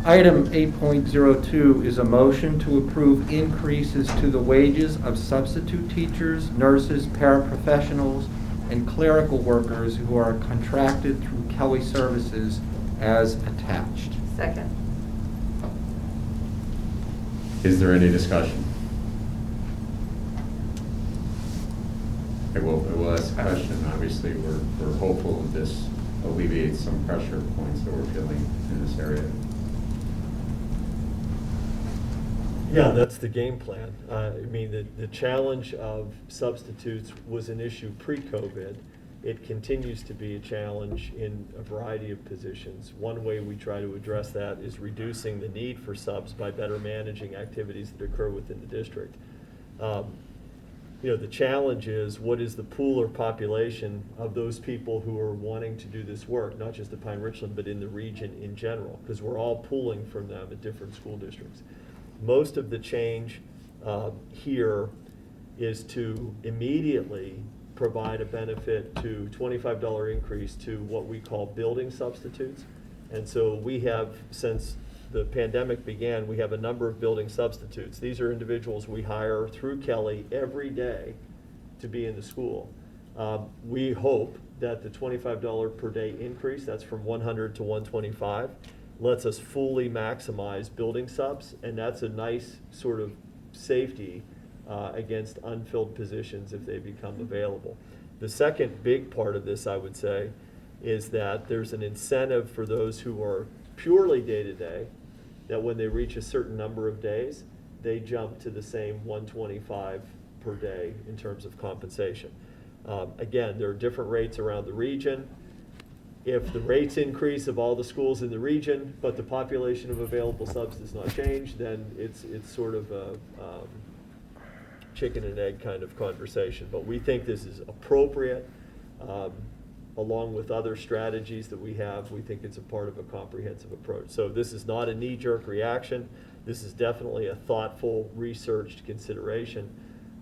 Item 8.02 is a motion to approve increases to the wages of substitute teachers, nurses, paraprofessionals, and clerical workers who are contracted through Kelly Services as attached. Second. Is there any discussion? I will ask a question. Obviously, we're hopeful that this alleviates some pressure points that we're feeling in this area. Yeah, that's the game plan. I mean, the challenge of substitutes was an issue pre-COVID. It continues to be a challenge in a variety of positions. One way we try to address that is reducing the need for subs by better managing activities that occur within the district. The challenge is, what is the pool or population of those people who are wanting to do this work, not just at Pine-Richland, but in the region in general, because we're all pulling from them at different school districts. Most of the change here is to immediately provide a benefit to $25 increase to what we call building substitutes. And so we have, since the pandemic began, we have a number of building substitutes. These are individuals we hire through Kelly every day to be in the school. We hope that the $25 per day increase, that's from 100 to 125, lets us fully maximize building subs, and that's a nice sort of safety against unfilled positions if they become available. The second big part of this, I would say, is that there's an incentive for those who are purely day-to-day, that when they reach a certain number of days, they jump to the same 125 per day in terms of compensation. Again, there are different rates around the region. If the rates increase of all the schools in the region, but the population of available subs does not change, then it's sort of a chicken and egg kind of conversation. But we think this is appropriate, along with other strategies that we have. We think it's a part of a comprehensive approach. So this is not a knee-jerk reaction. This is definitely a thoughtful, researched consideration.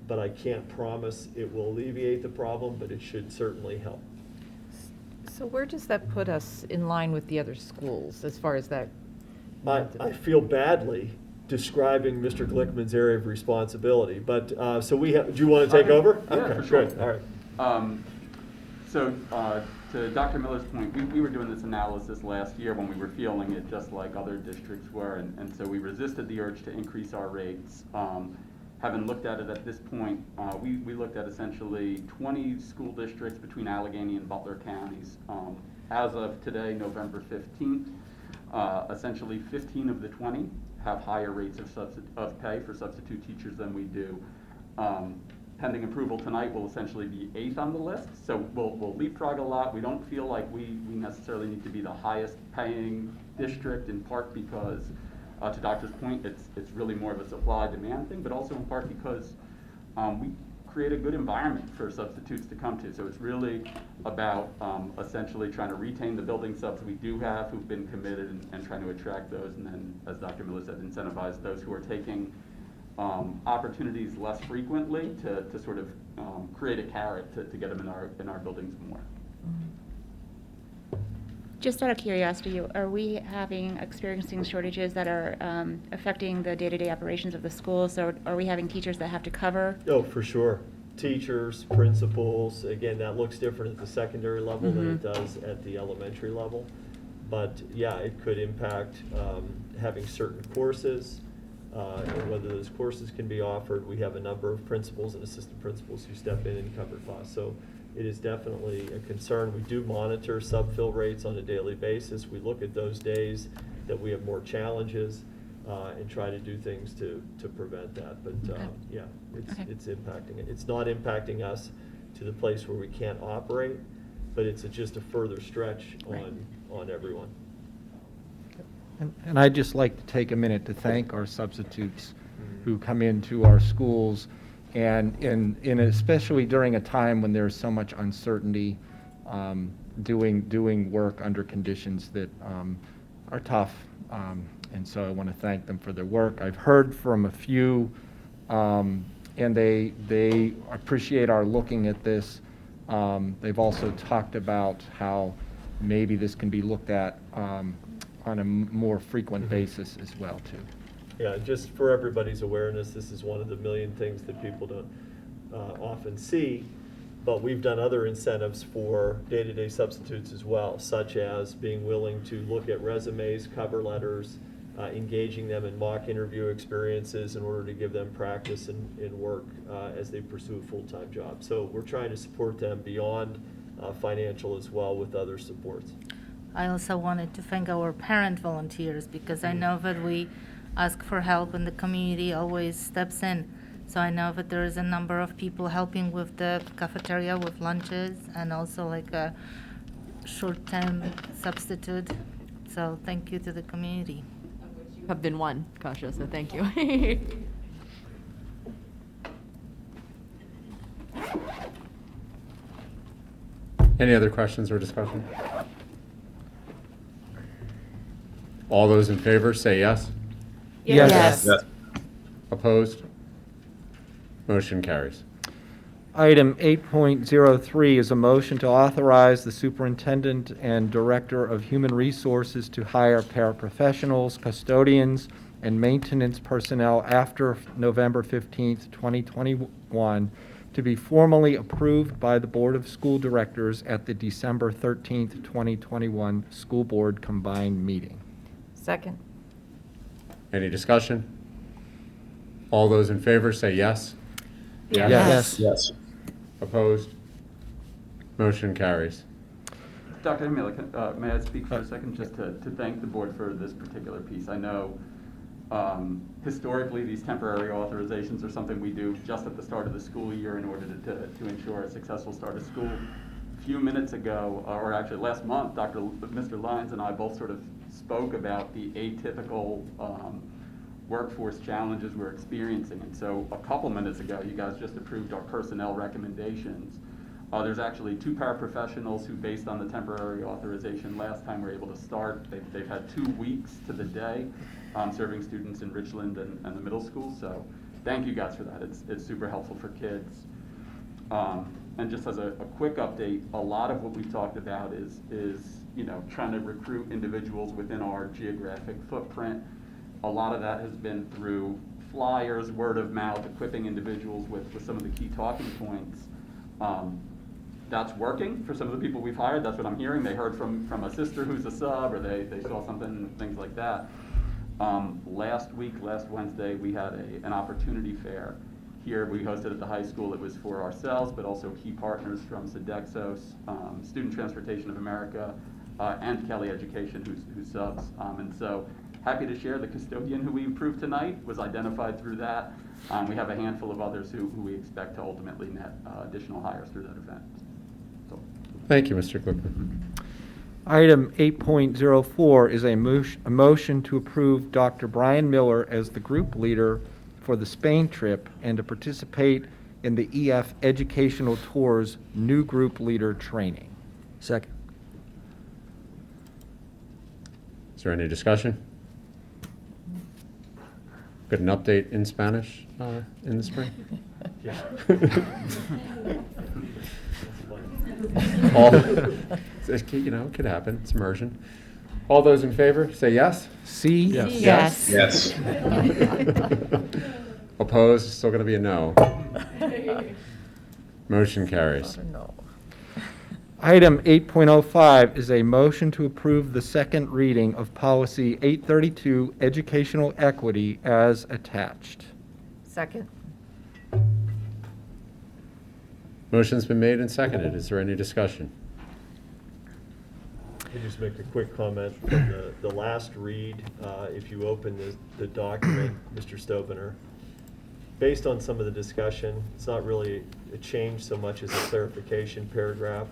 But I can't promise it will alleviate the problem, but it should certainly help. So where does that put us in line with the other schools as far as that? I feel badly describing Mr. Glickman's area of responsibility, but so we have. Do you want to take over? Yeah, okay, for sure. Good. All right. So to Dr. Miller's point, we were doing this analysis last year when we were feeling it just like other districts were, and so we resisted the urge to increase our rates. Having looked at it at this point, we looked at essentially 20 school districts between Allegheny and Butler counties. As of today, November 15th, essentially 15 of the 20 have higher rates of pay for substitute teachers than we do. Pending approval tonight, we'll essentially be 8th on the list, so we'll leapfrog a lot. We don't feel like we necessarily need to be the highest paying district, in part because, to Doctor's point, it's really more of a supply-demand thing, but also in part because we create a good environment for substitutes to come to. So it's really about essentially trying to retain the building subs we do have who've been committed and trying to attract those, and then, as Dr. Miller said, incentivize those who are taking opportunities less frequently to sort of create a carrot to get them in our buildings more. Just out of curiosity, are we experiencing shortages that are affecting the day-to-day operations of the schools? So are we having teachers that have to cover? Oh, for sure. teachers, principals. Again, that looks different at the secondary level than it does at the elementary level. But yeah, it could impact having certain courses and whether those courses can be offered. We have a number of principals and assistant principals who step in and cover costs. So it is definitely a concern. We do monitor sub-fill rates on a daily basis. We look at those days that we have more challenges and try to do things to prevent that. But yeah, it's impacting it. It's not impacting us to the place where we can't operate, but it's just a further stretch on everyone. And I'd just like to take a minute to thank our substitutes who come into our schools, and especially during a time when there's so much uncertainty, doing work under conditions that are tough. And so I want to thank them for their work. I've heard from a few, and they appreciate our looking at this. They've also talked about how maybe this can be looked at on a more frequent basis as well, too. Yeah, just for everybody's awareness, this is one of the million things that people don't often see, but we've done other incentives for day-to-day substitutes as well, such as being willing to look at resumes, cover letters, engaging them in mock interview experiences in order to give them practice in work as they pursue a full-time job. So we're trying to support them beyond financial as well with other supports. I also wanted to thank our parent volunteers, because I know that we ask for help and the community always steps in. So I know that there is a number of people helping with the cafeteria, with lunches, and also like a short-term substitute. So thank you to the community. You have been one, Kasia, so thank you. Any other questions or discussion? All those in favor say yes. Yes. Yes. Opposed? Motion carries. Item 8.03 is a motion to authorize the superintendent and director of human resources to hire paraprofessionals, custodians, and maintenance personnel after November 15th, 2021, to be formally approved by the Board of School Directors at the December 13th, 2021 School Board Combined Meeting. Second. Any discussion? All those in favor say yes. Yes. Yes. Opposed? Motion carries. Dr. Emila, may I speak for a second just to thank the board for this particular piece? I know historically these temporary authorizations are something we do just at the start of the school year in order to ensure a successful start of school. A few minutes ago, or actually last month, Mr. Lyons and I both sort of spoke about the atypical workforce challenges we're experiencing. And so a couple minutes ago, you guys just approved our personnel recommendations. There's actually 2 paraprofessionals who, based on the temporary authorization last time, were able to start. They've had 2 weeks to the day serving students in Richland and the middle school. So thank you guys for that. It's super helpful for kids. And just as a quick update, a lot of what we've talked about is trying to recruit individuals within our geographic footprint. A lot of that has been through flyers, word of mouth, equipping individuals with some of the key talking points. That's working for some of the people we've hired. That's what I'm hearing. They heard from a sister who's a sub, or they saw something, things like that. Last Wednesday, we had an opportunity fair here. We hosted at the high school. It was for ourselves, but also key partners from Sodexos, Student Transportation of America, and Kelly Education, who subs. And so happy to share the custodian who we approved tonight was identified through that. We have a handful of others who we expect to ultimately net additional hires through that event. So. Thank you, Mr. Clipper. Item 8.04 is a motion to approve Dr. Brian Miller as the group leader for the Spain trip and to participate in the EF Educational Tour's new group leader training. Second. Is there any discussion? Got an update in Spanish in the spring? Yeah. All, it could happen. It's immersion. All those in favor, say yes. See? Yes. Yes. Opposed? Still going to be a no. Motion carries. Item 8.05 is a motion to approve the second reading of Policy 832, Educational Equity, as attached. Second. Motion's been made and seconded. Is there any discussion? Let me just make a quick comment from the last read. If you open the document, Mr. Stovener, based on some of the discussion, it's not really a change so much as a clarification paragraph.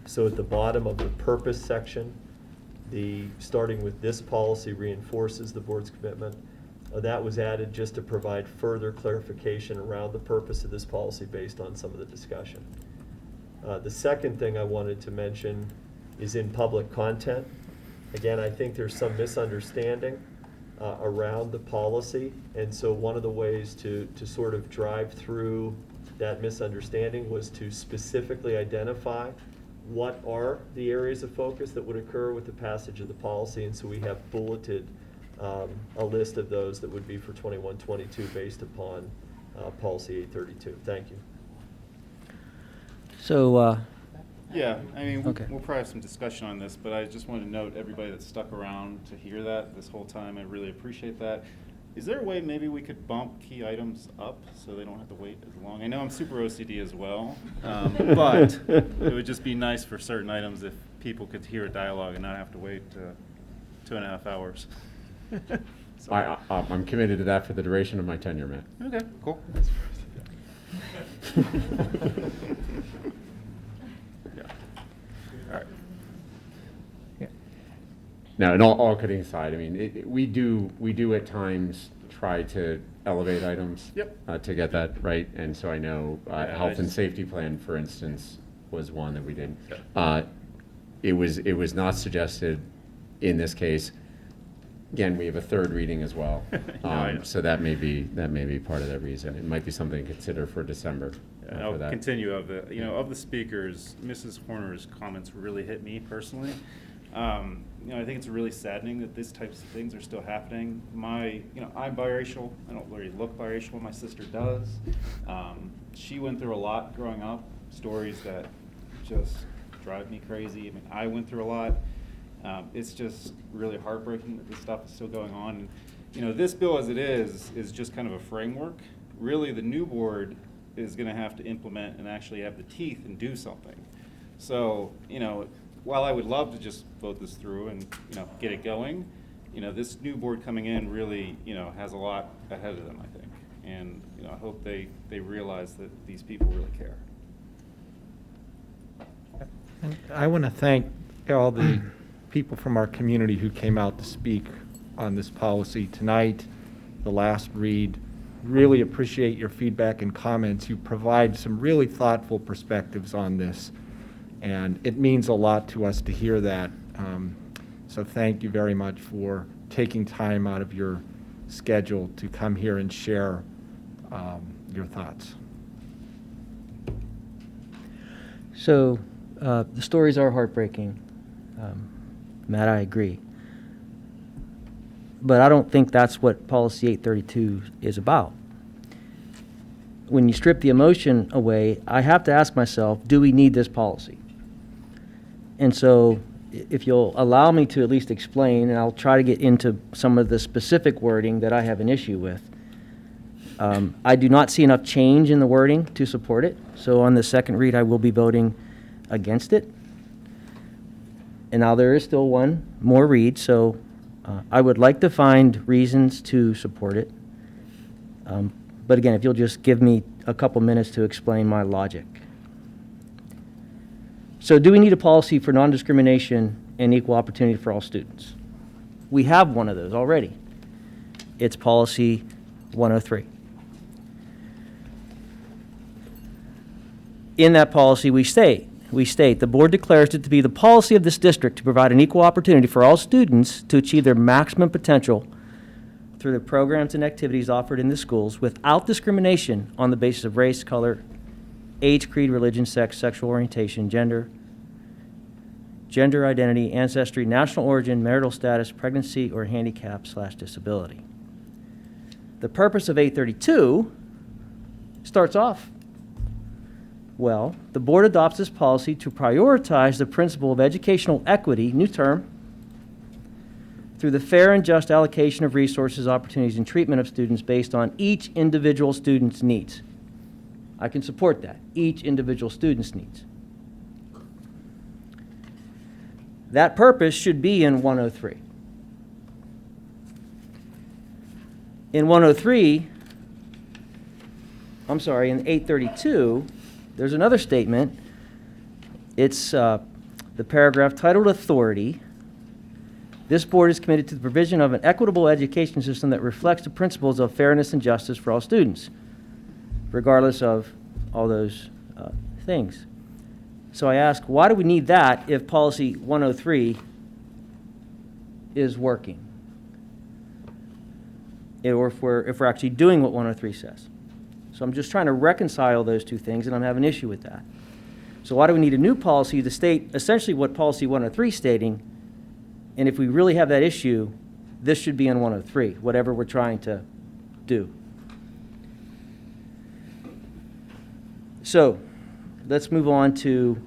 So at the bottom of the purpose section, starting with this policy reinforces the board's commitment. That was added just to provide further clarification around the purpose of this policy based on some of the discussion. The second thing I wanted to mention is in public content. Again, I think there's some misunderstanding around the policy, and so one of the ways to sort of drive through that misunderstanding was to specifically identify what are the areas of focus that would occur with the passage of the policy, and so we have bulleted a list of those that would be for 21-22 based upon Policy 832. Thank you. So, yeah, I mean, okay. we'll probably have some discussion on this, but I just want to note everybody that stuck around to hear that this whole time. I really appreciate that. Is there a way maybe we could bump key items up so they don't have to wait as long? I know I'm super OCD as well, but it would just be nice for certain items if people could hear a dialogue and not have to wait 2.5 hours. I'm committed to that for the duration of my tenure, Matt. Okay, cool. All right. Now, and all kidding aside, I mean, we do at times try to elevate items. Yep. To get that right, and so I know Yeah, health and just- safety plan, for instance, was one that we did. Yep. It was not suggested in this case. Again, we have a third reading as well, I know. so that may be part of that reason. It might be something to consider for December. And for I'll that. continue of the speakers. Mrs. Horner's comments really hit me personally. I think it's really saddening that these types of things are still happening. I'm biracial. I don't really look biracial. My sister does. She went through a lot growing up. Stories that just drive me crazy. I mean, I went through a lot. It's just really heartbreaking that this stuff is still going on. And, this bill as it is just kind of a framework. Really, the new board is going to have to implement and actually have the teeth and do something. So, while I would love to just vote this through and, get it going, this new board coming in really, has a lot ahead of them, I think. And, I hope they realize that these people really care. And I want to thank all the people from our community who came out to speak on this policy tonight, the last read. Really appreciate your feedback and comments. You provide some really thoughtful perspectives on this, and it means a lot to us to hear that. So thank you very much for taking time out of your schedule to come here and share your thoughts. So the stories are heartbreaking. Matt, I agree. But I don't think that's what Policy 832 is about. When you strip the emotion away, I have to ask myself, do we need this policy? And so if you'll allow me to at least explain, and I'll try to get into some of the specific wording that I have an issue with. I do not see enough change in the wording to support it. So on the second read, I will be voting against it. And now there is still one more read, so I would like to find reasons to support it. But again, if you'll just give me a couple minutes to explain my logic. So do we need a policy for non-discrimination and equal opportunity for all students? We have one of those already. It's Policy 103. In that policy, we state, the board declares it to be the policy of this district to provide an equal opportunity for all students to achieve their maximum potential through the programs and activities offered in the schools without discrimination on the basis of race, color, age, creed, religion, sex, sexual orientation, gender identity, ancestry, national origin, marital status, pregnancy, or handicap/disability. The purpose of 832 starts off Well, the board adopts this policy to prioritize the principle of educational equity, new term, through the fair and just allocation of resources, opportunities, and treatment of students based on each individual student's needs. I can support that, each individual student's needs. That purpose should be in 103. In 103, I'm sorry, in 832, there's another statement. It's the paragraph titled Authority. This board is committed to the provision of an equitable education system that reflects the principles of fairness and justice for all students, regardless of all those things. So I ask, why do we need that if policy 103 is working? Or if we're actually doing what 103 says. So I'm just trying to reconcile those two things, and I'm having an issue with that. So why do we need a new policy to state essentially what policy 103 is stating? And if we really have that issue, this should be in 103, whatever we're trying to do. So let's move on to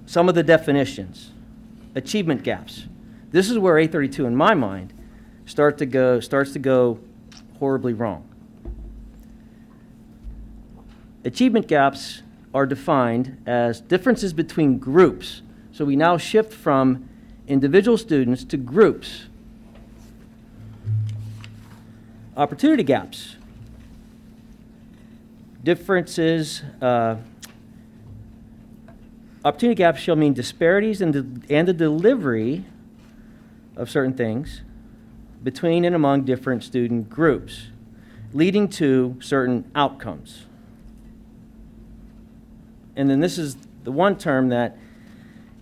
some of the definitions. Achievement gaps. This is where 832, in my mind, starts to go horribly wrong. Achievement gaps are defined as differences between groups. So we now shift from individual students to groups. Opportunity gaps. Differences, opportunity gaps shall mean disparities in the delivery of certain things between and among different student groups, leading to certain outcomes. And then this is the one term that,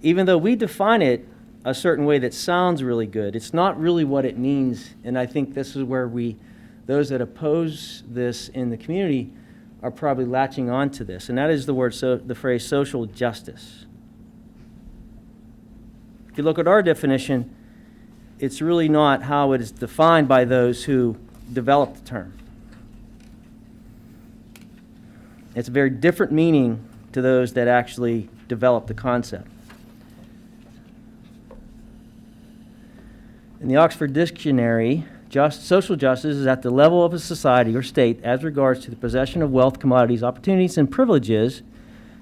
even though we define it a certain way that sounds really good, it's not really what it means. And I think this is where those that oppose this in the community are probably latching on to this. And that is the phrase social justice. If you look at our definition, it's really not how it is defined by those who developed the term. It's a very different meaning to those that actually developed the concept. In the Oxford Dictionary, social justice is at the level of a society or state as regards to the possession of wealth, commodities, opportunities, and privileges.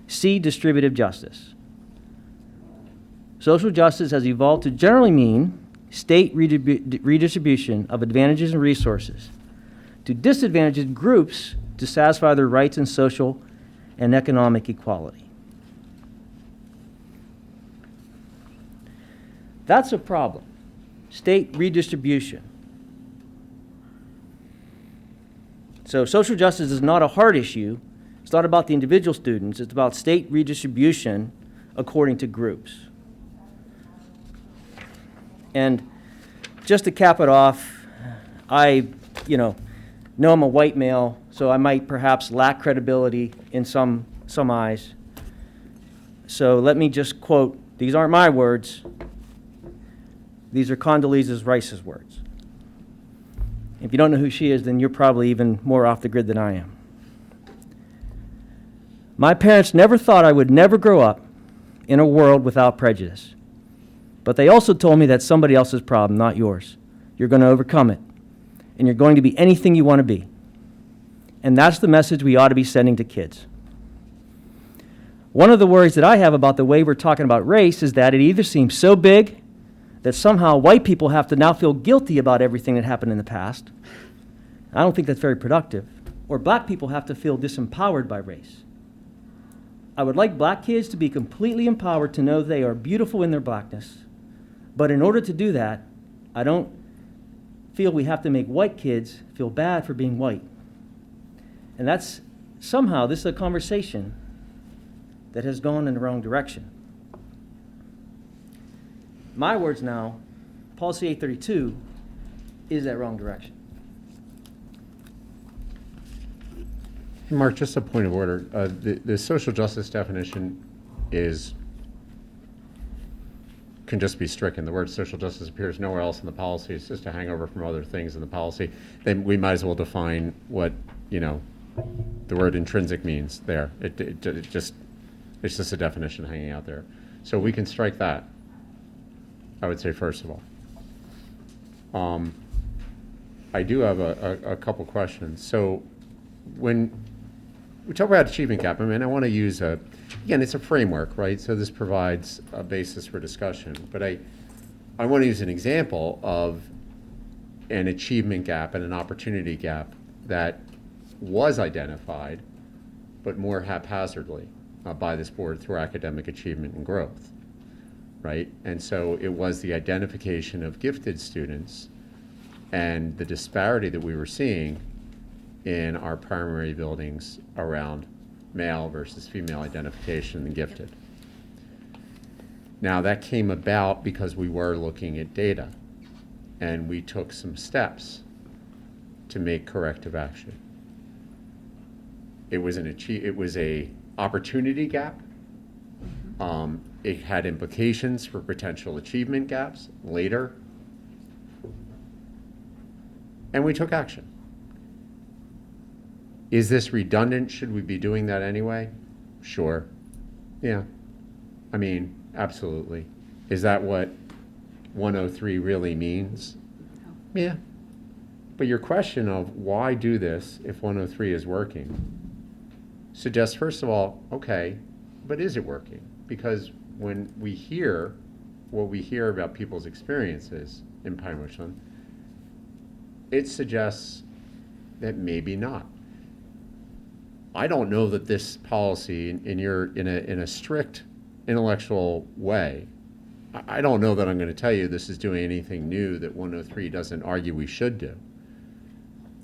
See distributive justice. Social justice has evolved to generally mean state redistribution of advantages and resources to disadvantaged groups to satisfy their rights in social and economic equality. That's a problem. State redistribution. So social justice is not a hard issue. It's not about the individual students. It's about state redistribution according to groups. And just to cap it off, I know I'm a white male, so I might perhaps lack credibility in some eyes. So let me just quote, these aren't my words. These are Condoleezza Rice's words. If you don't know who she is, then you're probably even more off the grid than I am. My parents never thought I would never grow up in a world without prejudice. But they also told me that's somebody else's problem, not yours. You're going to overcome it. And you're going to be anything you want to be. And that's the message we ought to be sending to kids. One of the worries that I have about the way we're talking about race is that it either seems so big that somehow white people have to now feel guilty about everything that happened in the past. I don't think that's very productive. Or black people have to feel disempowered by race. I would like black kids to be completely empowered to know they are beautiful in their blackness. But in order to do that, I don't feel we have to make white kids feel bad for being white. And this is a conversation that has gone in the wrong direction. My words now, policy 832 is that wrong direction. Mark, just a point of order. The social justice definition can just be stricken. The word social justice appears nowhere else in the policy. It's just a hangover from other things in the policy. Then we might as well define what the word intrinsic means there. It's just a definition hanging out there. So we can strike that, I would say, first of all. I do have a couple questions. So when we talk about achievement gap, I want to use again, it's a framework, right? So this provides a basis for discussion. But I want to use an example of an achievement gap and an opportunity gap that was identified, but more haphazardly by this board through academic achievement and growth, right? And so it was the identification of gifted students and the disparity that we were seeing in our primary buildings around male versus female identification and gifted. Now that came about because we were looking at data and we took some steps to make corrective action. It was a opportunity gap. It had implications for potential achievement gaps later. And we took action. Is this redundant? Should we be doing that anyway? Sure. Yeah. Absolutely. Is that what 103 really means? No. Yeah. But your question of why do this if 103 is working suggests, first of all, okay, but is it working? Because when we hear what we hear about people's experiences in Pine-Richland, it suggests that maybe not. I don't know that this policy, in a strict intellectual way, I don't know that I'm going to tell you this is doing anything new that 103 doesn't argue we should do.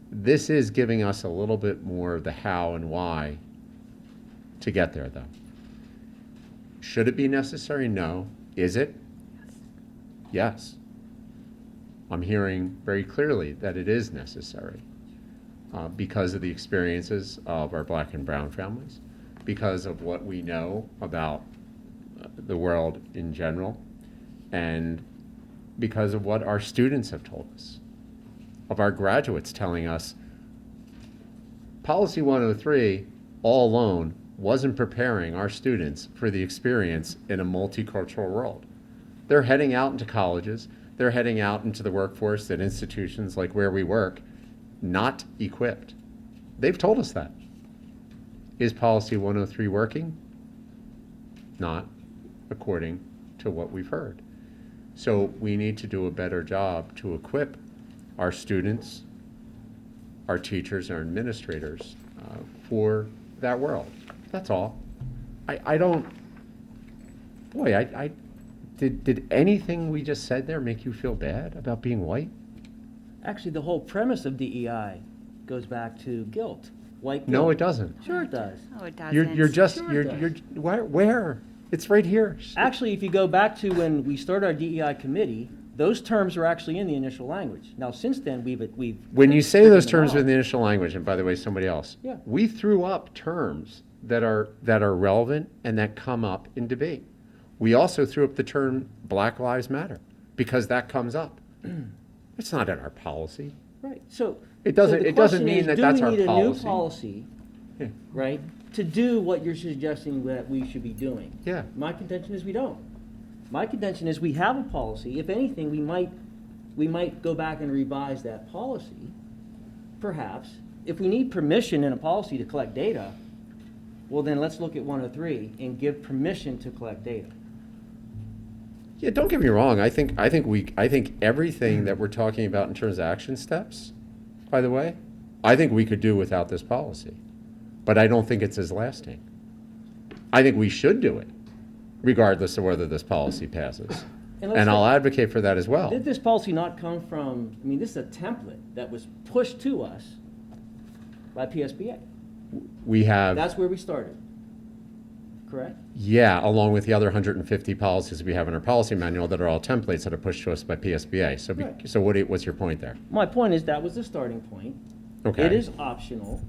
This is giving us a little bit more of the how and why to get there, though. Should it be necessary? No. Is it? Yes. I'm hearing very clearly that it is necessary because of the experiences of our Black and brown families, because of what we know about the world in general, and because of what our students have told us, of our graduates telling us. Policy 103 all alone wasn't preparing our students for the experience in a multicultural world. They're heading out into colleges, they're heading out into the workforce at institutions like where we work, not equipped. They've told us that. Is Policy 103 working? Not, according to what we've heard. So we need to do a better job to equip our students, our teachers, our administrators for that world. That's all. Did anything we just said there make you feel bad about being white? Actually, the whole premise of DEI goes back to guilt. White guilt. No, it doesn't. Sure it does. Oh, it doesn't. You're where? It's right here. Actually, if you go back to when we started our DEI committee, those terms were actually in the initial language. Now, since then, we've when you say those terms in the initial language, and by the way, somebody else, yeah, we threw up terms that are relevant and that come up in debate. We also threw up the term Black Lives Matter because that comes up. It's not in our policy. Right. So it doesn't. It doesn't mean that that's our policy. Do we need a new policy, right, to do what you're suggesting that we should be doing? Yeah. My contention is we don't. My contention is we have a policy. If anything, we might go back and revise that policy, perhaps. If we need permission in a policy to collect data, well, then let's look at 103 and give permission to collect data. Yeah, don't get me wrong. I think everything that we're talking about in terms of action steps, by the way, I think we could do without this policy. But I don't think it's as lasting. I think we should do it, regardless of whether this policy passes. And I'll advocate for that as well. Did this policy not come from, this is a template that was pushed to us by PSBA. We have. That's where we started, correct? Yeah, along with the other 150 policies we have in our policy manual that are all templates that are pushed to us by PSBA. So, right. So what's your point there? My point is that was the starting point. Okay. It is optional,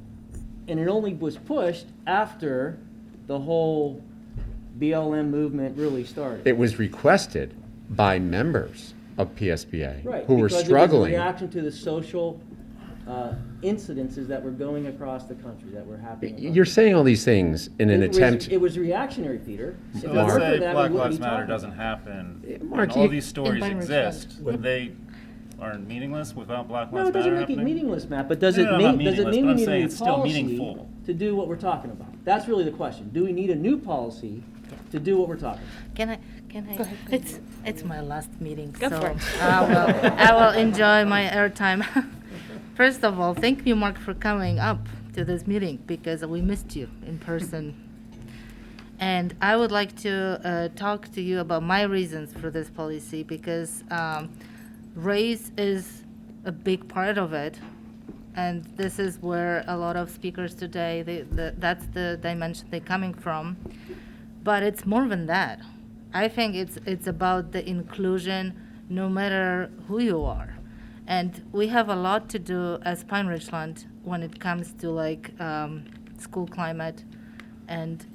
and it only was pushed after the whole BLM movement really started. It was requested by members of PSBA right, who were struggling. It was a reaction to the social incidences that were going across the country, that were happening. across You're the saying all these things in an attempt. It was reactionary, Peter. If So it let's weren't for say that, we Black wouldn't Lives be Matter talking doesn't about happen, Mark, and all you- these stories In exist, would they aren't meaningless without Black it. No, Lives it doesn't Matter make it happening? meaningless, Matt, but does No, it no, not mean, does it meaningless, mean but we I'm need a saying new it's still policy meaningful. to do what we're talking about? That's really the question. Do we need a new policy to do what we're talking about? Can I? It's my last meeting, Go so for it. I will enjoy my airtime. First of all, thank you, Mark, for coming up to this meeting because we missed you in person. And I would like to talk to you about my reasons for this policy because race is a big part of it. And this is where a lot of speakers today, that's the dimension they're coming from. But it's more than that. I think it's about the inclusion no matter who you are. And we have a lot to do as Pine-Richland when it comes to like school climate and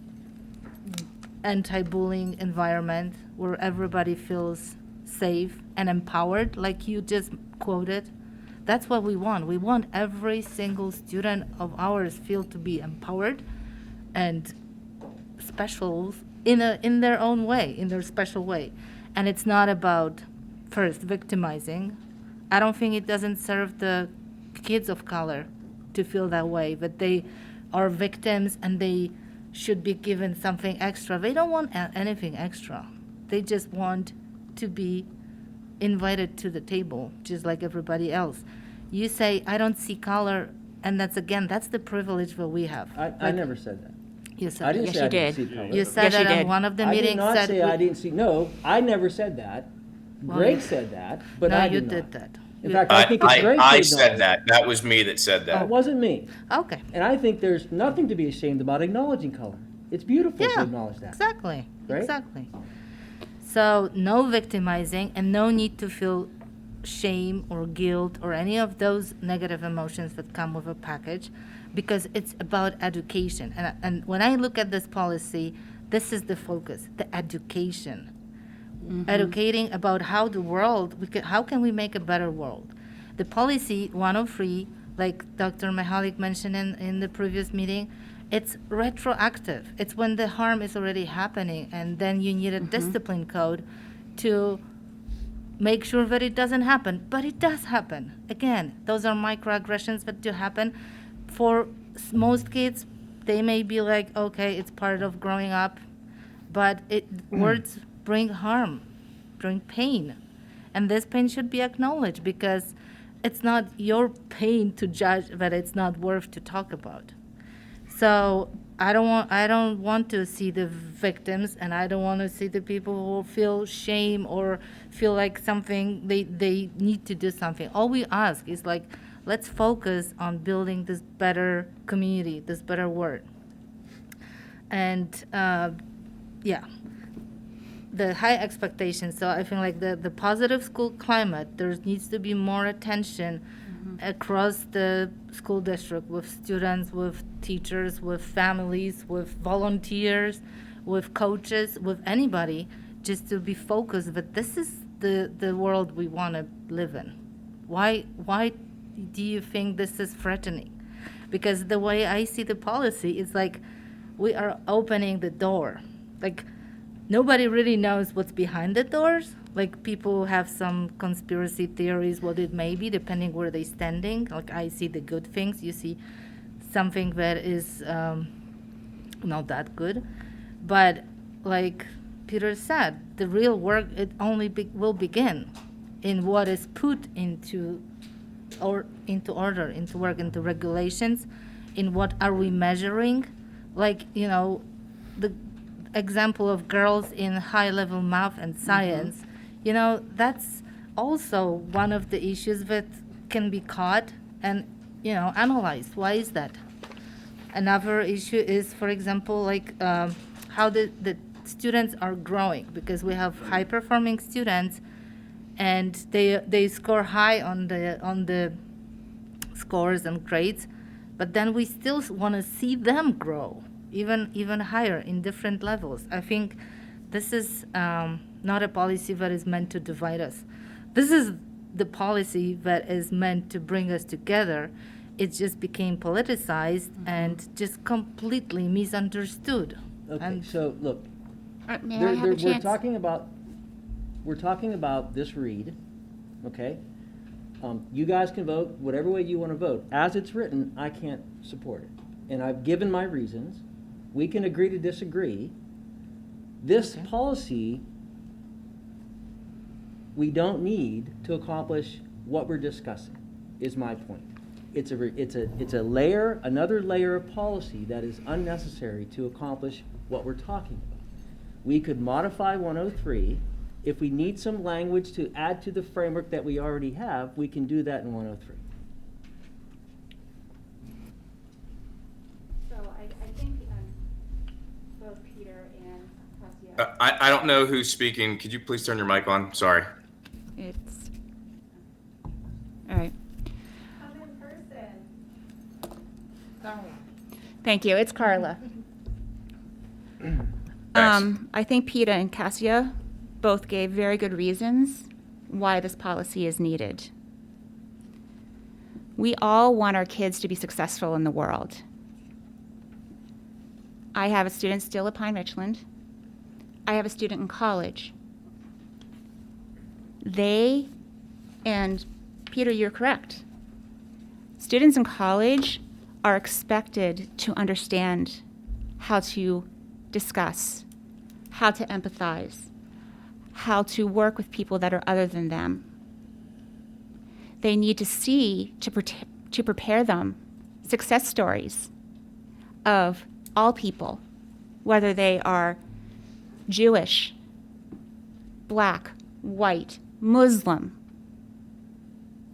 anti-bullying environment where everybody feels safe and empowered, like you just quoted. That's what we want. We want every single student of ours feel to be empowered and special in their own way, in their special way. And it's not about, first, victimizing. I don't think it doesn't serve the kids of color to feel that way, but they are victims and they should be given something extra. They don't want anything extra. They just want to be invited to the table, just like everybody else. You say, I don't see color, and that's the privilege that we have. I never said that. You said I didn't that. say I didn't see color. You said that in one of the meetings. I did not said say I didn't see, no, I never said that. Well, Greg you- said that, but No, I you did not. did that. In fact, I think it's great to I acknowledge said that. That was me that said That that. wasn't me. Okay. And I think there's nothing to be ashamed about acknowledging color. It's beautiful to Yeah, acknowledge that. exactly. Right? Exactly. So no victimizing and no need to feel shame or guilt or any of those negative emotions that come with a package, because it's about education. And when I look at this policy, this is the focus, the education. Educating about how the world, how can we make a better world? The policy 103, like Dr. Mihalik mentioned in the previous meeting, it's retroactive. It's when the harm is already happening, and then you need a discipline code to make sure that it doesn't happen. But it does happen. Again, those are microaggressions that do happen. For most kids, they may be like, okay, it's part of growing up, but words bring harm, bring pain. And this pain should be acknowledged because it's not your pain to judge that it's not worth to talk about. So I don't want to see the victims, and I don't want to see the people who feel shame or feel like something they need to do something. All we ask is like, let's focus on building this better community, this better world. And yeah, the high expectations. So I feel like the positive school climate, there needs to be more attention across the school district with students, with teachers, with families, with volunteers, with coaches, with anybody, just to be focused that this is the world we want to live in. Why do you think this is threatening? Because the way I see the policy is like we are opening the door. Like nobody really knows what's behind the doors. Like people have some conspiracy theories what it may be depending where they're standing. Like I see the good things, you see something that is not that good. But like Peter said, the real work, it only will begin in what is put into order, into work, into regulations, in what are we measuring. Like, you know, the example of girls in high-level math and science, you know, that's also one of the issues that can be caught and, you know, analyzed. Why is that? Another issue is, for example, like how the students are growing, because we have high-performing students and they score high on the scores and grades, but then we still want to see them grow even higher in different levels. I think this is not a policy that is meant to divide us. This is the policy that is meant to bring us together, it just became politicized and just completely misunderstood. Okay, And so look, May I have a chance? we're talking about this read, okay? You guys can vote whatever way you want to vote. As it's written, I can't support it. And I've given my reasons. We can agree to disagree. This policy, we don't need to accomplish what we're discussing, is my point. It's a layer, another layer of policy that is unnecessary to accomplish what we're talking about. We could modify 103. If we need some language to add to the framework that we already have, we can do that in 103. So I think both Peter and Kasia. I don't know who's speaking. Could you please turn your mic on? Sorry. It's all right. Come in person. Thank you. It's Carla. I think Peter and Kasia both gave very good reasons why this policy is needed. We all want our kids to be successful in the world. I have a student still at Pine-Richland. I have a student in college. They, and Peter, you're correct. Students in college are expected to understand how to discuss, how to empathize, how to work with people that are other than them. They need to see, to prepare them, success stories of all people, whether they are Jewish, black, white, Muslim.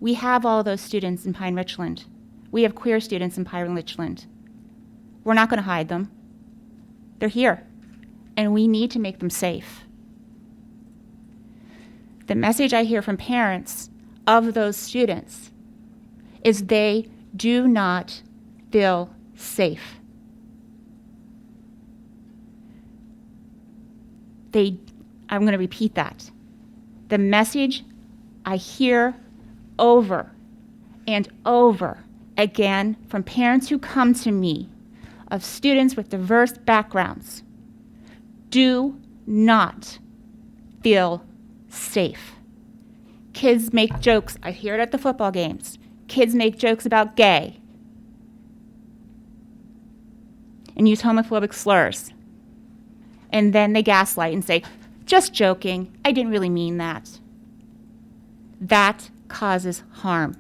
We have all those students in Pine-Richland. We have queer students in Pine-Richland. We're not going to hide them. They're here, and we need to make them safe. The message I hear from parents of those students is they do not feel safe. I'm going to repeat that. The message I hear over and over again from parents who come to me of students with diverse backgrounds do not feel safe. Kids make jokes. I hear it at the football games. Kids make jokes about gay and use homophobic slurs. And then they gaslight and say, just joking, I didn't really mean that. That causes harm.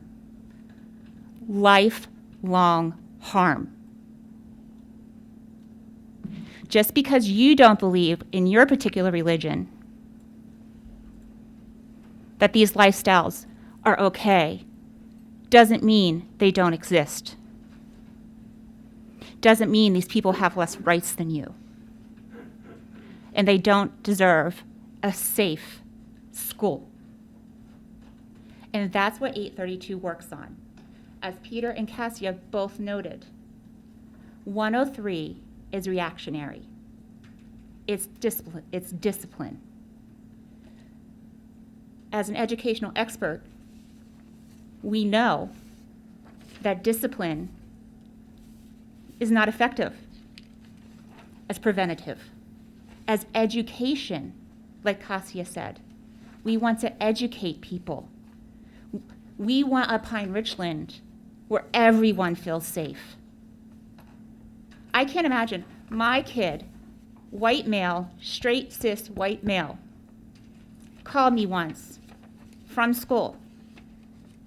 Lifelong harm. Just because you don't believe in your particular religion that these lifestyles are okay doesn't mean they don't exist. Doesn't mean these people have less rights than you. And they don't deserve a safe school. And that's what 832 works on. As Peter and Kasia both noted, 103 is reactionary. It's discipline. As an educational expert, we know that discipline is not effective as preventative. As education, like Kasia said, we want to educate people. We want a Pine-Richland where everyone feels safe. I can't imagine my kid, white male, straight cis white male, called me once from school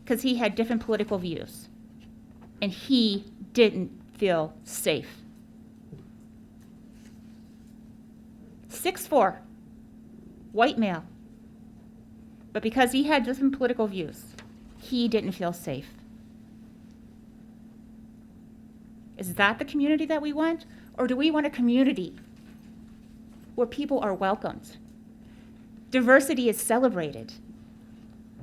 because he had different political views and he didn't feel safe. 6'4", white male. But because he had different political views, he didn't feel safe. Is that the community that we want? Or do we want a community where people are welcomed? Diversity is celebrated.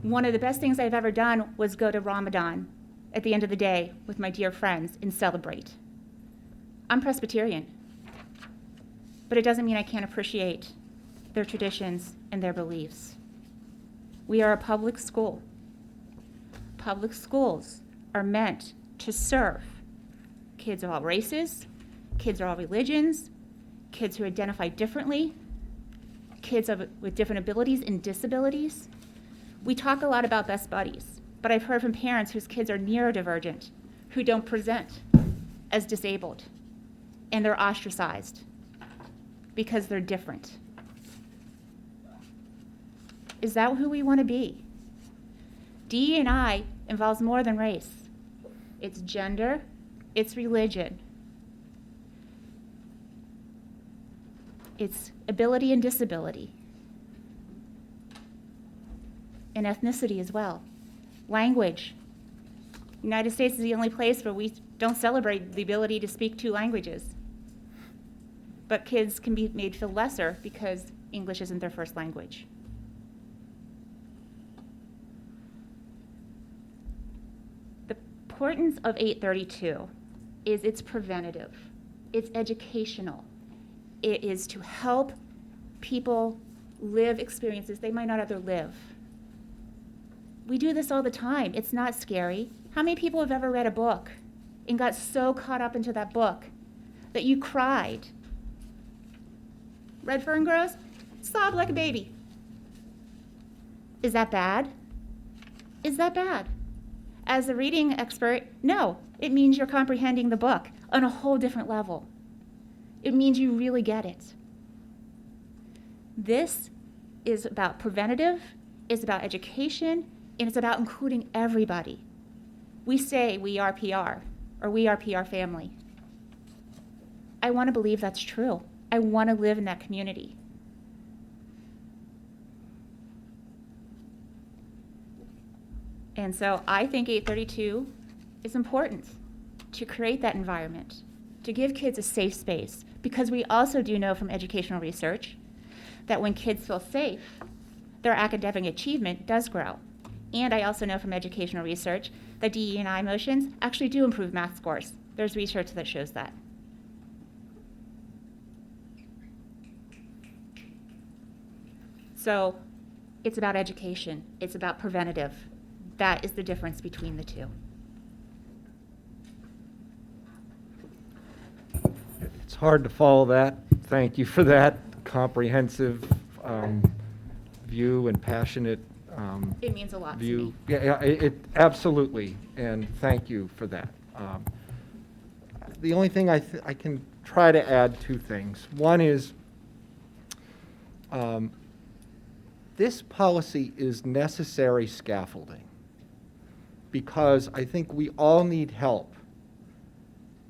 One of the best things I've ever done was go to Ramadan at the end of the day with my dear friends and celebrate. I'm Presbyterian, but it doesn't mean I can't appreciate their traditions and their beliefs. We are a public school. public schools are meant to serve kids of all races, kids of all religions, kids who identify differently, kids with different abilities and disabilities. We talk a lot about best buddies, but I've heard from parents whose kids are neurodivergent, who don't present as disabled, and they're ostracized because they're different. Is that who we want to be? DE&I involves more than race. It's gender, it's religion, it's ability and disability, and ethnicity as well. Language. The United States is the only place where we don't celebrate the ability to speak 2 languages. But kids can be made feel lesser because English isn't their first language. The importance of 832 is it's preventative, it's educational, it is to help people live experiences they might not ever live. We do this all the time. It's not scary. How many people have ever read a book and got so caught up into that book that you cried? Red fern grows, sobbed like a baby. Is that bad? Is that bad? As a reading expert, no. It means you're comprehending the book on a whole different level. It means you really get it. This is about preventative, it's about education, and it's about including everybody. We say we are PR, or we are PR family. I want to believe that's true. I want to live in that community. And so I think 832 is important to create that environment, to give kids a safe space, because we also do know from educational research that when kids feel safe, their academic achievement does grow. And I also know from educational research that DE&I motions actually do improve math scores. There's research that shows that. So it's about education. It's about preventative. That is the difference between the two. It's hard to follow that. Thank you for that comprehensive view and passionate It means a lot to view. me. Yeah, it absolutely, and thank you for that. The only thing I can try to add 2 things. One is this policy is necessary scaffolding because I think we all need help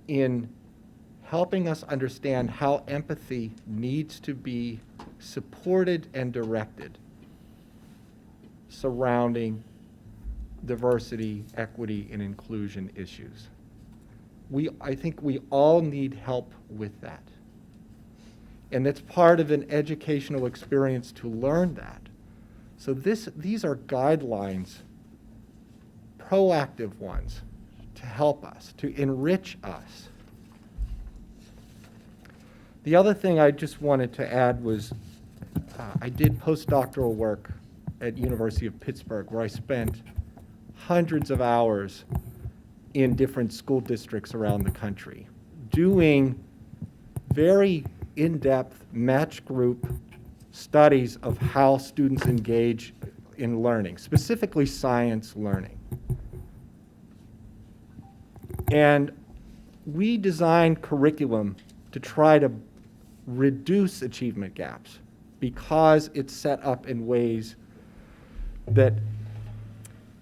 in helping us understand how empathy needs to be supported and directed surrounding diversity, equity, and inclusion issues. I think we all need help with that. And it's part of an educational experience to learn that. So these are guidelines, proactive ones, to help us, to enrich us. The other thing I just wanted to add was I did postdoctoral work at University of Pittsburgh, where I spent hundreds of hours in different school districts around the country, doing very in-depth match group studies of how students engage in learning, specifically science learning. And we designed curriculum to try to reduce achievement gaps because it's set up in ways that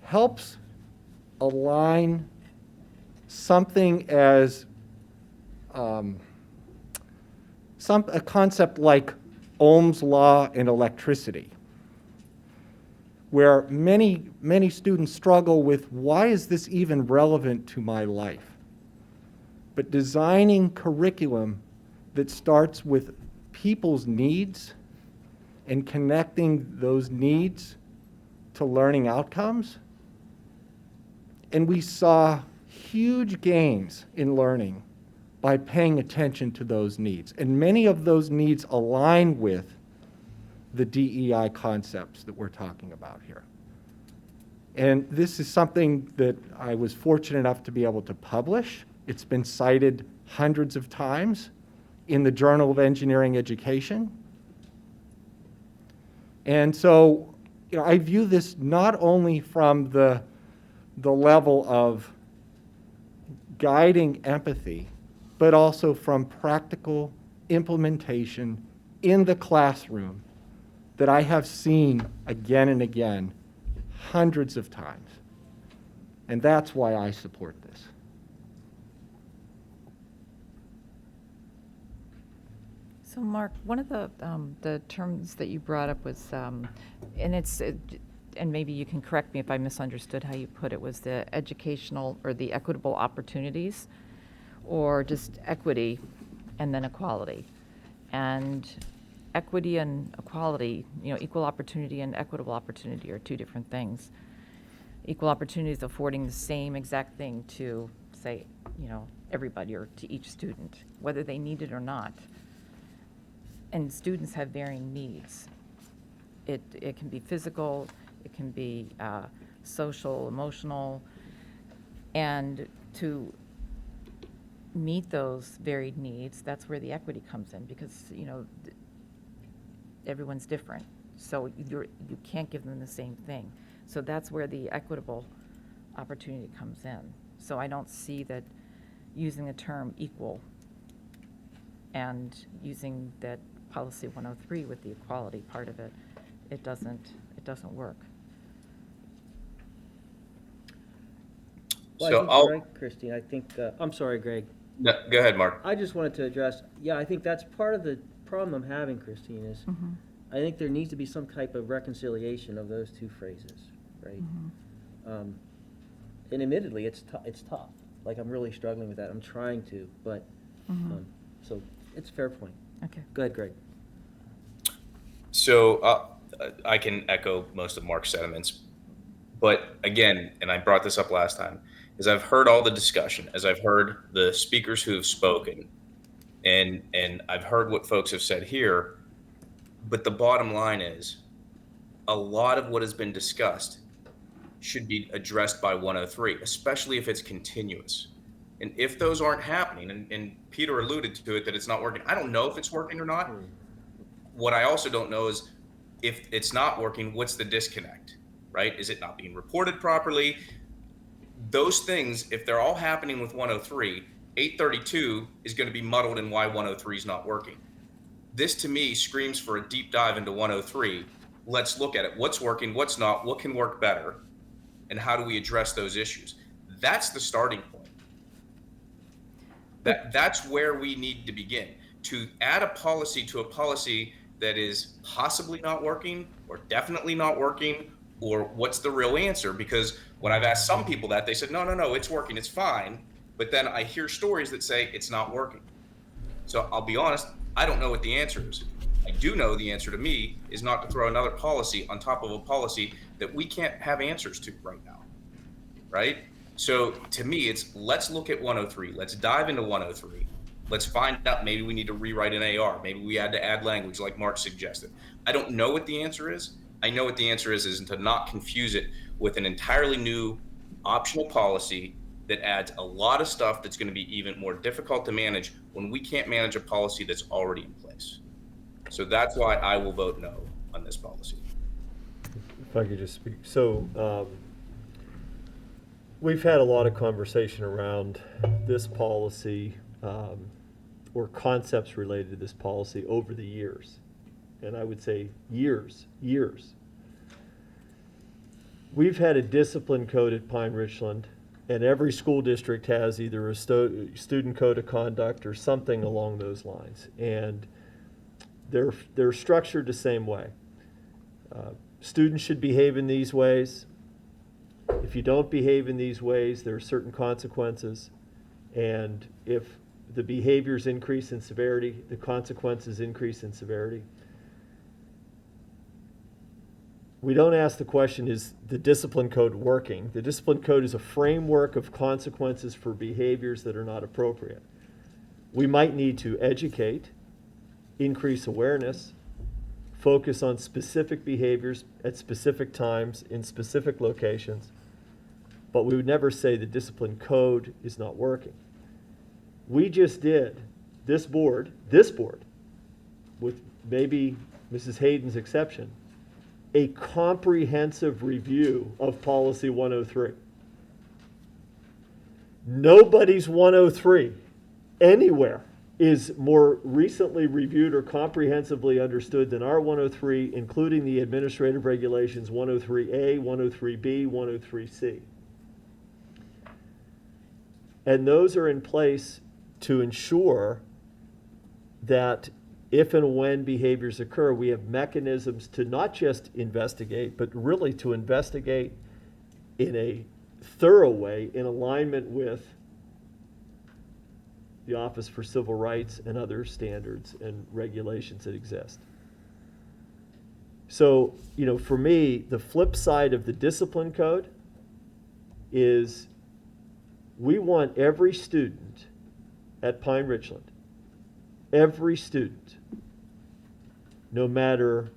helps align something as a concept like Ohm's law in electricity, where many students struggle with, why is this even relevant to my life? But designing curriculum that starts with people's needs and connecting those needs to learning outcomes. And we saw huge gains in learning by paying attention to those needs. And many of those needs align with the DEI concepts that we're talking about here. And this is something that I was fortunate enough to be able to publish. It's been cited hundreds of times in the Journal of Engineering Education. And so, I view this not only from the level of guiding empathy, but also from practical implementation in the classroom that I have seen again and again, hundreds of times. And that's why I support this. So Mark, one of the terms that you brought up was, and maybe you can correct me if I misunderstood how you put it, was the educational or the equitable opportunities, or just equity and then equality. And equity and equality, equal opportunity and equitable opportunity are two different things. Equal opportunity is affording the same exact thing to, say, everybody or to each student, whether they need it or not. And students have varying needs. It can be physical, it can be social, emotional, and to meet those varied needs, that's where the equity comes in, because everyone's different, so you can't give them the same thing. So that's where the equitable opportunity comes in. So I don't see that using the term equal and using that policy 103 with the equality part of it, it doesn't work. Well, So I think I'll- you're right, Christine. I think, I'm sorry, Greg. No, go ahead, Mark. I just wanted to address, I think that's part of the problem I'm having, Christine, is I think there needs to be some type of reconciliation of those two phrases, right? And admittedly, it's tough. Like, I'm really struggling with that. I'm trying to, but, so it's a fair point. Okay. Go ahead, Greg. So I can echo most of Mark's sentiments, but again, and I brought this up last time, is I've heard all the discussion, as I've heard the speakers who have spoken, and I've heard what folks have said here, but the bottom line is a lot of what has been discussed should be addressed by 103, especially if it's continuous. And if those aren't happening, and Peter alluded to it, that it's not working, I don't know if it's working or not. What I also don't know is if it's not working, what's the disconnect, right? Is it not being reported properly? Those things, if they're all happening with 103, 832 is going to be muddled in why 103 is not working. This to me screams for a deep dive into 103. Let's look at it. What's working, what's not, what can work better, and how do we address those issues? That's the starting point. That's where we need to begin. To add a policy to a policy that is possibly not working, or definitely not working, or what's the real answer? Because when I've asked some people that, they said, no, it's working, it's fine. But then I hear stories that say it's not working. So I'll be honest, I don't know what the answer is. I do know the answer to me is not to throw another policy on top of a policy that we can't have answers to right now, right? So to me, it's let's look at 103. Let's dive into 103. Let's find out, maybe we need to rewrite an AR. Maybe we had to add language like Mark suggested. I don't know what the answer is. I know what the answer is to not confuse it with an entirely new optional policy that adds a lot of stuff that's going to be even more difficult to manage when we can't manage a policy that's already in place. So that's why I will vote no on this policy. If I could just speak. So we've had a lot of conversation around this policy or concepts related to this policy over the years. And I would say years. We've had a discipline code at Pine-Richland, and every school district has either a student code of conduct or something along those lines. And they're structured the same way. Students should behave in these ways. If you don't behave in these ways, there are certain consequences. And if the behaviors increase in severity, the consequences increase in severity. We don't ask the question, is the discipline code working? The discipline code is a framework of consequences for behaviors that are not appropriate. We might need to educate, increase awareness, focus on specific behaviors at specific times in specific locations, but we would never say the discipline code is not working. We just did, this board, with maybe Mrs. Hayden's exception, a comprehensive review of Policy 103. Nobody's 103 anywhere is more recently reviewed or comprehensively understood than our 103, including the administrative regulations 103A, 103B, 103C. And those are in place to ensure that if and when behaviors occur, we have mechanisms to not just investigate, but really to investigate in a thorough way in alignment with the Office for Civil Rights and other standards and regulations that exist. So, for me, the flip side of the discipline code is we want every student at Pine-Richland, every student, no matter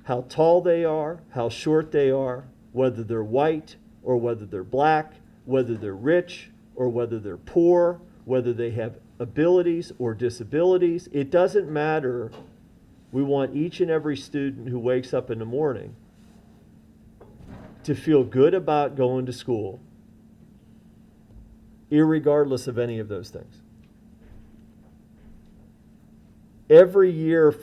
how tall they are, how short they are, whether they're white or whether they're black, whether they're rich or whether they're poor, whether they have abilities or disabilities, it doesn't matter. We want each and every student who wakes up in the morning to feel good about going to school, irregardless of any of those things. Every year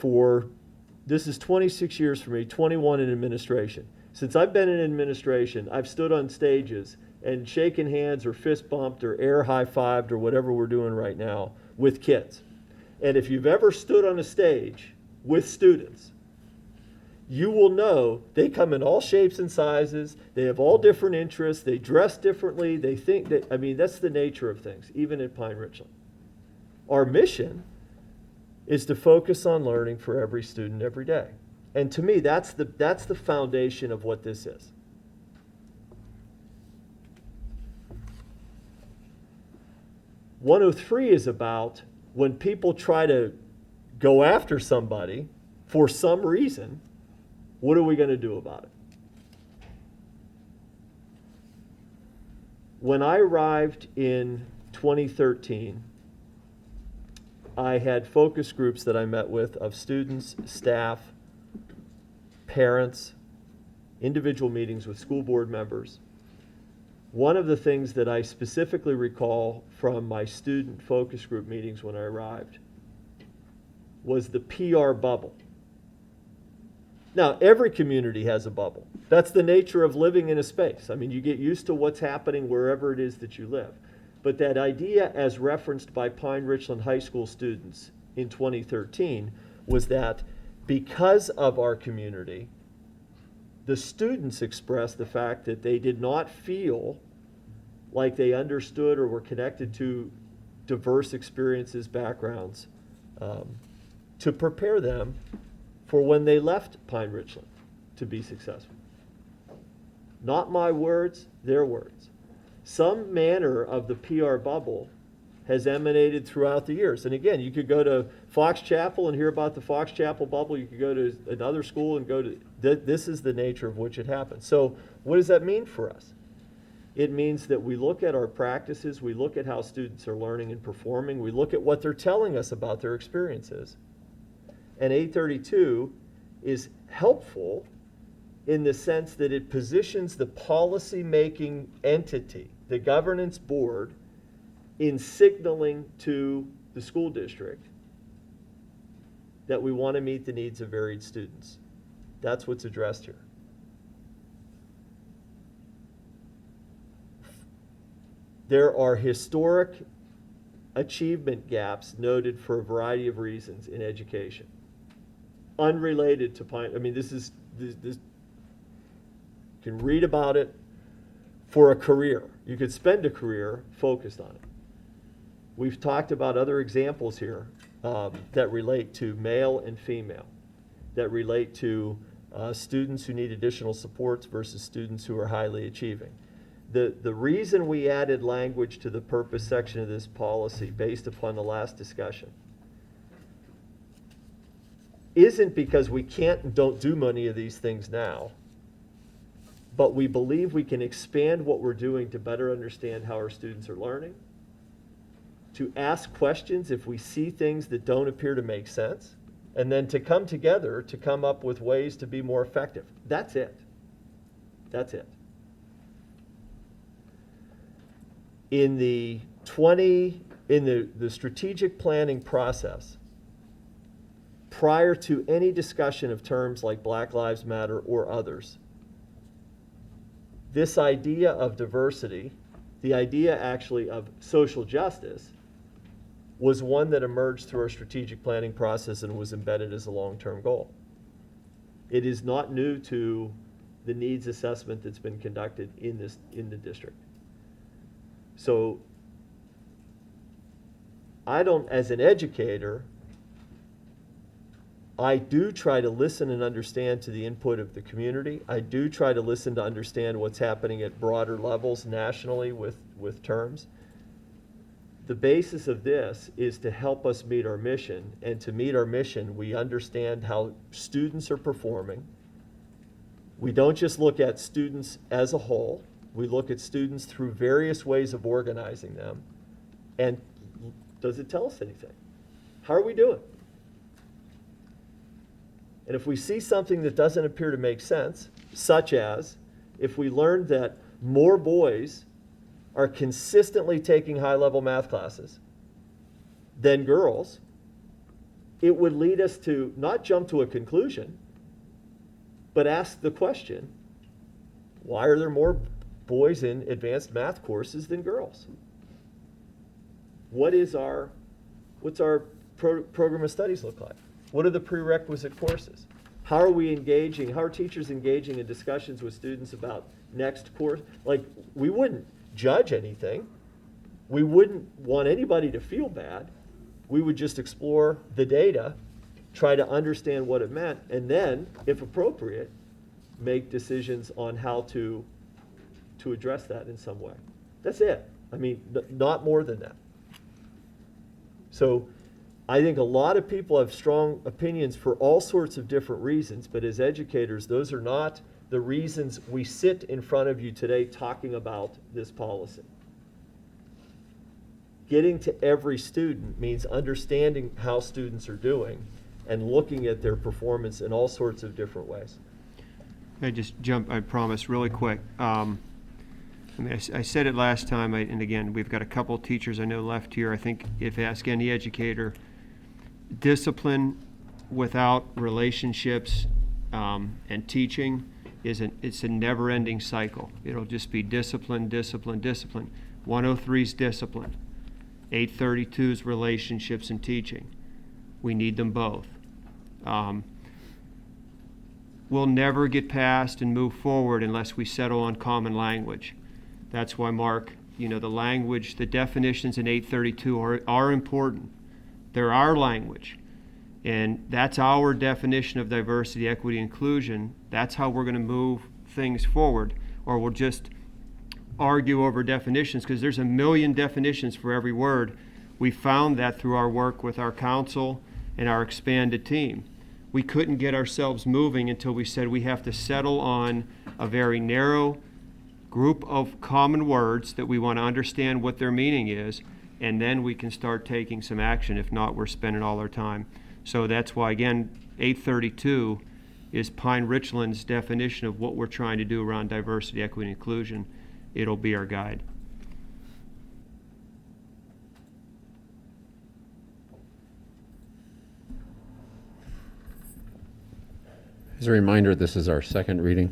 this is 26 years for me, 21 in administration. Since I've been in administration, I've stood on stages and shaken hands or fist bumped or air high-fived or whatever we're doing right now with kids. And if you've ever stood on a stage with students, you will know they come in all shapes and sizes, they have all different interests, they dress differently, they think that, that's the nature of things, even at Pine-Richland. Our mission is to focus on learning for every student every day. And to me, that's the foundation of what this is. .103 is about when people try to go after somebody for some reason, what are we going to do about it? When I arrived in 2013, I had focus groups that I met with of students, staff, parents, individual meetings with school board members. One of the things that I specifically recall from my student focus group meetings when I arrived was the PR bubble. Now, every community has a bubble. That's the nature of living in a space. You get used to what's happening wherever it is that you live. But that idea, as referenced by Pine-Richland High School students in 2013, was that because of our community, the students expressed the fact that they did not feel like they understood or were connected to diverse experiences, backgrounds, to prepare them for when they left Pine-Richland to be successful. Not my words, their words. Some manner of the PR bubble has emanated throughout the years. And again, you could go to Fox Chapel and hear about the Fox Chapel bubble. You could go to another school and go to, this is the nature of which it happens. So what does that mean for us? It means that we look at our practices, we look at how students are learning and performing, we look at what they're telling us about their experiences. And 832 is helpful in the sense that it positions the policy-making entity, the governance board, in signaling to the school district that we want to meet the needs of varied students. That's what's addressed here. There are historic achievement gaps noted for a variety of reasons in education, unrelated to this you can read about it for a career. You could spend a career focused on it. We've talked about other examples here that relate to male and female, that relate to students who need additional supports versus students who are highly achieving. The reason we added language to the purpose section of this policy based upon the last discussion isn't because we can't and don't do many of these things now, but we believe we can expand what we're doing to better understand how our students are learning, to ask questions if we see things that don't appear to make sense, and then to come together to come up with ways to be more effective. That's it. That's it. In the strategic planning process, prior to any discussion of terms like Black Lives Matter or others, this idea of diversity, the idea actually of social justice, was one that emerged through our strategic planning process and was embedded as a long-term goal. It is not new to the needs assessment that's been conducted in the district. So I don't, as an educator, I do try to listen and understand to the input of the community. I do try to listen to understand what's happening at broader levels nationally with terms. The basis of this is to help us meet our mission, and to meet our mission, we understand how students are performing. We don't just look at students as a whole. We look at students through various ways of organizing them. And does it tell us anything? How are we doing? And if we see something that doesn't appear to make sense, such as if we learned that more boys are consistently taking high-level math classes than girls, it would lead us to not jump to a conclusion, but ask the question, why are there more boys in advanced math courses than girls? What's our program of studies look like? What are the prerequisite courses? How are we engaging, how are teachers engaging in discussions with students about next course? Like, we wouldn't judge anything. We wouldn't want anybody to feel bad. We would just explore the data, try to understand what it meant, and then, if appropriate, make decisions on how to address that in some way. That's it. I mean, not more than that. So I think a lot of people have strong opinions for all sorts of different reasons, but as educators, those are not the reasons we sit in front of you today talking about this policy. Getting to every student means understanding how students are doing and looking at their performance in all sorts of different ways. I just jump, I promise, really quick. I said it last time, and again, we've got a couple of teachers I know left here. I think if ask any educator, discipline without relationships and teaching it's a never-ending cycle. It'll just be discipline, discipline, discipline. 103 is discipline. 832 is relationships and teaching. We need them both. We'll never get past and move forward unless we settle on common language. That's why, Mark, the language, the definitions in 832 are important. They're our language. And that's our definition of diversity, equity, inclusion. That's how we're going to move things forward. Or we'll just argue over definitions, because there's a million definitions for every word. We found that through our work with our council and our expanded team. We couldn't get ourselves moving until we said we have to settle on a very narrow group of common words that we want to understand what their meaning is, and then we can start taking some action. If not, we're spending all our time. So that's why, again, 832 is Pine-Richland's definition of what we're trying to do around diversity, equity, and inclusion. It'll be our guide. As a reminder, this is our second reading.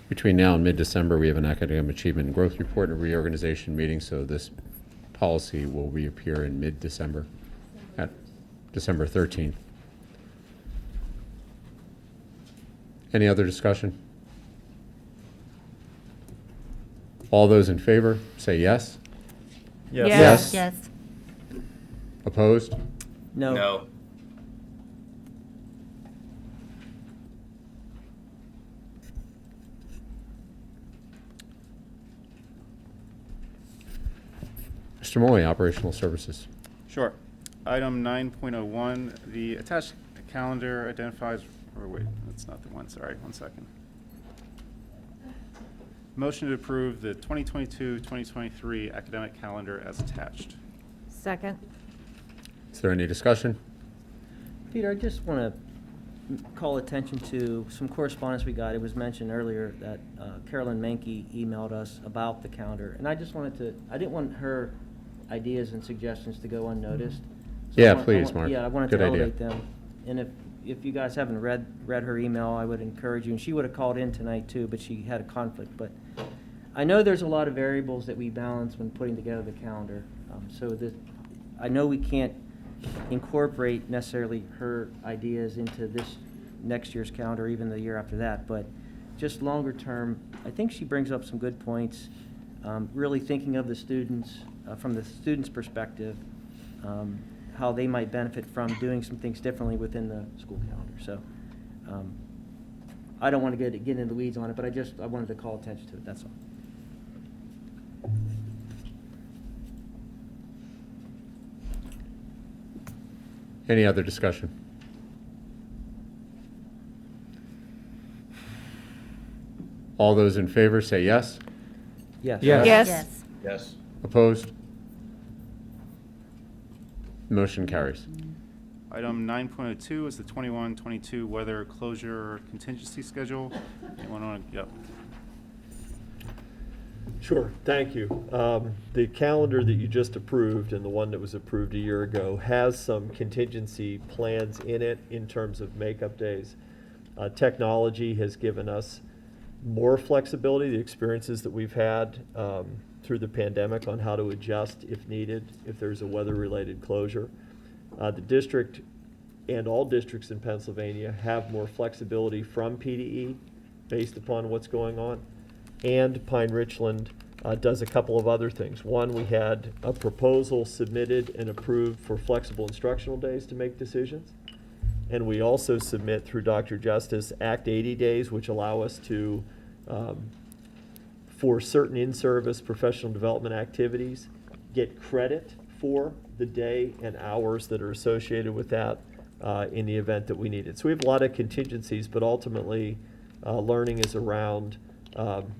Between now and mid-December, we have an academic achievement and growth report and a reorganization meeting, so this policy will reappear in mid-December at December 13th. Any other discussion? All those in favor, say yes. Yes. Yes. Yes. Opposed? No. No. Mr. Moy, Operational Services. Sure. Item 9.01, the attached calendar identifies, or wait, that's not the one, sorry, one second. Motion to approve the 2022-2023 academic calendar as attached. Second. Is there any discussion? Peter, I just want to call attention to some correspondence we got. It was mentioned earlier that Carolyn Mankey emailed us about the calendar, and I just wanted to, I didn't want her ideas and suggestions to go unnoticed. So Yeah, please, Mark. Yeah, I wanted Good to idea. elevate them. And if you guys haven't read her email, I would encourage you, and she would have called in tonight too, but she had a conflict. But I know there's a lot of variables that we balance when putting together the calendar. I know we can't incorporate necessarily her ideas into this next year's calendar, even the year after that, but just longer term, I think she brings up some good points, really thinking of the students, from the students' perspective, how they might benefit from doing some things differently within the school calendar. So I don't want to get into the weeds on it, but I wanted to call attention to it, that's all. Any other discussion? All those in favor say yes. Yes. Yes. Yes. Opposed? Motion carries. Item 9.02 is the 21-22 weather closure contingency schedule. Anyone want to, yep. Sure, thank you. The calendar that you just approved and the one that was approved a year ago has some contingency plans in it in terms of makeup days. Technology has given us more flexibility, the experiences that we've had through the pandemic on how to adjust if needed, if there's a weather-related closure. The district and all districts in Pennsylvania have more flexibility from PDE based upon what's going on. And Pine-Richland does a couple of other things. One, we had a proposal submitted and approved for flexible instructional days to make decisions. And we also submit through Dr. Justice Act 80 days, which allow us to, for certain in-service professional development activities, get credit for the day and hours that are associated with that in the event that we need it. So we have a lot of contingencies, but ultimately learning is around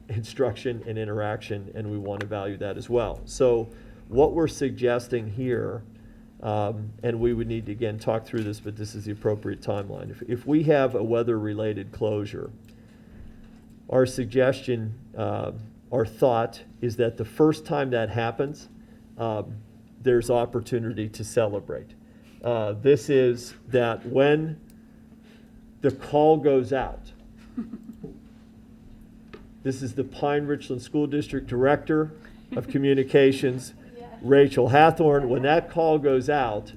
instruction and interaction, and we want to value that as well. So what we're suggesting here, and we would need to again talk through this, but this is the appropriate timeline. If we have a weather-related closure, our suggestion, our thought is that the first time that happens, there's opportunity to celebrate. This is that when the call goes out, this is the Pine-Richland School District Director of Communications, Rachel Hathorn. When that call goes out,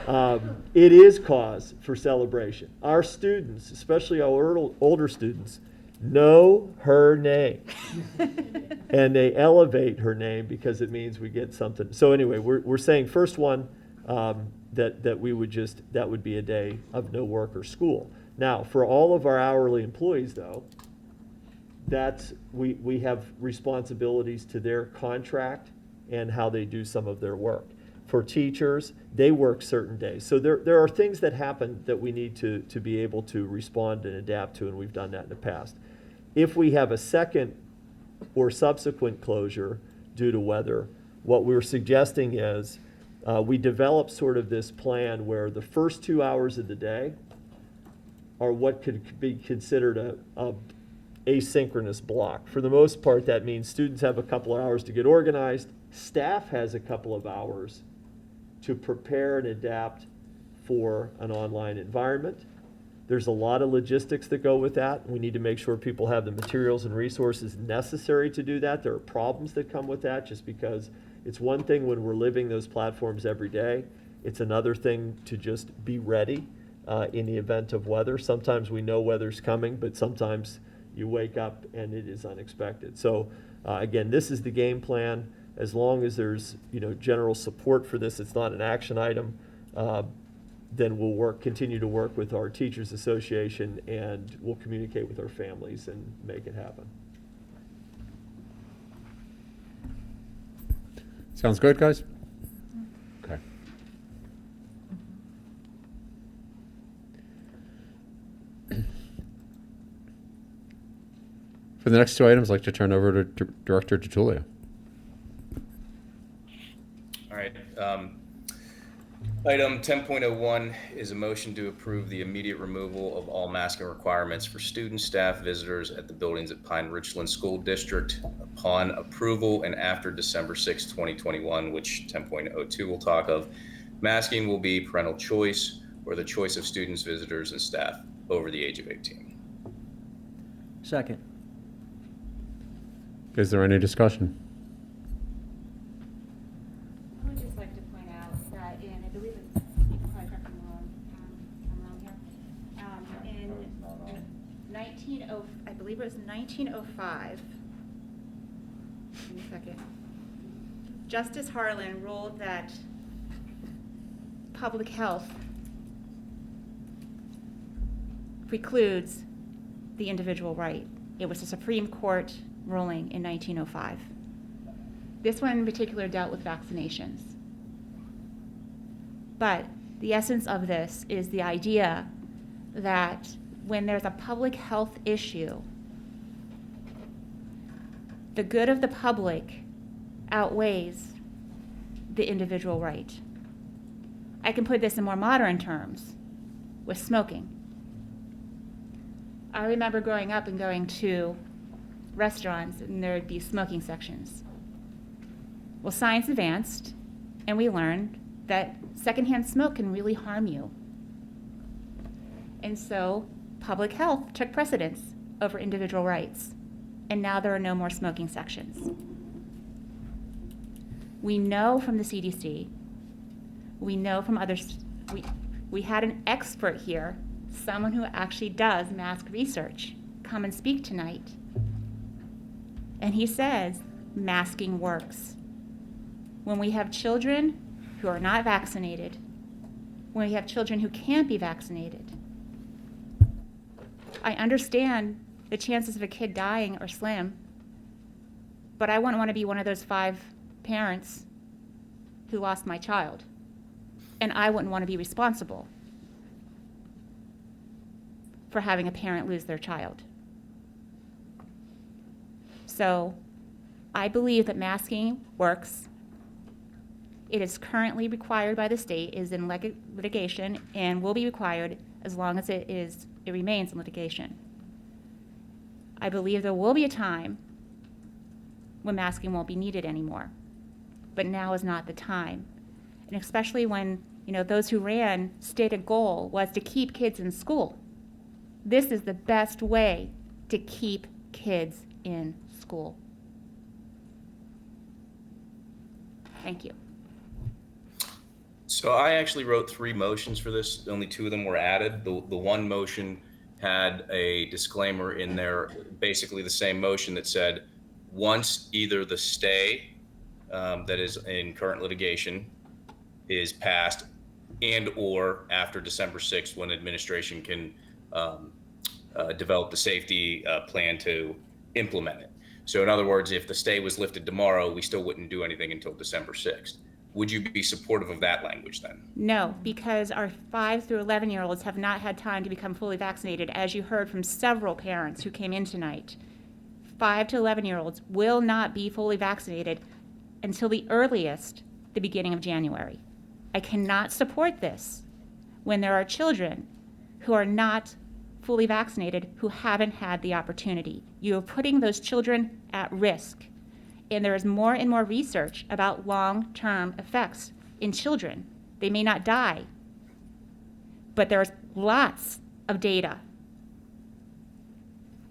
it is cause for celebration. Our students, especially our older students, know her name. And they elevate her name because it means we get something. So anyway, we're saying first one, that we would just, that would be a day of no work or school. Now, for all of our hourly employees though, that's, we have responsibilities to their contract and how they do some of their work. For teachers, they work certain days. So there are things that happen that we need to be able to respond and adapt to, and we've done that in the past. If we have a second or subsequent closure due to weather, what we're suggesting is we develop sort of this plan where the first 2 hours of the day are what could be considered a asynchronous block. For the most part, that means students have a couple of hours to get organized, staff has a couple of hours to prepare and adapt for an online environment. There's a lot of logistics that go with that. We need to make sure people have the materials and resources necessary to do that. There are problems that come with that, just because it's one thing when we're living those platforms every day. It's another thing to just be ready in the event of weather. Sometimes we know weather's coming, but sometimes you wake up and it is unexpected. So again, this is the game plan. As long as there's general support for this, it's not an action item, then we'll continue to work with our Teachers Association, and we'll communicate with our families and make it happen. Sounds good, guys? Okay. For the next two items, I'd like to turn over to Director DiTullio. All right. Item 10.01 is a motion to approve the immediate removal of all masking requirements for students, staff, visitors at the buildings at Pine-Richland School District upon approval and after December 6, 2021, which 10.02 will talk of. Masking will be parental choice or the choice of students, visitors, and staff over the age of 18. Second. Is there any discussion? I would just like to point out that I believe it's, you can probably correct me I'm wrong here, in I believe it was 1905, give me a second, Justice Harlan ruled that public health precludes the individual right. It was a Supreme Court ruling in 1905. This one in particular dealt with vaccinations. But the essence of this is the idea that when there's a public health issue, the good of the public outweighs the individual right. I can put this in more modern terms with smoking. I remember growing up and going to restaurants and there would be smoking sections. Well, science advanced and we learned that secondhand smoke can really harm you. And so public health took precedence over individual rights. And now there are no more smoking sections. We know from the CDC, we know from others, we had an expert here, someone who actually does mask research, come and speak tonight. And he says masking works. When we have children who are not vaccinated, when we have children who can't be vaccinated, I understand the chances of a kid dying are slim, but I wouldn't want to be one of those 5 parents who lost my child. And I wouldn't want to be responsible for having a parent lose their child. So I believe that masking works. It is currently required by the state, is in litigation, and will be required as long as it remains in litigation. I believe there will be a time when masking won't be needed anymore, but now is not the time. And especially when, those who ran stated goal was to keep kids in school. This is the best way to keep kids in school. Thank you. So I actually wrote 3 motions for this. Only 2 of them were added. The one motion had a disclaimer in there, basically the same motion that said, once either the stay that is in current litigation is passed and or after December 6th when administration can develop the safety plan to implement it. So in other words, if the stay was lifted tomorrow, we still wouldn't do anything until December 6th. Would you be supportive of that language then? No, because our 5 through 11-year-olds have not had time to become fully vaccinated, as you heard from several parents who came in tonight. 5 to 11-year-olds will not be fully vaccinated until the earliest, the beginning of January. I cannot support this when there are children who are not fully vaccinated who haven't had the opportunity. You are putting those children at risk. And there is more and more research about long-term effects in children. They may not die, but there's lots of data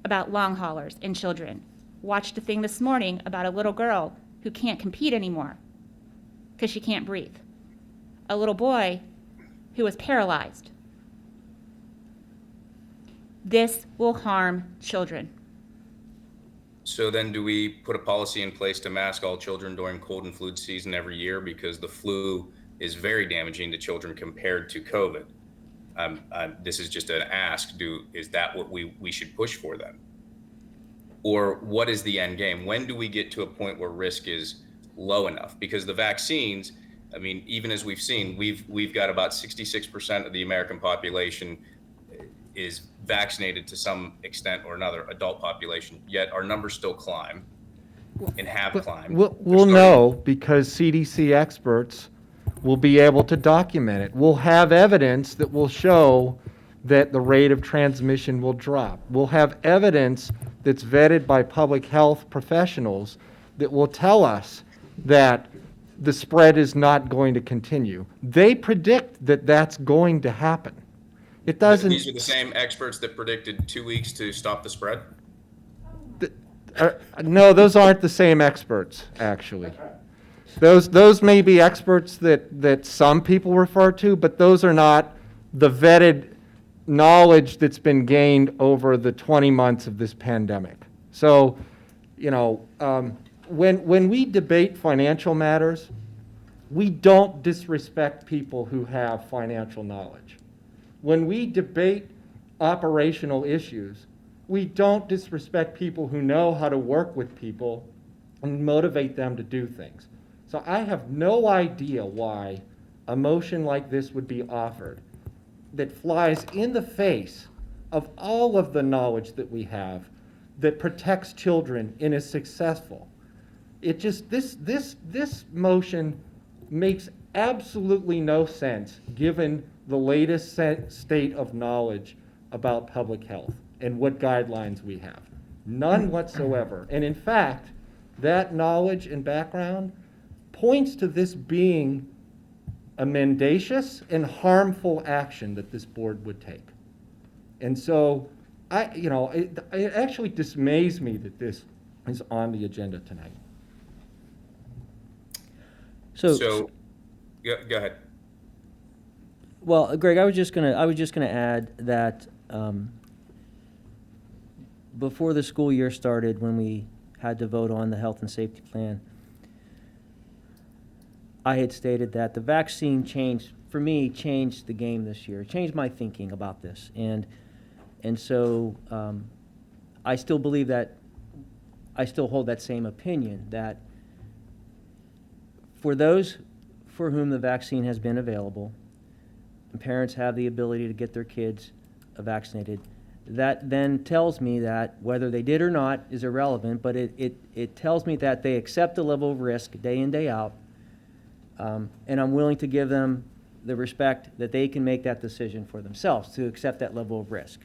about long haulers in children. Watched a thing this morning about a little girl who can't compete anymore because she can't breathe. A little boy who was paralyzed. This will harm children. So then do we put a policy in place to mask all children during cold and flu season every year? Because the flu is very damaging to children compared to COVID. This is just an ask. Is that what we should push for then? Or what is the end game? When do we get to a point where risk is low enough? Because the vaccines, even as we've seen, we've got about 66% of the American population is vaccinated to some extent or another, adult population, yet our numbers still climb and have climbed. We'll know because CDC experts will be able to document it. We'll have evidence that will show that the rate of transmission will drop. We'll have evidence that's vetted by public health professionals that will tell us that the spread is not going to continue. They predict that that's going to happen. It doesn't. These are the same experts that predicted 2 weeks to stop the spread? No, those aren't the same experts, actually. Those may be experts that some people refer to, but those are not the vetted knowledge that's been gained over the 20 months of this pandemic. So, you know, when we debate financial matters, we don't disrespect people who have financial knowledge. When we debate operational issues, we don't disrespect people who know how to work with people and motivate them to do things. So I have no idea why a motion like this would be offered that flies in the face of all of the knowledge that we have that protects children and is successful. It just, this motion makes absolutely no sense given the latest state of knowledge about public health and what guidelines we have. None whatsoever. And in fact, that knowledge and background points to this being a mendacious and harmful action that this board would take. And so, it actually dismays me that this is on the agenda tonight. So go ahead. Well, Greg, I was just gonna add that before the school year started, when we had to vote on the health and safety plan, I had stated that the vaccine changed the game this year. It changed my thinking about this, and so I still believe that. I still hold that same opinion that for those for whom the vaccine has been available, and parents have the ability to get their kids vaccinated, that then tells me that whether they did or not is irrelevant, but it tells me that they accept the level of risk day in, day out, and I'm willing to give them the respect that they can make that decision for themselves to accept that level of risk.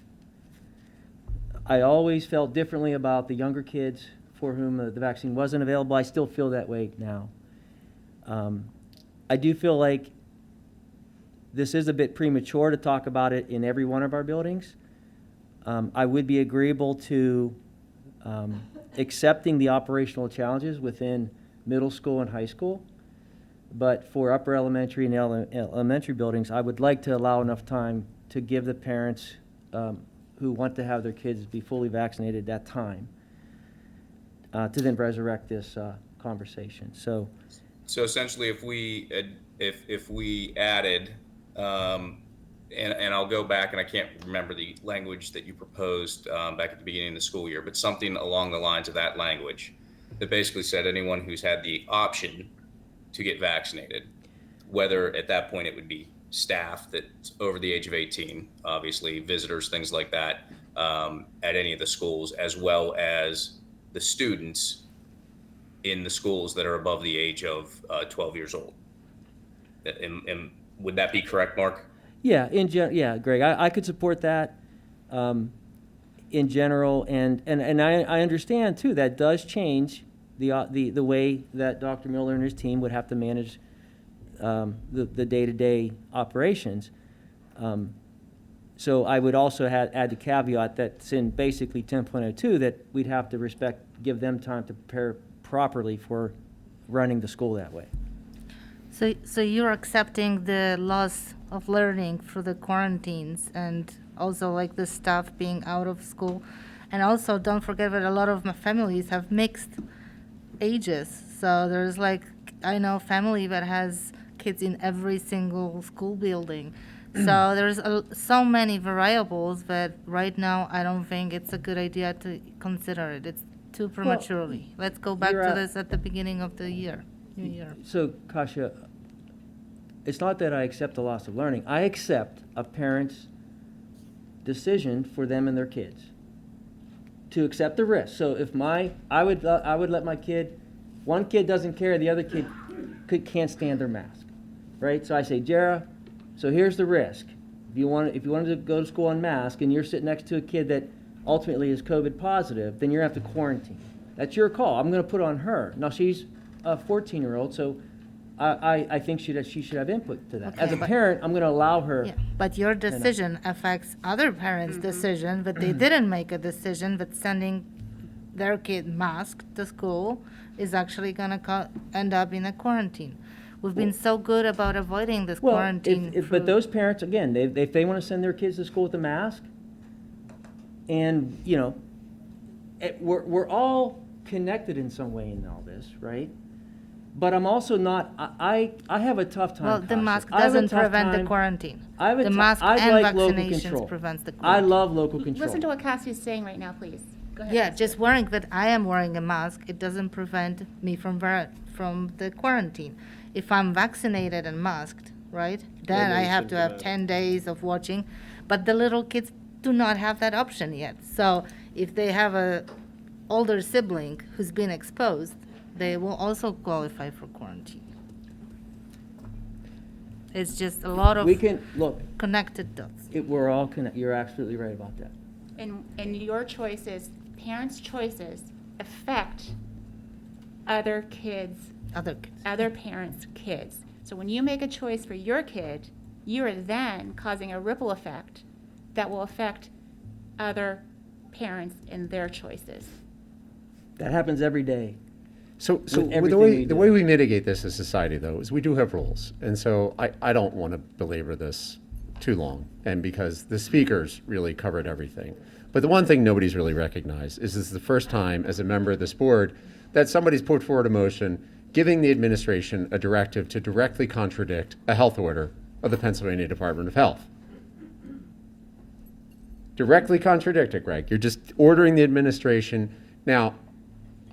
I always felt differently about the younger kids for whom the vaccine wasn't available. I still feel that way now. I do feel like this is a bit premature to talk about it in every one of our buildings. I would be agreeable to accepting the operational challenges within middle school and high school, but for upper elementary and elementary buildings, I would like to allow enough time to give the parents who want to have their kids be fully vaccinated that time to then resurrect this conversation. So essentially, if we added, and I'll go back, and I can't remember the language that you proposed back at the beginning of the school year, but something along the lines of that language that basically said anyone who's had the option to get vaccinated, whether at that point it would be staff that's over the age of 18, obviously visitors, things like that, at any of the schools, as well as the students in the schools that are above the age of 12 years old. Would that be correct, Mark? Yeah, yeah, Greg, I could support that in general, and I understand too that does change the way that Dr. Miller and his team would have to manage the day-to-day operations. So I would also add the caveat that's in basically 10.02 that we'd have to give them time to prepare properly for running the school that way. So you're accepting the loss of learning through the quarantines and also like the staff being out of school. And also don't forget that a lot of my families have mixed ages. So there's I know family that has kids in every single school building. So there's so many variables that right now I don't think it's a good idea to consider it. It's too prematurely. Let's go back to this at the beginning of the year. New year. So, Kasia, it's not that I accept the loss of learning. I accept a parent's decision for them and their kids to accept the risk. So if I would let my kid, one kid doesn't care, the other kid can't stand their mask, right? So I say, Jara, so here's the risk. If you wanted to go to school unmasked and you're sitting next to a kid that ultimately is COVID positive, then you're going to have to quarantine. That's your call. I'm going to put it on her. Now, she's a 14-year-old, so I think she should have input to that. Okay, As a parent, I'm going to allow her. Yeah, but your decision affects other parents' decision, but they didn't make a decision, but sending their kid masked to school is actually going to end up in a quarantine. We've been so good about avoiding this quarantine. But those parents, again, if they want to send their kids to school with a mask, and, you know, we're all connected in some way in all this, right? But I'm also not, I have a tough time. Well, the Kasia. mask I have a doesn't tough prevent the time- quarantine. I have a The tou- mask I and like local vaccinations control. prevents the I quarantine. love local control. Listen to what Cassie's saying right now, please. Go ahead. Yeah, just wearing, but I am wearing a mask. It doesn't prevent me from the quarantine. If I'm vaccinated and masked, right, then I have to have 10 days of watching. But the little kids do not have that option yet. So if they have a older sibling who's been exposed, they will also qualify for quarantine. It's just a lot of We can, look, connected dots. we're all connected. You're absolutely right about that. And your choices, parents' choices, affect other kids, other parents' kids. So when you make a choice for your kid, you are then causing a ripple effect that will affect other parents and their choices. That happens every day. So with the everything way we the do. way we mitigate this as society, though, is we do have rules, and so I don't want to belabor this too long, and because the speakers really covered everything. But the one thing nobody's really recognized is this is the first time, as a member of this board, that somebody's put forward a motion giving the administration a directive to directly contradict a health order of the Pennsylvania Department of Health. Directly contradict it, Greg. You're just ordering the administration. Now,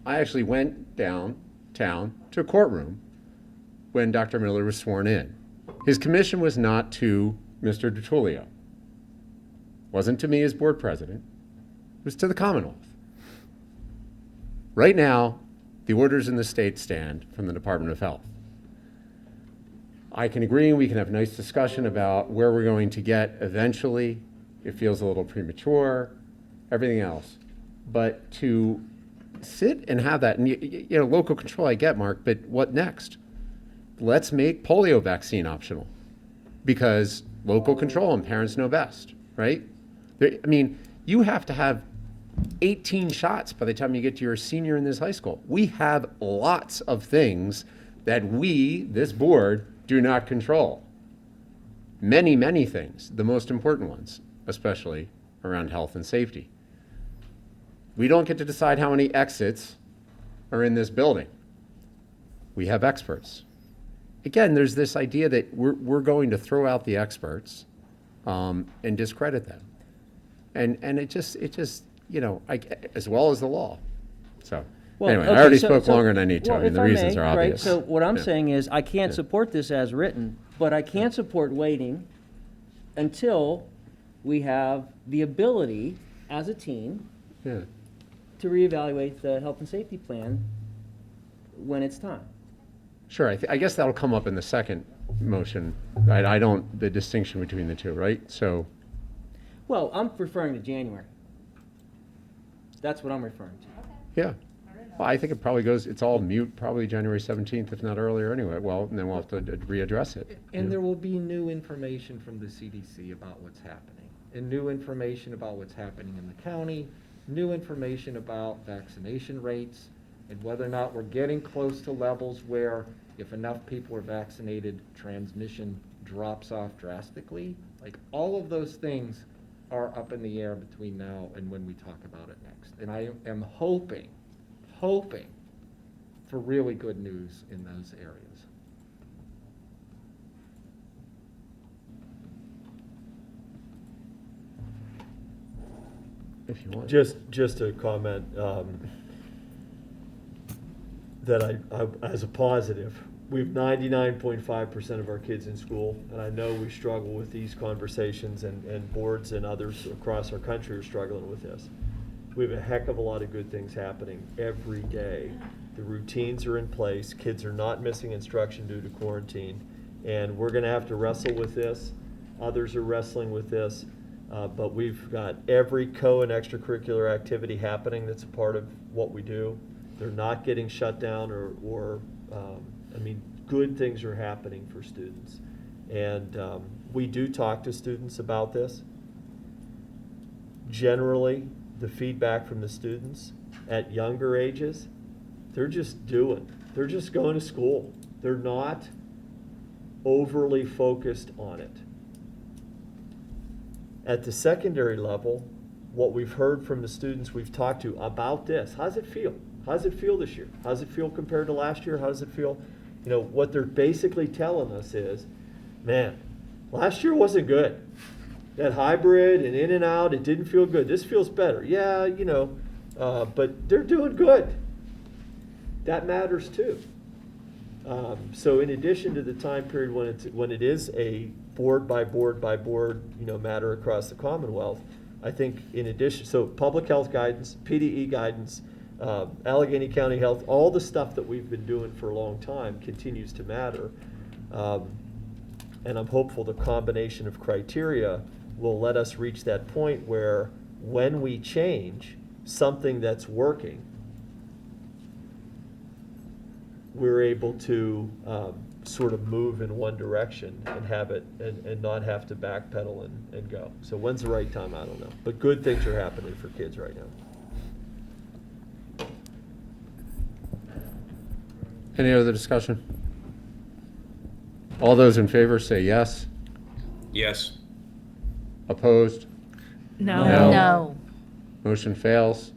I actually went downtown to a courtroom when Dr. Miller was sworn in. His commission was not to Mr. DiTullio. Wasn't to me as board president. It was to the Commonwealth. Right now, the orders in the state stand from the Department of Health. I can agree, we can have a nice discussion about where we're going to get eventually. It feels a little premature, everything else. But to sit and have that, and you know, local control I get, Mark, but what next? Let's make polio vaccine optional, because local control and parents know best, right? I mean, you have to have 18 shots by the time you get to your senior in this high school. We have lots of things that we, this board, do not control. Many, many things, the most important ones, especially around health and safety. We don't get to decide how many exits are in this building. We have experts. Again, there's this idea that we're going to throw out the experts and discredit them. And it just you know, as well as the law. So anyway, I already spoke longer than I need to. I mean, the reasons are obvious. Right, so what I'm Yeah. saying is I can't Yeah. support this as written, but I can support waiting until we have the ability as a team Yeah. to reevaluate the health and safety plan when it's time. Sure, I guess that'll come up in the second motion. I don't, the distinction between the two, right? So, Well, I'm referring to January. That's what I'm referring to. yeah. Well, I think it probably goes, it's all mute, probably January 17th, if not earlier anyway. Well, and then we'll have to readdress it. And there will be new information from the CDC about what's happening, and new information about what's happening in the county, new information about vaccination rates, and whether or not we're getting close to levels where if enough people are vaccinated, transmission drops off drastically. Like, all of those things are up in the air between now and when we talk about it next. And I am hoping for really good news in those areas. If you want. Just a comment that I, as a positive, we have 99.5% of our kids in school, and I know we struggle with these conversations, and boards and others across our country are struggling with this. We have a heck of a lot of good things happening every day. The routines are in place, kids are not missing instruction due to quarantine, and we're gonna have to wrestle with this. Others are wrestling with this, but we've got every co and extracurricular activity happening that's a part of what we do. They're not getting shut down good things are happening for students. And we do talk to students about this. Generally, the feedback from the students at younger ages, they're just they're just going to school. They're not overly focused on it. At the secondary level, what we've heard from the students we've talked to about this, how's it feel? How does it feel this year? How does it feel compared to last year? How does it feel? What they're basically telling us is, man, last year wasn't good. That hybrid and in and out, it didn't feel good. This feels better. Yeah, but they're doing good. That matters too. So in addition to the time period when it is a board by board by board, matter across the Commonwealth, I think in addition, so public health guidance, PDE guidance, Allegheny County Health, all the stuff that we've been doing for a long time continues to matter. And I'm hopeful the combination of criteria will let us reach that point where when we change something that's working, we're able to sort of move in one direction and have it and not have to backpedal and go. So when's the right time? I don't know. But good things are happening for kids right now. Any other discussion? All those in favor say yes. Yes. Opposed? No. No. Motion fails.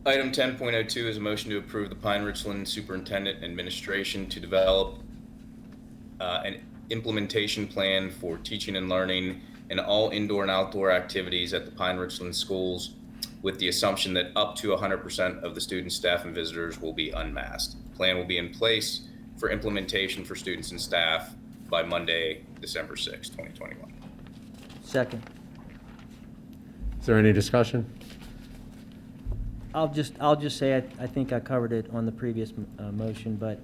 Item 10.02 is a motion to approve the Pine-Richland Superintendent Administration to develop an implementation plan for teaching and learning and all indoor and outdoor activities at the Pine-Richland schools, with the assumption that up to 100% of the students, staff, and visitors will be unmasked. Plan will be in place for implementation for students and staff by Monday, December 6, 2021. Second. Is there any discussion? I'll just say I think I covered it on the previous motion, but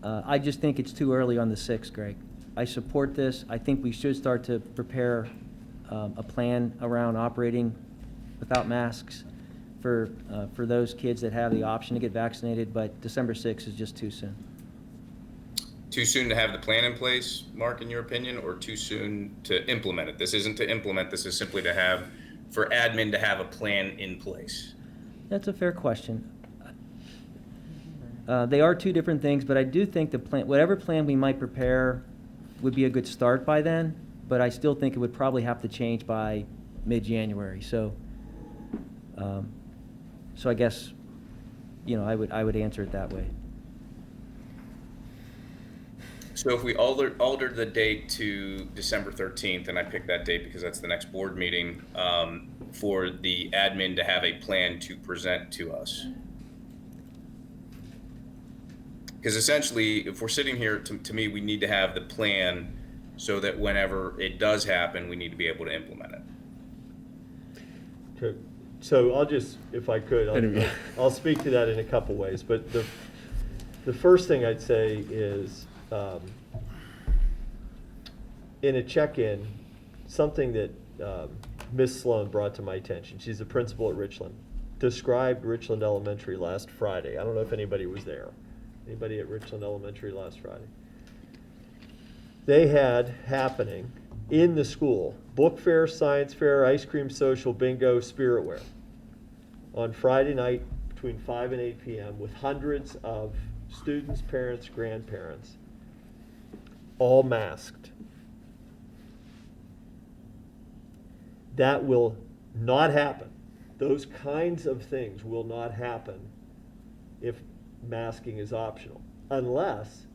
I just think it's too early on the 6th, Greg. I support this. I think we should start to prepare a plan around operating without masks for those kids that have the option to get vaccinated, but December 6th is just too soon. Too soon to have the plan in place, Mark, in your opinion, or too soon to implement it? This isn't to implement, this is simply to have, for admin to have a plan in place. That's a fair question. They are two different things, but I do think the plan, whatever plan we might prepare would be a good start by then, but I still think it would probably have to change by mid-January. So I guess, I would answer it that way. So if we altered the date to December 13th, and I picked that date because that's the next board meeting, for the admin to have a plan to present to us. Because essentially, if we're sitting here, to me, we need to have the plan so that whenever it does happen, we need to be able to implement it. Okay. So I'll just, if I could, I'll speak to that in a couple ways. But the first thing I'd say is, in a check-in, something that Ms. Sloan brought to my attention. She's a principal at Richland. Described Richland Elementary last Friday. I don't know if anybody was there. Anybody at Richland Elementary last Friday? They had happening in the school book fair, science fair, ice cream social, bingo, spirit wear on Friday night between 5 and 8 p.m. with hundreds of students, parents, grandparents, all masked. That will not happen. Those kinds of things will not happen if masking is optional, unless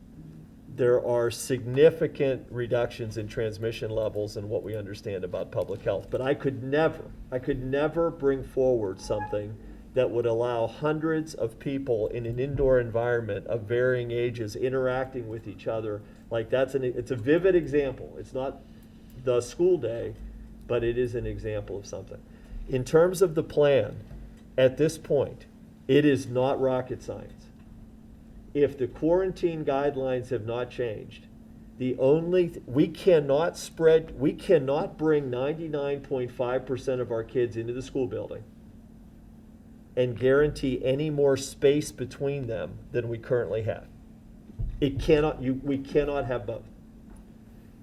there are significant reductions in transmission levels and what we understand about public health. But I could never bring forward something that would allow hundreds of people in an indoor environment of varying ages interacting with each other. Like it's a vivid example. It's not the school day, but it is an example of something. In terms of the plan, at this point, it is not rocket science. If the quarantine guidelines have not changed, we cannot bring 99.5% of our kids into the school building and guarantee any more space between them than we currently have. We cannot have both.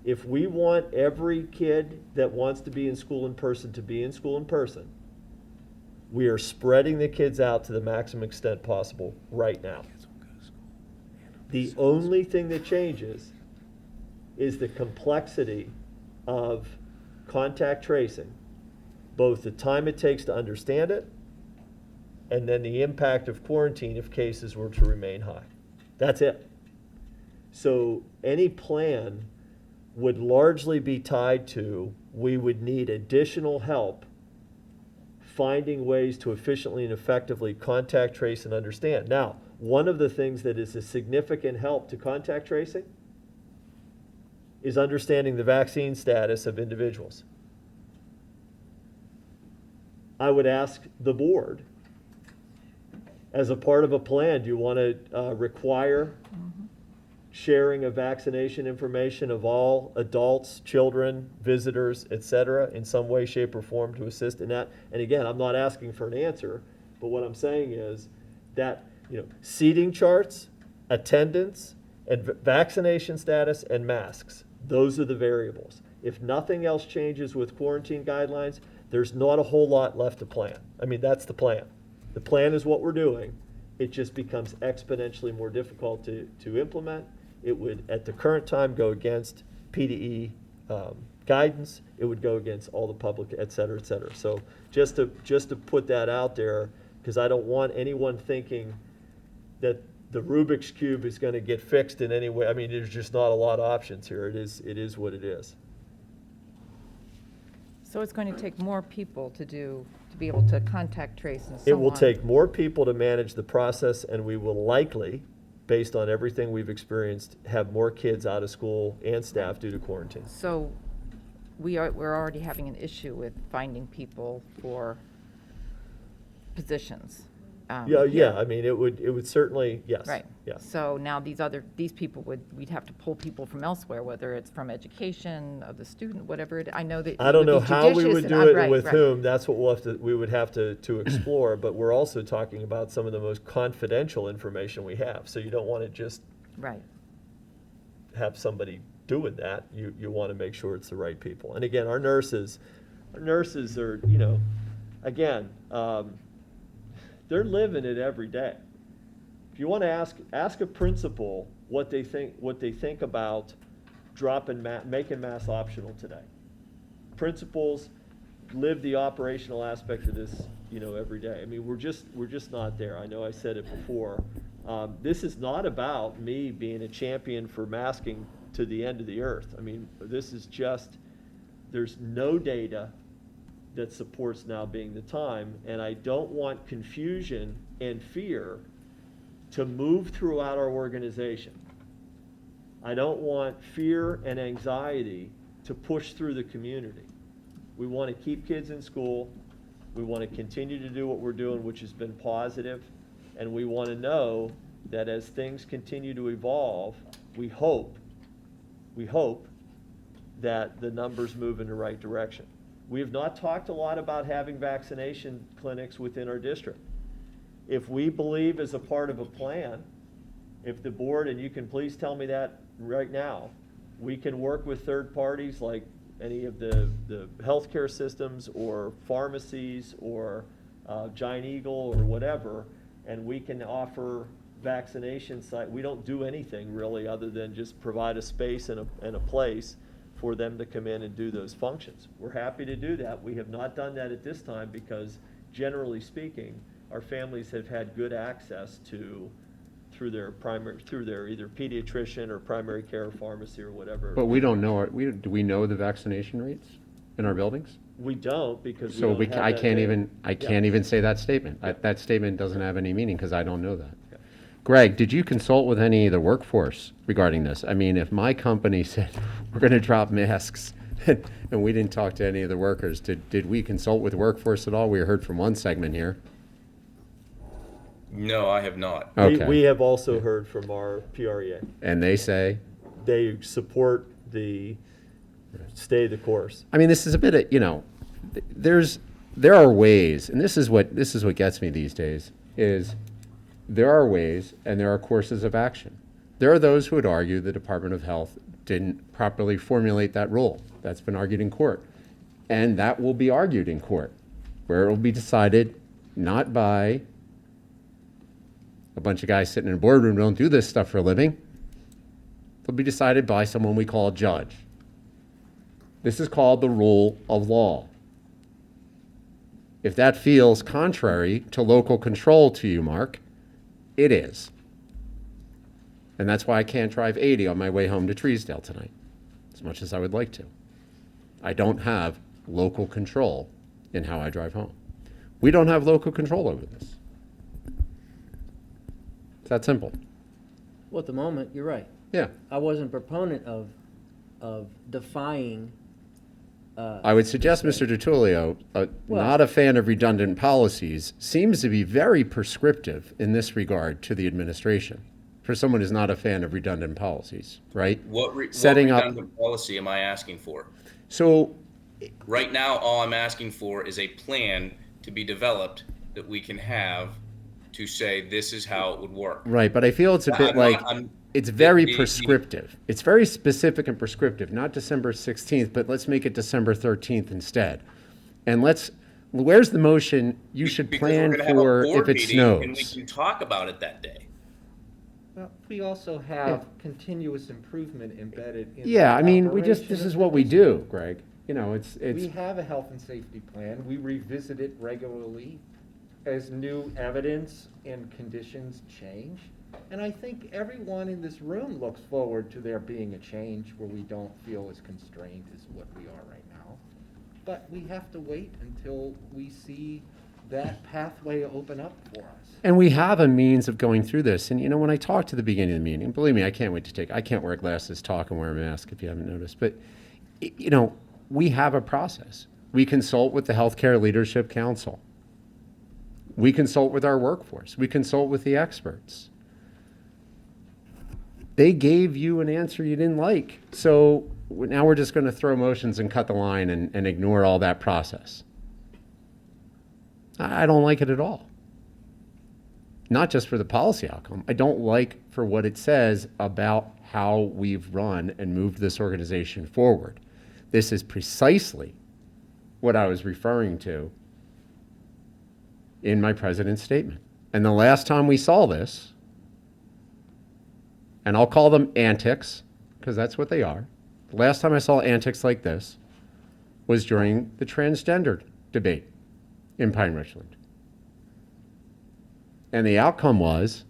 If we want every kid that wants to be in school in person to be in school in person, we are spreading the kids out to the maximum extent possible right now. The only thing that changes is the complexity of contact tracing, both the time it takes to understand it and then the impact of quarantine if cases were to remain high. That's it. So any plan would largely be tied to, we would need additional help finding ways to efficiently and effectively contact trace and understand. Now, one of the things that is a significant help to contact tracing is understanding the vaccine status of individuals. I would ask the board, as a part of a plan, do you want to require sharing of vaccination information of all adults, children, visitors, etc., in some way, shape, or form to assist in that? And again, I'm not asking for an answer, but what I'm saying is that seating charts, attendance, and vaccination status and masks, those are the variables. If nothing else changes with quarantine guidelines, there's not a whole lot left to plan. I mean, that's the plan. The plan is what we're doing. It just becomes exponentially more difficult to implement. It would, at the current time, go against PDE guidance. It would go against all the public, et cetera, et cetera. So just to put that out there, because I don't want anyone thinking that the Rubik's Cube is going to get fixed in any way. I mean, there's just not a lot of options here. It is what it is. So it's going to take more people to be able to contact trace and so on. It will take more people to manage the process, and we will likely, based on everything we've experienced, have more kids out of school and staff due to quarantine. So we're already having an issue with finding people for positions. Yeah. I mean, it would certainly, yes. Right. Yeah. So now these people we'd have to pull people from elsewhere, whether it's from education of the student, whatever I know that. I don't know how we would do it and with right. whom. That's what we would have to explore. But we're also talking about some of the most confidential information we have. So you don't want to just have somebody doing that. You want to make sure it's the right people. And again, our nurses are, again, they're living it every day. If you want to ask a principal what they think about making mass optional today. Principals live the operational aspect of this, every day. I mean, we're just not there. I know I said it before. This is not about me being a champion for masking to the end of the earth. I mean, this is just, there's no data that supports now being the time, and I don't want confusion and fear to move throughout our organization. I don't want fear and anxiety to push through the community. We want to keep kids in school. We want to continue to do what we're doing, which has been positive, and we want to know that as things continue to evolve, we hope that the numbers move in the right direction. We have not talked a lot about having vaccination clinics within our district. If we believe as a part of a plan, if the board, and you can please tell me that right now, we can work with third parties like any of the healthcare systems or pharmacies or Giant Eagle or whatever, and we can offer vaccination site. We don't do anything really other than just provide a space and a place for them to come in and do those functions. We're happy to do that. We have not done that at this time because, generally speaking, our families have had good access through their either pediatrician or primary care pharmacy or whatever. But we don't know, do we know the vaccination rates? in our buildings? We don't because we So don't we, have I that can't data. even, I Yeah. can't even say that statement. That statement doesn't have any meaning because I don't know that. Greg, did you consult with any of the workforce regarding this? I mean, if my company said, we're going to drop masks, and we didn't talk to any of the workers, did we consult with the workforce at all? We heard from one segment here. No, I have not. Okay. We have also heard from our PREA. And they say? They support the stay the course. I mean, this is a bit of, you know, there are ways, and this is what gets me these days, is there are ways and there are courses of action. There are those who would argue the Department of Health didn't properly formulate that rule. That's been argued in court. And that will be argued in court, where it will be decided not by a bunch of guys sitting in a boardroom who don't do this stuff for a living. It'll be decided by someone we call a judge. This is called the rule of law. If that feels contrary to local control to you, Mark, it is. And that's why I can't drive 80 on my way home to Treesdale tonight, as much as I would like to. I don't have local control in how I drive home. We don't have local control over this. It's that simple. Well, at the moment, you're right. Yeah. I wasn't a proponent of defying. I would suggest Mr. DiTullio, not a fan of redundant policies, seems to be very prescriptive in this regard to the administration, for someone who's not a fan of redundant policies, right? What Setting up. redundant policy am I asking for? So Right now, all I'm asking for is a plan to be developed that we can have to say this is how it would work. Right, but I feel it's a bit it's very prescriptive. It's very specific and prescriptive, not December 16th, but let's make it December 13th instead. And where's the motion you should Because plan we're gonna have a for board if it meeting And we snows? can talk about it that day. Well, we also have continuous improvement embedded in. Yeah, the I mean, operation this of is the what we district. do, Greg. You know, it's. We have a health and safety plan. We revisit it regularly as new evidence and conditions change. And I think everyone in this room looks forward to there being a change where we don't feel as constrained as what we are right now. But we have to wait until we see that pathway open up for us. And we have a means of going through this. And, you know, when I talked to the beginning of the meeting, believe me, I can't wait to I can't wear glasses, talk, and wear a mask if you haven't noticed. But, you know, we have a process. We consult with the Healthcare Leadership Council. We consult with our workforce. We consult with the experts. They gave you an answer you didn't like. So now we're just going to throw motions and cut the line and ignore all that process. I don't like it at all. Not just for the policy outcome. I don't like for what it says about how we've run and moved this organization forward. This is precisely what I was referring to in my president's statement. And the last time we saw this, and I'll call them antics, because that's what they are. The last time I saw antics like this was during the transgender debate in Pine-Richland. And the outcome was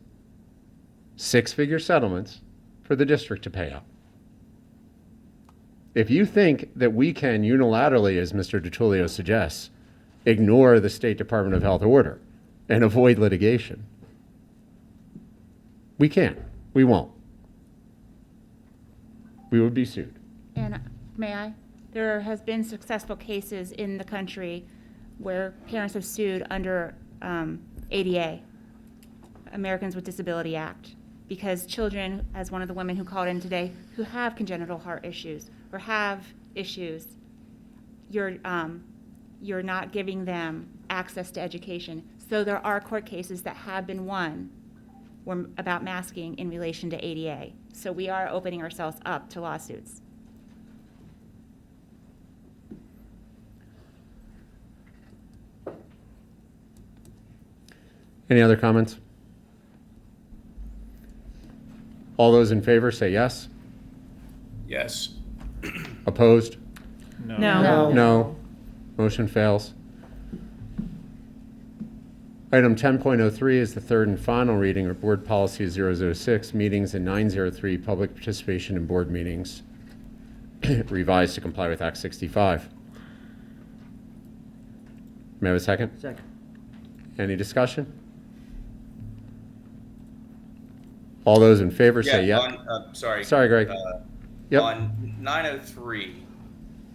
6-figure settlements for the district to pay out. If you think that we can unilaterally, as Mr. DiTullio suggests, ignore the State Department of Health order and avoid litigation, we can't. We won't. We would be sued. And may I? There has been successful cases in the country where parents have sued under ADA, Americans with Disability Act, because children, as one of the women who called in today, who have congenital heart issues or have issues, you're not giving them access to education. So there are court cases that have been won about masking in relation to ADA. So we are opening ourselves up to lawsuits. Any other comments? All those in favor say yes. Yes. Opposed? No. No. Motion fails. Item 10.03 is the third and final reading of Board Policy 006, meetings, and 903, public participation in board meetings, revised to comply with Act 65. May I have a second? Second. Any discussion? All those in favor say Yeah, yep. sorry. Sorry, Greg. Yep. On 903,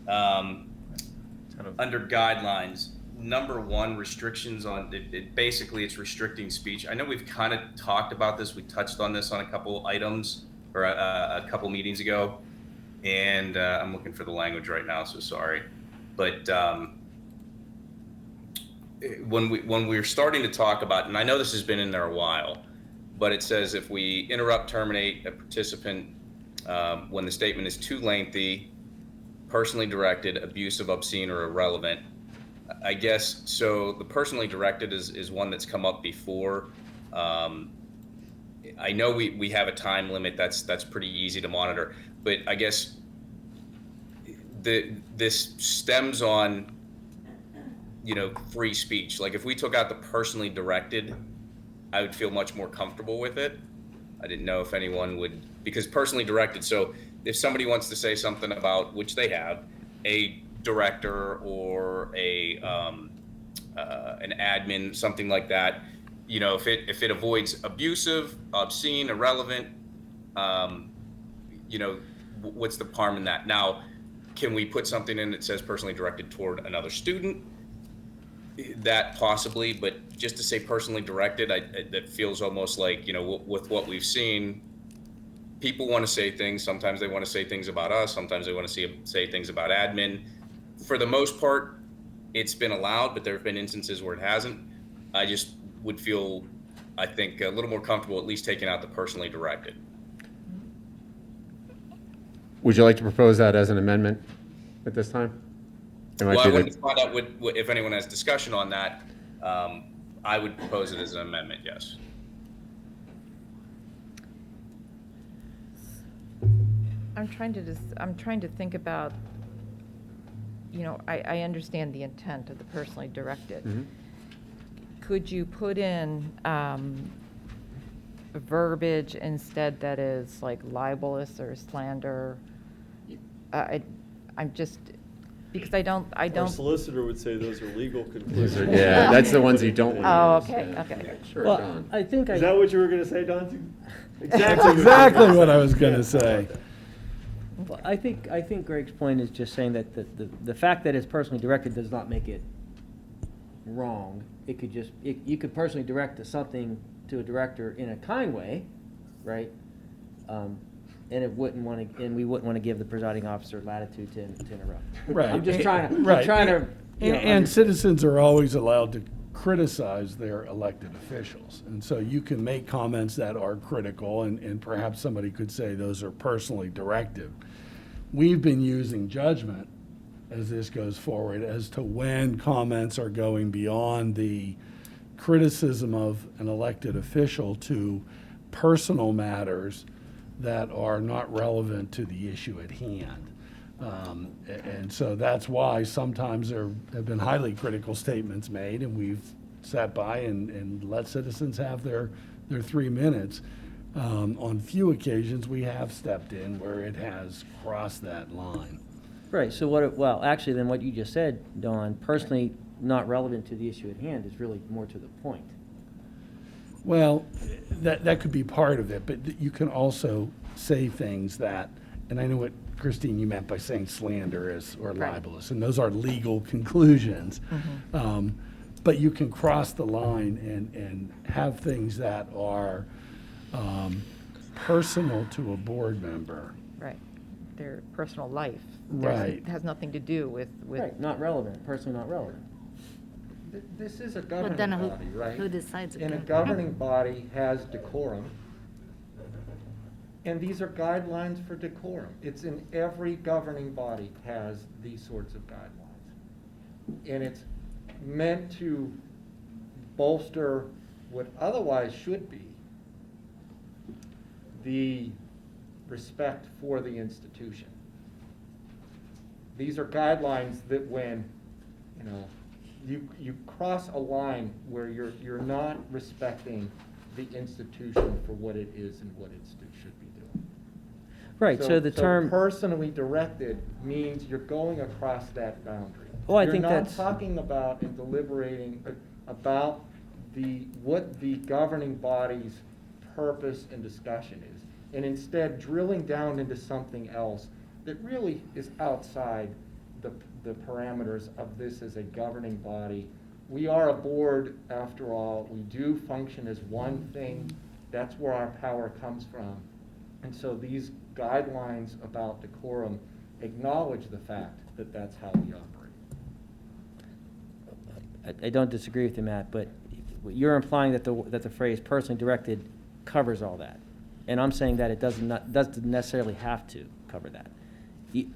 under guidelines, number 1, restrictions on, basically it's restricting speech. I know we've kind of talked about this. We touched on this on a couple items or a couple meetings ago. And I'm looking for the language right now, so sorry. But when we're starting to talk about, and I know this has been in there a while, but it says if we interrupt, terminate a participant when the statement is too lengthy, personally directed, abusive, obscene, or irrelevant. I guess, so the personally directed is one that's come up before. I know we have a time limit that's pretty easy to monitor, but I guess this stems on, free speech. Like if we took out the personally directed, I would feel much more comfortable with it. I didn't know if anyone would, because personally directed, so if somebody wants to say something about, which they have, a director or an admin, something like that, if it avoids abusive, obscene, irrelevant, what's the harm in that? Now, can we put something in that says personally directed toward another student? That possibly, but just to say personally directed, that feels almost like, with what we've seen, people want to say things. Sometimes they want to say things about us. Sometimes they want to say things about admin. For the most part, it's been allowed, but there have been instances where it hasn't. I just would feel, I think, a little more comfortable at least taking out the personally directed. Would you like to propose that as an amendment at this time? Well, I wanted to find out if anyone has discussion on that. I would propose it as an amendment, yes. I'm trying to think about, I understand the intent of the personally directed. Mm-hmm. Could you put in verbiage instead that is like libelous or slander? I'm just, because I don't. Our solicitor would say those are legal Yeah, conclusions. that's the ones you don't want to use. Okay. Sure, Well, Don. I think Is that what you were going to say, Don? That's exactly what I was going to say. Well, I think Greg's point is just saying that the fact that it's personally directed does not make it wrong. It could just, you could personally direct something to a director in a kind way, right? And we wouldn't want to give the presiding officer latitude to interrupt. Right. I'm just trying to, Right. I'm trying to. And citizens are always allowed to criticize their elected officials. And so you can make comments that are critical, and perhaps somebody could say those are personally directed. We've been using judgment as this goes forward as to when comments are going beyond the criticism of an elected official to personal matters that are not relevant to the issue at hand. And so that's why sometimes there have been highly critical statements made, and we've sat by and let citizens have their 3 minutes. On few occasions, we have stepped in where it has crossed that line. Right, so actually then what you just said, Don, personally not relevant to the issue at hand is really more to the point. Well, that could be part of it, but you can also say things that, and I know what, Christine, you meant by saying slanderous or libelous, and those are legal conclusions. Mm-hmm. But you can cross the line and have things that are personal to a board member. Right, their personal life. Right. It has nothing to do with. Right, not relevant, personally not relevant. This is a But governing then body, right? who decides it? And a governing body has decorum. And these are guidelines for decorum. It's in every governing body has these sorts of guidelines. And it's meant to bolster what otherwise should be the respect for the institution. These are guidelines that when, you cross a line where you're not respecting the institution for what it is and what it should be doing. Right, so the term. Personally directed means you're going across that boundary. Well, I think that's- You're not talking about and deliberating about what the governing body's purpose and discussion is, and instead drilling down into something else that really is outside the parameters of this as a governing body. We are a board, after all. We do function as one thing. That's where our power comes from. And so these guidelines about decorum acknowledge the fact that that's how we operate. I don't disagree with you, Matt, but you're implying that the phrase personally directed covers all that. And I'm saying that it doesn't necessarily have to cover that.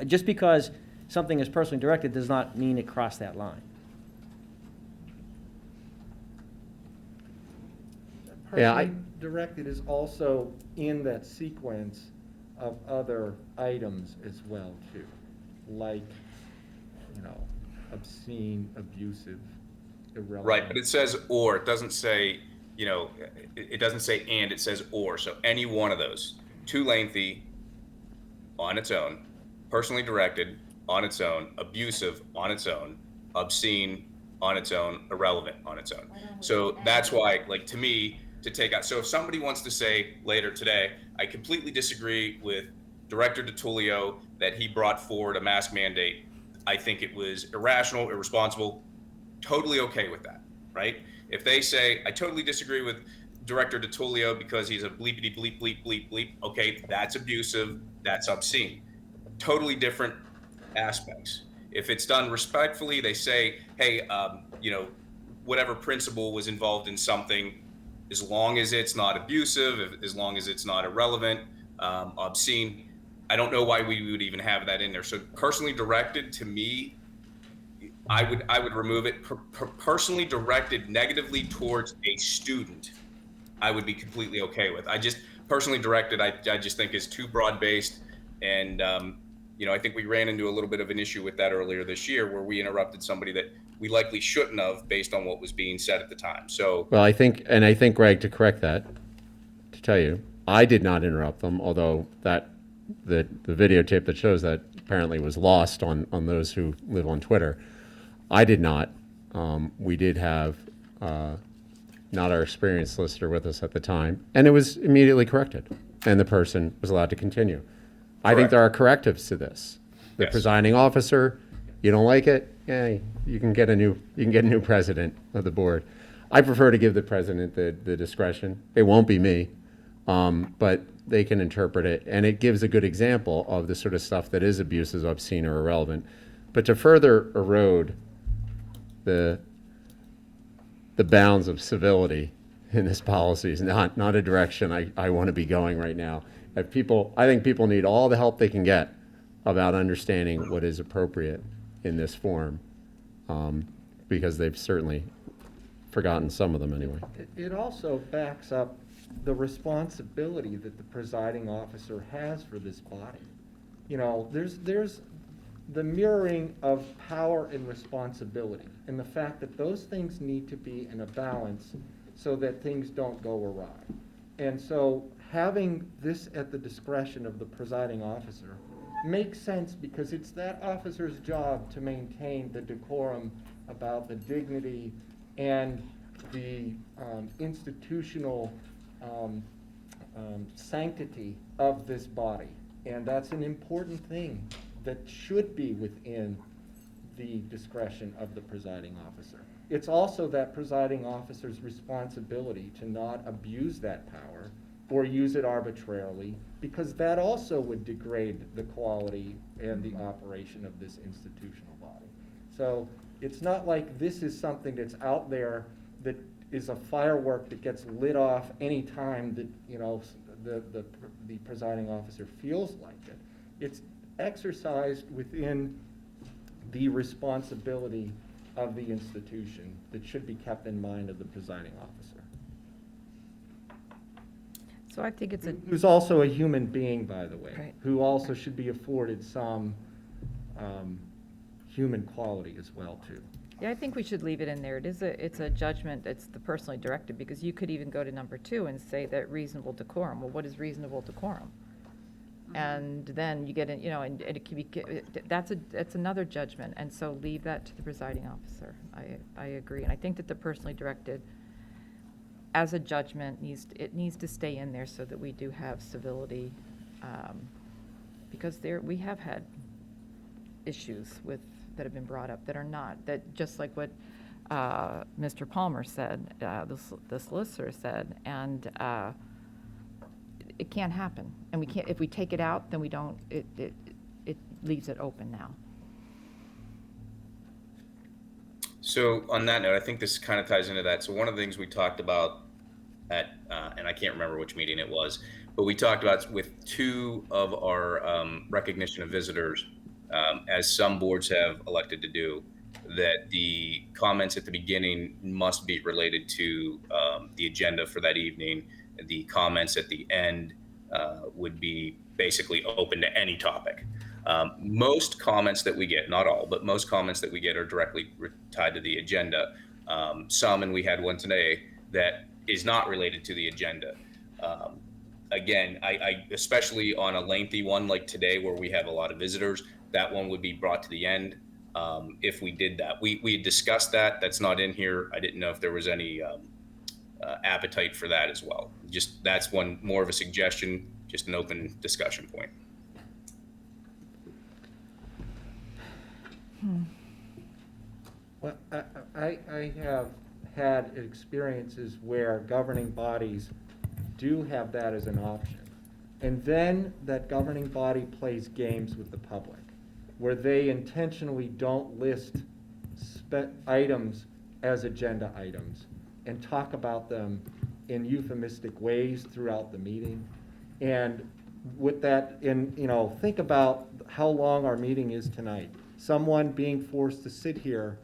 Just because something is personally directed does not mean it crossed that line. Personally directed is also in that sequence of other items as well, too. Like, obscene, abusive, irrelevant. Right, but it says or. It doesn't say, it doesn't say and, it says or. So any one of those. Too lengthy on its own, personally directed on its own, abusive on its own, obscene on its own, irrelevant on its own. So that's why, to me, to take out. So if somebody wants to say later today, I completely disagree with Director DiTullio that he brought forward a mask mandate. I think it was irrational, irresponsible. Totally okay with that, right? If they say, I totally disagree with Director DiTullio because he's a bleepity bleep, bleep, bleep, bleep. Okay, that's abusive, that's obscene. Totally different aspects. If it's done respectfully, they say, hey, whatever principal was involved in something, as long as it's not abusive, as long as it's not irrelevant, obscene, I don't know why we would even have that in there. So personally directed, to me, I would remove it. Personally directed negatively towards a student, I would be completely okay with. Personally directed, I just think is too broad-based. And, I think we ran into a little bit of an issue with that earlier this year where we interrupted somebody that we likely shouldn't have based on what was being said at the time. So, Well, I think, Greg, to correct that, to tell you, I did not interrupt them, although the videotape that shows that apparently was lost on those who live on Twitter. I did not. We did have not our experienced solicitor with us at the time, and it was immediately corrected, and the person was allowed to continue. I think there are correctives to this. The presiding officer, you don't like it, you can get a new president of the board. I prefer to give the president the discretion. It won't be me, but they can interpret it, and it gives a good example of the sort of stuff that is abusive, obscene, or irrelevant. But to further erode the bounds of civility in this policy is not a direction I want to be going right now. I think people need all the help they can get about understanding what is appropriate in this form, because they've certainly forgotten some of them anyway. It also backs up the responsibility that the presiding officer has for this body. There's the mirroring of power and responsibility, and the fact that those things need to be in a balance so that things don't go awry. And so having this at the discretion of the presiding officer makes sense, because it's that officer's job to maintain the decorum about the dignity and the institutional sanctity of this body. And that's an important thing that should be within the discretion of the presiding officer. It's also that presiding officer's responsibility to not abuse that power or use it arbitrarily, because that also would degrade the quality and the operation of this institutional body. So it's not like this is something that's out there that is a firework that gets lit off any time that the presiding officer feels like it. It's exercised within the responsibility of the institution that should be kept in mind of the presiding officer. So I think it's a... Who's also a human being, by the way, Right. who also should be afforded some human quality as well, too. Yeah, I think we should leave it in there. It's a judgment. It's the personally directed, because you could even go to number 2 and say that reasonable decorum. Well, what is reasonable decorum? And then you get in, and it can be, that's another judgment, and so leave that to the presiding officer. I agree, and I think that the personally directed, as a judgment, it needs to stay in there so that we do have civility, because we have had issues that have been brought up that are not, that just like what Mr. Palmer said, the solicitor said, and it can't happen. And we can't, if we take it out, then we don't, it leaves it open now. So on that note, I think this kind of ties into that. So one of the things we talked about at, and I can't remember which meeting it was, but we talked about with two of our recognition of visitors, as some boards have elected to do, that the comments at the beginning must be related to the agenda for that evening. The comments at the end would be basically open to any topic. Most comments that we get, not all, but most comments that we get are directly tied to the agenda. Some, and we had one today, that is not related to the agenda. Again, I especially on a lengthy one like today where we have a lot of visitors, that one would be brought to the end if we did that. We had discussed that. That's not in here. I didn't know if there was any appetite for that as well. Just that's one more of a suggestion, just an open discussion point. Well, I have had experiences where governing bodies do have that as an option. And then that governing body plays games with the public, where they intentionally don't list items as agenda items and talk about them in euphemistic ways throughout the meeting. And with that, think about how long our meeting is tonight. Someone being forced to sit here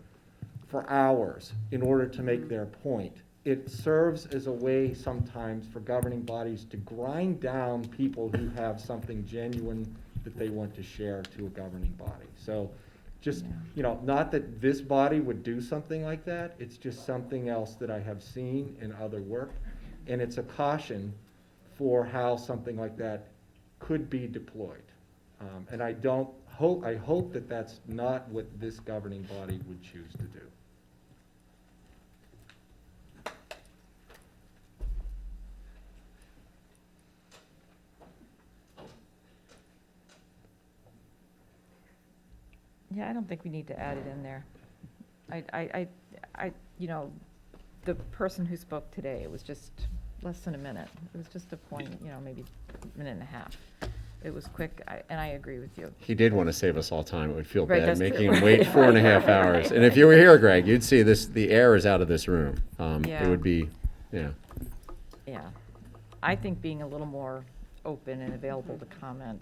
for hours in order to make their point. It serves as a way sometimes for governing bodies to grind down people who have something genuine that they want to share to a governing body. So just, not that this body would do something like that, it's just something else that I have seen in other work. And it's a caution for how something like that could be deployed. And I hope that that's not what this governing body would choose to do. Yeah, I don't think we need to add it in there. The person who spoke today, it was just less than a minute. It was just a point, maybe a minute and a half. It was quick, and I agree with you. He did want to save us all time. It would feel Right, bad that's making true. him wait 4.5 hours. And if you were here, Greg, you'd see this, the air is out of this room. It Yeah. would be, yeah. Yeah. I think being a little more open and available to comment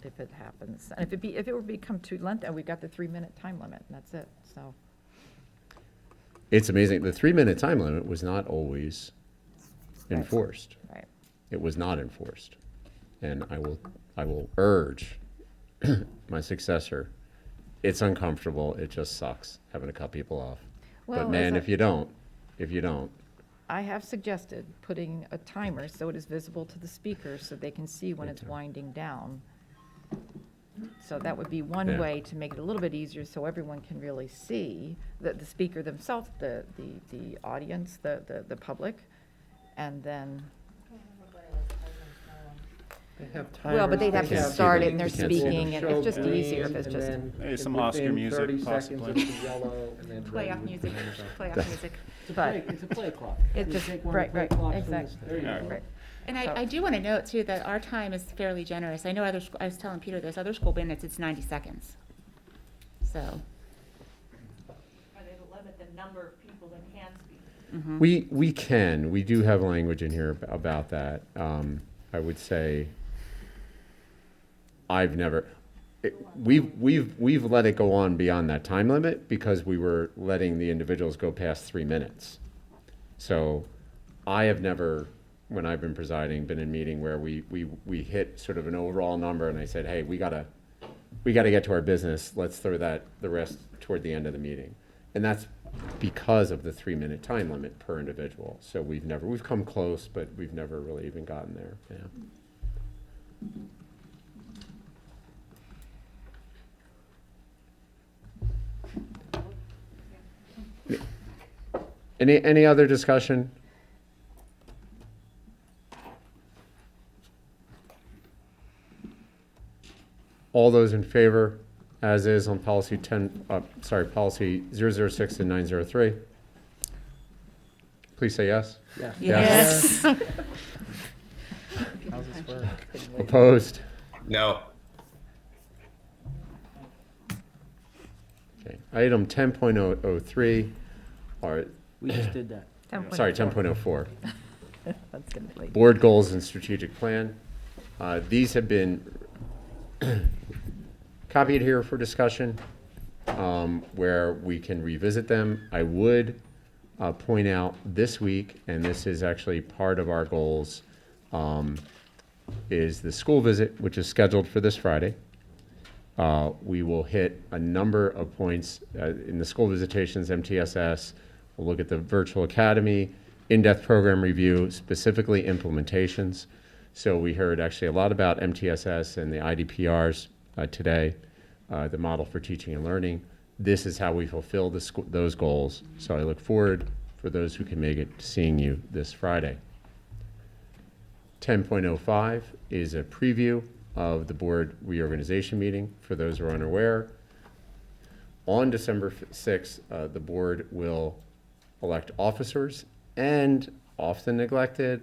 if it happens. And if it would become too lengthy, and we got the 3-minute time limit, and that's it, so. It's amazing. The 3-minute time limit was not always enforced. Right. It was not enforced. And I will urge my successor, it's uncomfortable, it just sucks having to cut people off. Well, But man, as if you don't, I have suggested putting a timer so it is visible to the speakers so they can see when it's winding down. So that would be one Yeah. way to make it a little bit easier so everyone can really see the speaker themselves, the audience, the public, and then. They have Well, but they'd have to Can't see start the- it and they're you can't see them. speaking, and it's just Show easier if green, it's and just. then Maybe some within Oscar music, 30 possibly. seconds it's yellow, and then Playoff red music, with the playoff music. But play clock. it You just, take one of the right, play right, clocks from exactly. this- there you go. Right. And So- I do want to note too that our time is fairly generous. I know I was telling Peter, there's other school minutes, it's 90 seconds. So. Or they limit the number of people that can speak. Mhm. we can. We do have language in here about that. I would say we've let it go on beyond that time limit because we were letting the individuals go past 3 minutes. So I have never, when I've been presiding, been in meeting where we hit sort of an overall number and I said, hey, we gotta get to our business. Let's throw the rest toward the end of the meeting. And that's because of the 3-minute time limit per individual. So we've come close, but we've never really even gotten there. Yeah. Any other discussion? All those in favor, as is on policy policy 006 and 903? Please say yes. Yes. Yes. Yes. How's this work? Opposed? No. Okay. Item 10.003 are. We just did that. Sorry, 10.04. That's gonna be late. Board goals and strategic plan. These have been copied here for discussion, where we can revisit them. I would point out this week, and this is actually part of our goals, is the school visit, which is scheduled for this Friday. We will hit a number of points in the school visitations, MTSS. We'll look at the virtual academy, in-depth program review, specifically implementations. So we heard actually a lot about MTSS and the IDPRs today, the model for teaching and learning. This is how we fulfill those goals. So I look forward, for those who can make it, to seeing you this Friday. 10.05 is a preview of the board reorganization meeting. For those who are unaware, on December 6th, the board will elect officers, and often neglected,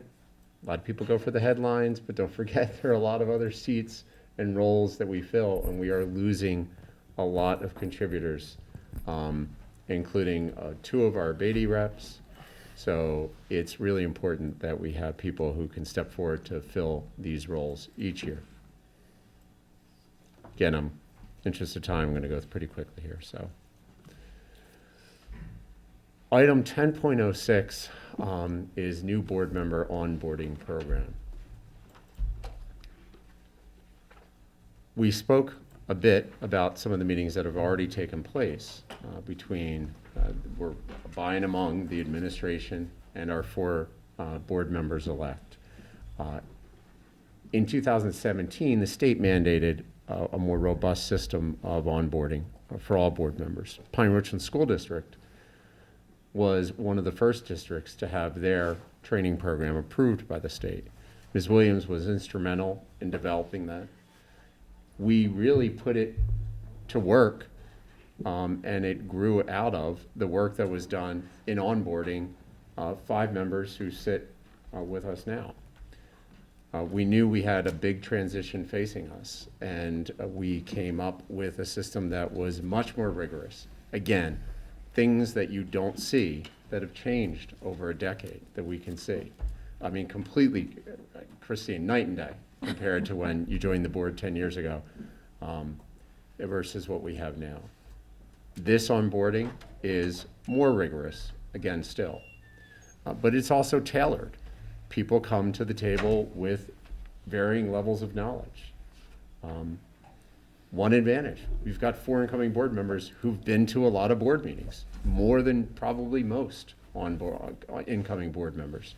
a lot of people go for the headlines, but don't forget there are a lot of other seats and roles that we fill, and we are losing a lot of contributors, including 2 of our Beatty reps. So it's really important that we have people who can step forward to fill these roles each year. Again, in interest of time, I'm going to go pretty quickly here. So, item 10.06 is new board member onboarding program. We spoke a bit about some of the meetings that have already taken place between, we're by and among the administration and our 4 board members elect. In 2017, the state mandated a more robust system of onboarding for all board members. Pine-Richland School District was one of the first districts to have their training program approved by the state. Ms. Williams was instrumental in developing that. We really put it to work, and it grew out of the work that was done in onboarding 5 members who sit with us now. We knew we had a big transition facing us, and we came up with a system that was much more rigorous. Again, things that you don't see that have changed over a decade that we can see. I mean, completely, Christine, night and day compared to when you joined the board 10 years ago versus what we have now. This onboarding is more rigorous, again, still, but it's also tailored. People come to the table with varying levels of knowledge. One advantage, we've got 4 incoming board members who've been to a lot of board meetings, more than probably most incoming board members.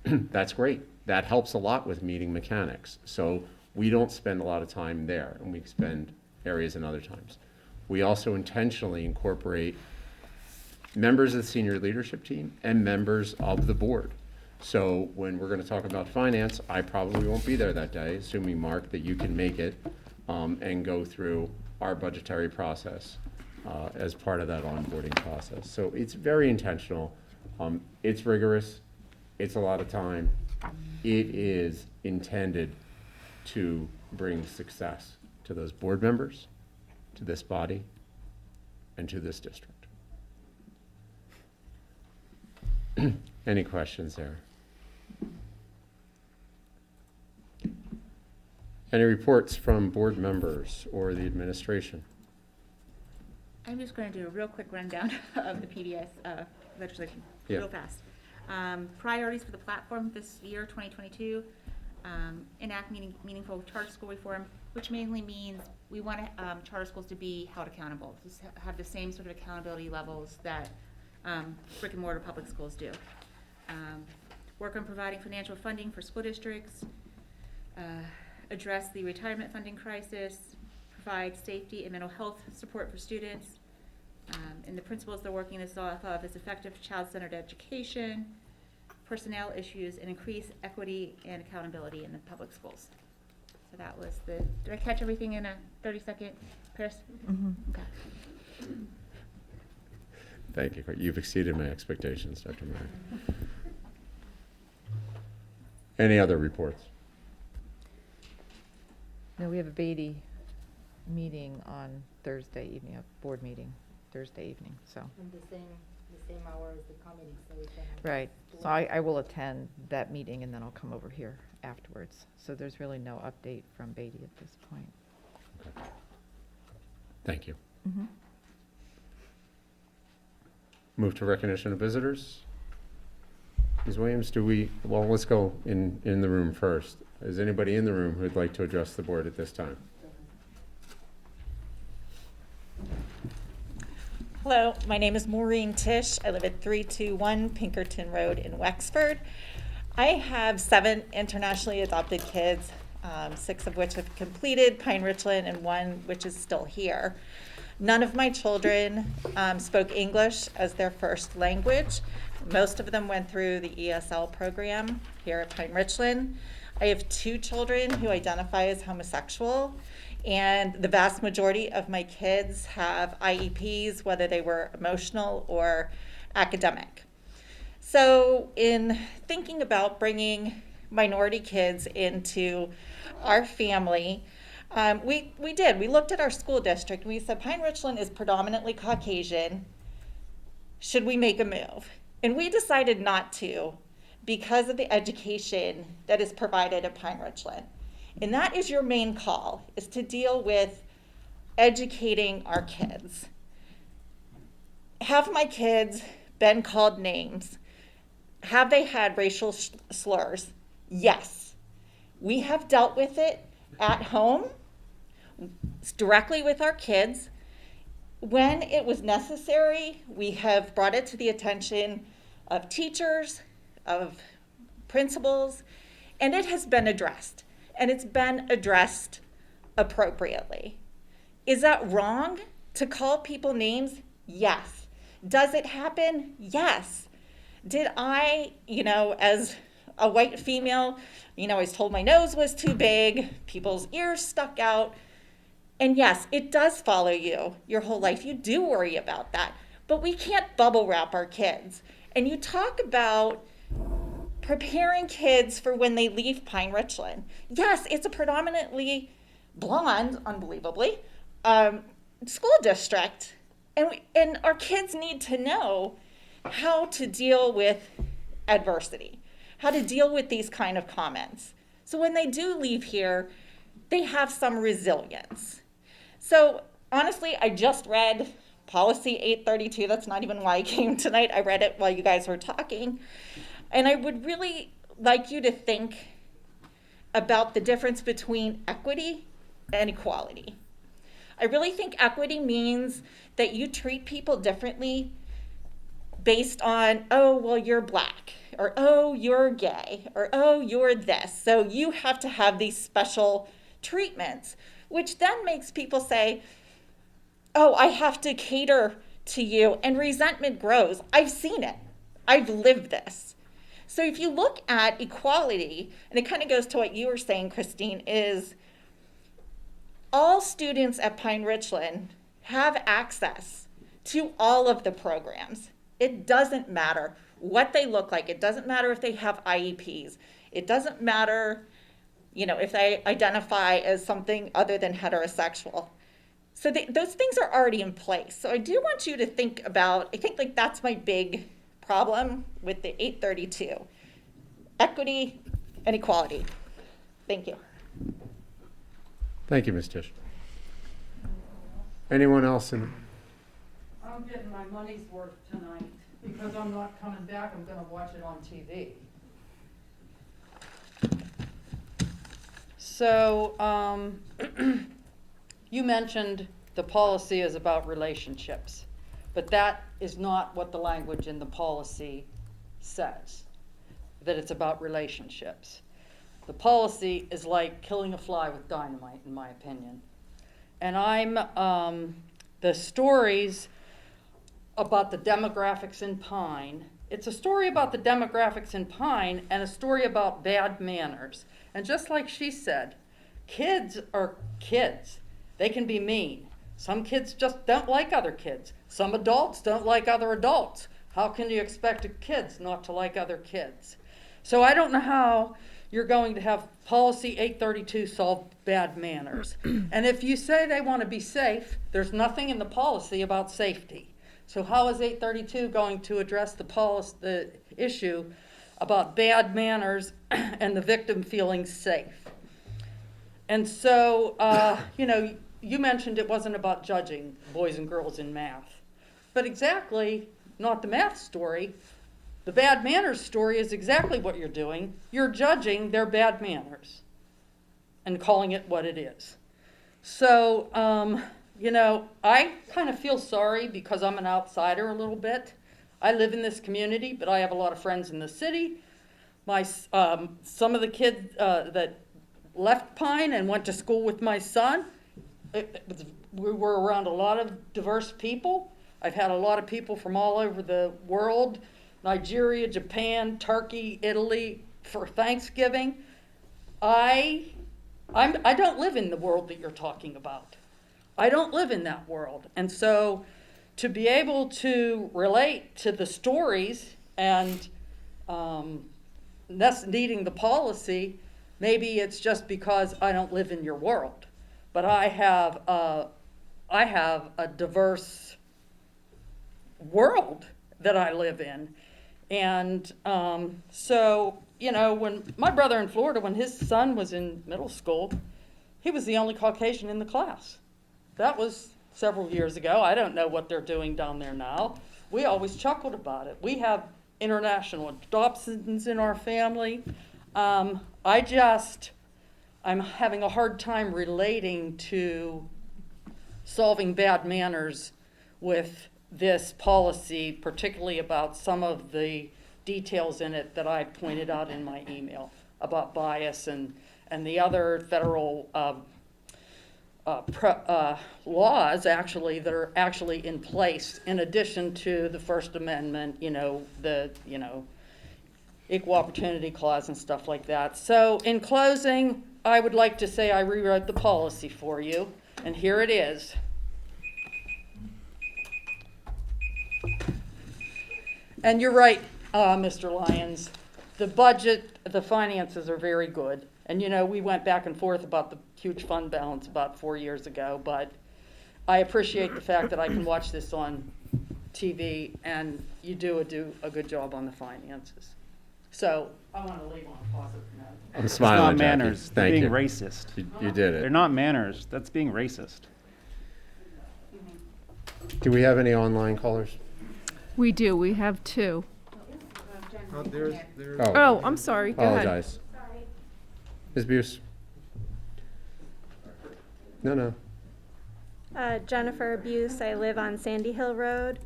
That's great. That helps a lot with meeting mechanics. So we don't spend a lot of time there, and we spend areas in other times. We also intentionally incorporate members of the senior leadership team and members of the board. So when we're going to talk about finance, I probably won't be there that day, assuming, Mark, that you can make it and go through our budgetary process as part of that onboarding process. So it's very intentional. It's rigorous. It's a lot of time. It is intended to bring success to those board members, to this body, and to this district. Any questions there? Any reports from board members or the administration? I'm just going to do a real quick rundown of the PBS legislation, real fast. Priorities for the platform this year, 2022, enact meaningful charter school reform, which mainly means we want charter schools to be held accountable, to have the same sort of accountability levels that brick and mortar public schools do. Work on providing financial funding for school districts, address the retirement funding crisis, provide safety and mental health support for students, And the principles they're working this off of is effective child-centered education, personnel issues, and increase equity and accountability in the public schools. So that was the, did I catch everything in a 30-second, Chris? Okay. Thank you. You've exceeded my expectations, Dr. Murray. Any other reports? No, we have a Beatty meeting on Thursday evening, a board meeting, Thursday evening, so. And the same hour as the committee, so we can. Right, so I will attend that meeting and then I'll come over here afterwards. So there's really no update from Beatty at this point. Okay. Thank you. Mm-hmm. Move to recognition of visitors. Ms. Williams, well, let's go in the room first. Is anybody in the room who'd like to address the board at this time? Hello, my name is Maureen Tisch. I live at 321 Pinkerton Road in Wexford. I have 7 internationally adopted kids, 6 of which have completed Pine-Richland and 1 which is still here. None of my children spoke English as their first language. Most of them went through the ESL program here at Pine-Richland. I have 2 children who identify as homosexual, and the vast majority of my kids have IEPs, whether they were emotional or academic. So in thinking about bringing minority kids into our family, we looked at our school district and we said Pine-Richland is predominantly Caucasian. Should we make a move? And we decided not to because of the education that is provided at Pine-Richland. And that is your main call, is to deal with educating our kids. Have my kids been called names? Have they had racial slurs? Yes. We have dealt with it at home, directly with our kids. When it was necessary, we have brought it to the attention of teachers, of principals, and it has been addressed. And it's been addressed appropriately. Is that wrong to call people names? Yes. Does it happen? Yes. Did I, as a white female, I was told my nose was too big, people's ears stuck out. And yes, it does follow you your whole life. You do worry about that. But we can't bubble wrap our kids. And you talk about preparing kids for when they leave Pine-Richland. Yes, it's a predominantly blonde, unbelievably, school district. And our kids need to know how to deal with adversity, how to deal with these kind of comments. So when they do leave here, they have some resilience. So honestly, I just read Policy 832. That's not even why I came tonight. I read it while you guys were talking. And I would really like you to think about the difference between equity and equality. I really think equity means that you treat people differently based on, oh, well, you're black, or oh, you're gay, or oh, you're this. So you have to have these special treatments, which then makes people say, oh, I have to cater to you, and resentment grows. I've seen it. I've lived this. So if you look at equality, and it kind of goes to what you were saying, Christine, is all students at Pine-Richland have access to all of the programs. It doesn't matter what they look like. It doesn't matter if they have IEPs. It doesn't matter, if they identify as something other than heterosexual. So those things are already in place. So I do want you to think about, I think that's my big problem with the 832, equity and equality. Thank you. Thank you, Ms. Tisch. Anyone else? I'm getting my money's worth tonight because I'm not coming back. I'm going to watch it on TV. So, you mentioned the policy is about relationships, but that is not what the language in the policy says, that it's about relationships. The policy is like killing a fly with dynamite, in my opinion. And the stories about the demographics in Pine. It's a story about the demographics in Pine and a story about bad manners. And just like she said, kids are kids. They can be mean. Some kids just don't like other kids. Some adults don't like other adults. How can you expect kids not to like other kids? So I don't know how you're going to have policy 832 solve bad manners. And if you say they want to be safe, there's nothing in the policy about safety. So how is 832 going to address the issue about bad manners and the victim feeling safe? And so, you mentioned it wasn't about judging boys and girls in math. But exactly, not the math story. The bad manners story is exactly what you're doing. You're judging their bad manners and calling it what it is. So, I kind of feel sorry because I'm an outsider a little bit. I live in this community, but I have a lot of friends in the city. Some of the kids that left Pine and went to school with my son, we were around a lot of diverse people. I've had a lot of people from all over the world, Nigeria, Japan, Turkey, Italy, for Thanksgiving. I don't live in the world that you're talking about. I don't live in that world. And so to be able to relate to the stories and needing the policy, maybe it's just because I don't live in your world. But I have a diverse world that I live in. And so, when my brother in Florida, when his son was in middle school, he was the only Caucasian in the class. That was several years ago. I don't know what they're doing down there now. We always chuckled about it. We have international adoptions in our family. I'm having a hard time relating to solving bad manners with this policy, particularly about some of the details in it that I pointed out in my email about bias and the other federal laws actually that are actually in place in addition to the First Amendment, the Equal Opportunity Clause and stuff like that. So in closing, I would like to say I rewrote the policy for you, and here it is. And you're right, Mr. Lyons. The budget, the finances are very good. And we went back and forth about the huge fund balance about 4 years ago, but I appreciate the fact that I can watch this on TV and you do a good job on the finances. So I want to leave on a positive note. I'm smiling, It's not Jackie. manners. Thank Being you. racist. You did it. They're not manners. That's being racist. Do we have any online callers? We do. We have two. Oh, I'm sorry. Go ahead. apologize. Ms. Buse? No. Jennifer Buse. I live on Sandy Hill Road.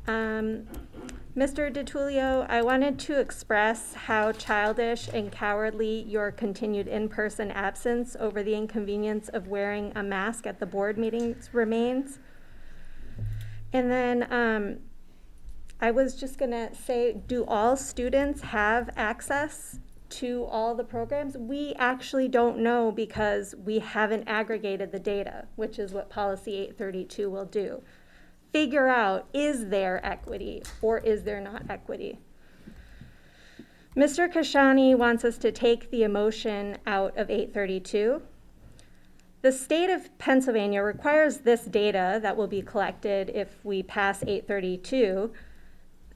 Mr. DiTullio, I wanted to express how childish and cowardly your continued in-person absence over the inconvenience of wearing a mask at the board meetings remains. And then I was just going to say, do all students have access to all the programs? We actually don't know because we haven't aggregated the data, which is what Policy 832 will do. Figure out, is there equity or is there not equity? Mr. Kashani wants us to take the emotion out of 832. The state of Pennsylvania requires this data that will be collected if we pass 832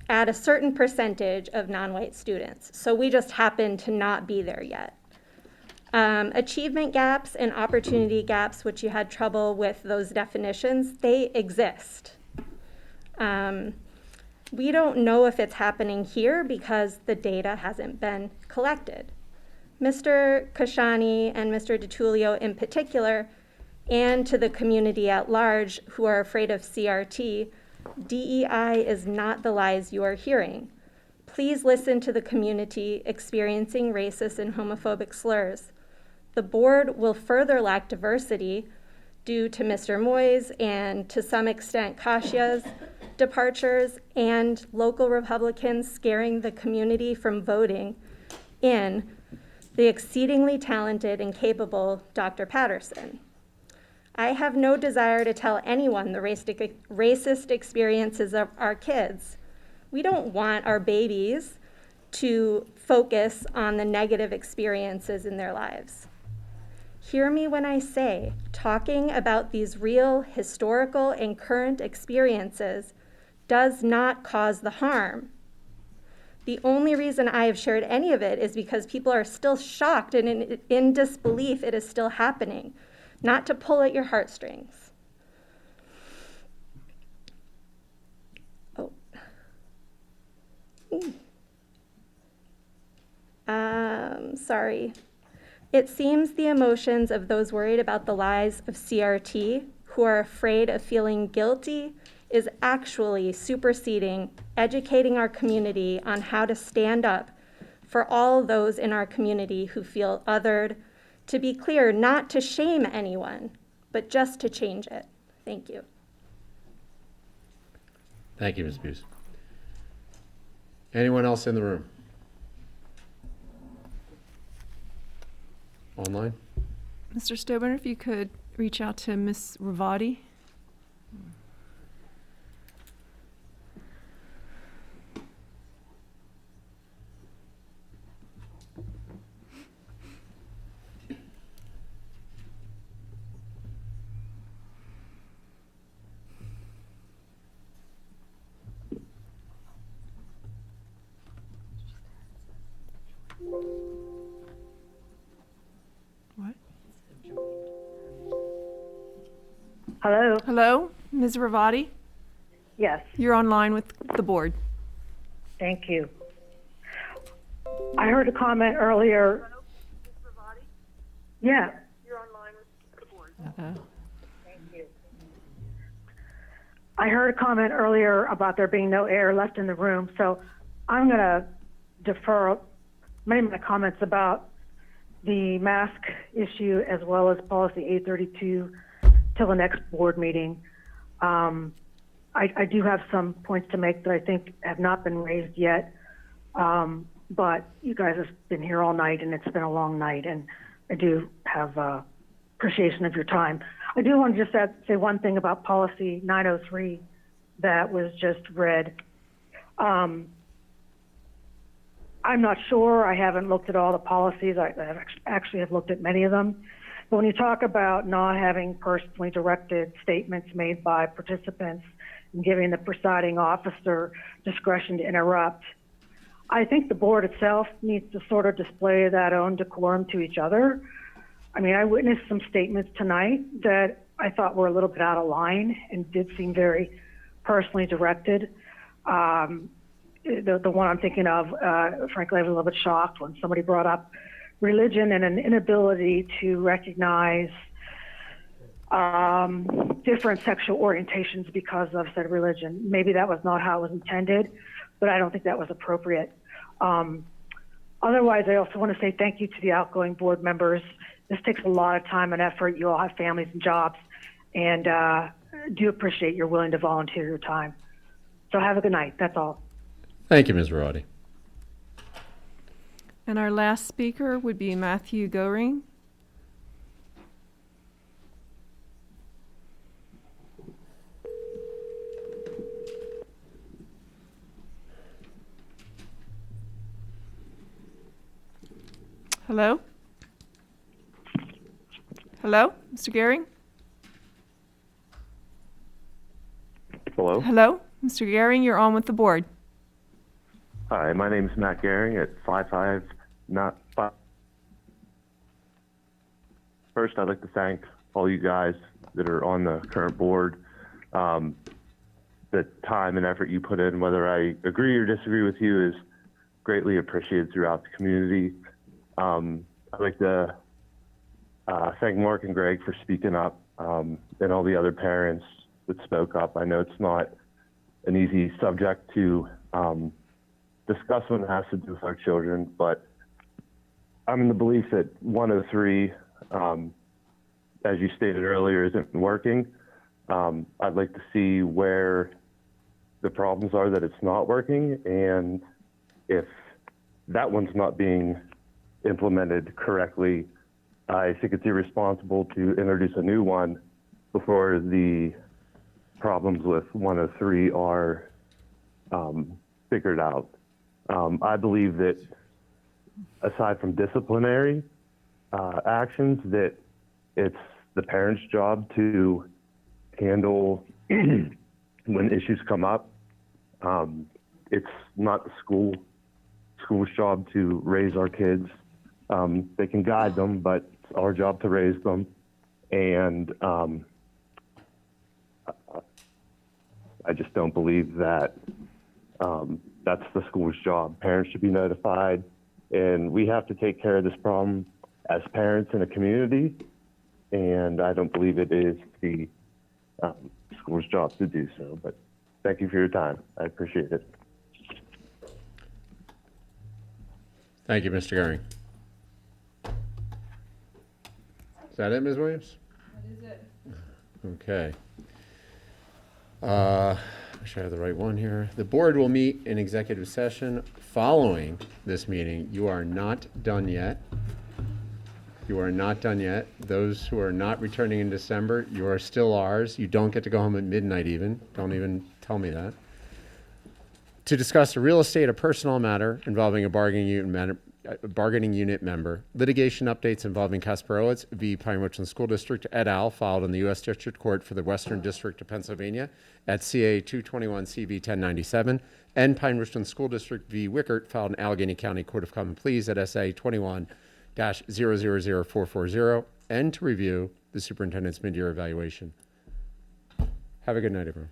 at a certain percentage of non-white students. So we just happen to not be there yet. Achievement gaps and opportunity gaps, which you had trouble with those definitions, they exist. We don't know if it's happening here because the data hasn't been collected. Mr. Kashani and Mr. DiTullio in particular, and to the community at large who are afraid of CRT, DEI is not the lies you are hearing. Please listen to the community experiencing racist and homophobic slurs. The board will further lack diversity due to Mr. Moy's and to some extent Kashia's departures and local Republicans scaring the community from voting in the exceedingly talented and capable Dr. Patterson. I have no desire to tell anyone the racist experiences of our kids. We don't want our babies to focus on the negative experiences in their lives. Hear me when I say, talking about these real, historical, and current experiences does not cause the harm. The only reason I have shared any of it is because people are still shocked and in disbelief it is still happening, not to pull at your heartstrings. Oh. Sorry. It seems the emotions of those worried about the lies of CRT, who are afraid of feeling guilty, is actually superseding educating our community on how to stand up for all those in our community who feel othered. To be clear, not to shame anyone, but just to change it. Thank you. Thank you, Ms. Buse. Anyone else in the room? Online? Mr. Stober, if you could reach out to Ms. Ravati. What? Hello? Hello, Ms. Ravati? Yes, You're online with the board. thank you. I heard a comment earlier. Yeah. You're online with the board. Thank you. I heard a comment earlier about there being no air left in the room, so I'm going to defer many of my comments about the mask issue as well as policy 832 till the next board meeting. I do have some points to make that I think have not been raised yet, but you guys have been here all night and it's been a long night, and I do have appreciation of your time. I do want to just say one thing about policy 903 that was just read. I'm not sure. I haven't looked at all the policies. I actually have looked at many of them. But when you talk about not having personally directed statements made by participants and giving the presiding officer discretion to interrupt, I think the board itself needs to sort of display that own decorum to each other. I mean, I witnessed some statements tonight that I thought were a little bit out of line and did seem very personally directed. The one I'm thinking of, frankly, I was a little bit shocked when somebody brought up religion and an inability to recognize different sexual orientations because of said religion. Maybe that was not how it was intended, but I don't think that was appropriate. Otherwise, I also want to say thank you to the outgoing board members. This takes a lot of time and effort. You all have families and jobs, and do appreciate you're willing to volunteer your time. So have a good night. That's all. Thank you, Ms. Verratti. And our last speaker would be Matthew Goring. Hello? Hello, Mr. Goering? Hello? Hello, Mr. Goering, you're on with the board. Hi, my name is Matt Gehring at 55 not 5. First, I'd like to thank all you guys that are on the current board. The time and effort you put in, whether I agree or disagree with you, is greatly appreciated throughout the community. I'd like to thank Mark and Greg for speaking up, and all the other parents that spoke up. I know it's not an easy subject to discuss when it has to do with our children, but I'm in the belief that 103, as you stated earlier, isn't working. I'd like to see where the problems are that it's not working, and if that one's not being implemented correctly, I think it's irresponsible to introduce a new one before the problems with 103 are figured out. I believe that aside from disciplinary actions, that it's the parent's job to handle when issues come up. It's not the school's job to raise our kids. They can guide them, but it's our job to raise them. And I just don't believe that that's the school's job. Parents should be notified, and we have to take care of this problem as parents in a community, and I don't believe it is the school's job to do so. But thank you for your time. I appreciate it. Thank you, Mr. Goering. Is that it, Ms. Williams? That is it. Okay. I should have the right one here. The board will meet in executive session following this meeting. You are not done yet. You are not done yet. Those who are not returning in December, you are still ours. You don't get to go home at midnight even. Don't even tell me that. To discuss a real estate or personal matter involving a bargaining unit member, litigation updates involving Kasparowitz v. Pine-Richland School District et al. Filed in the U.S. District Court for the Western District of Pennsylvania at CA 221 CV 1097, and Pine-Richland School District v. Wickert filed in Allegheny County Court of Common Pleas at SA 21-000440, and to review the superintendent's mid-year evaluation. Have a good night, everyone.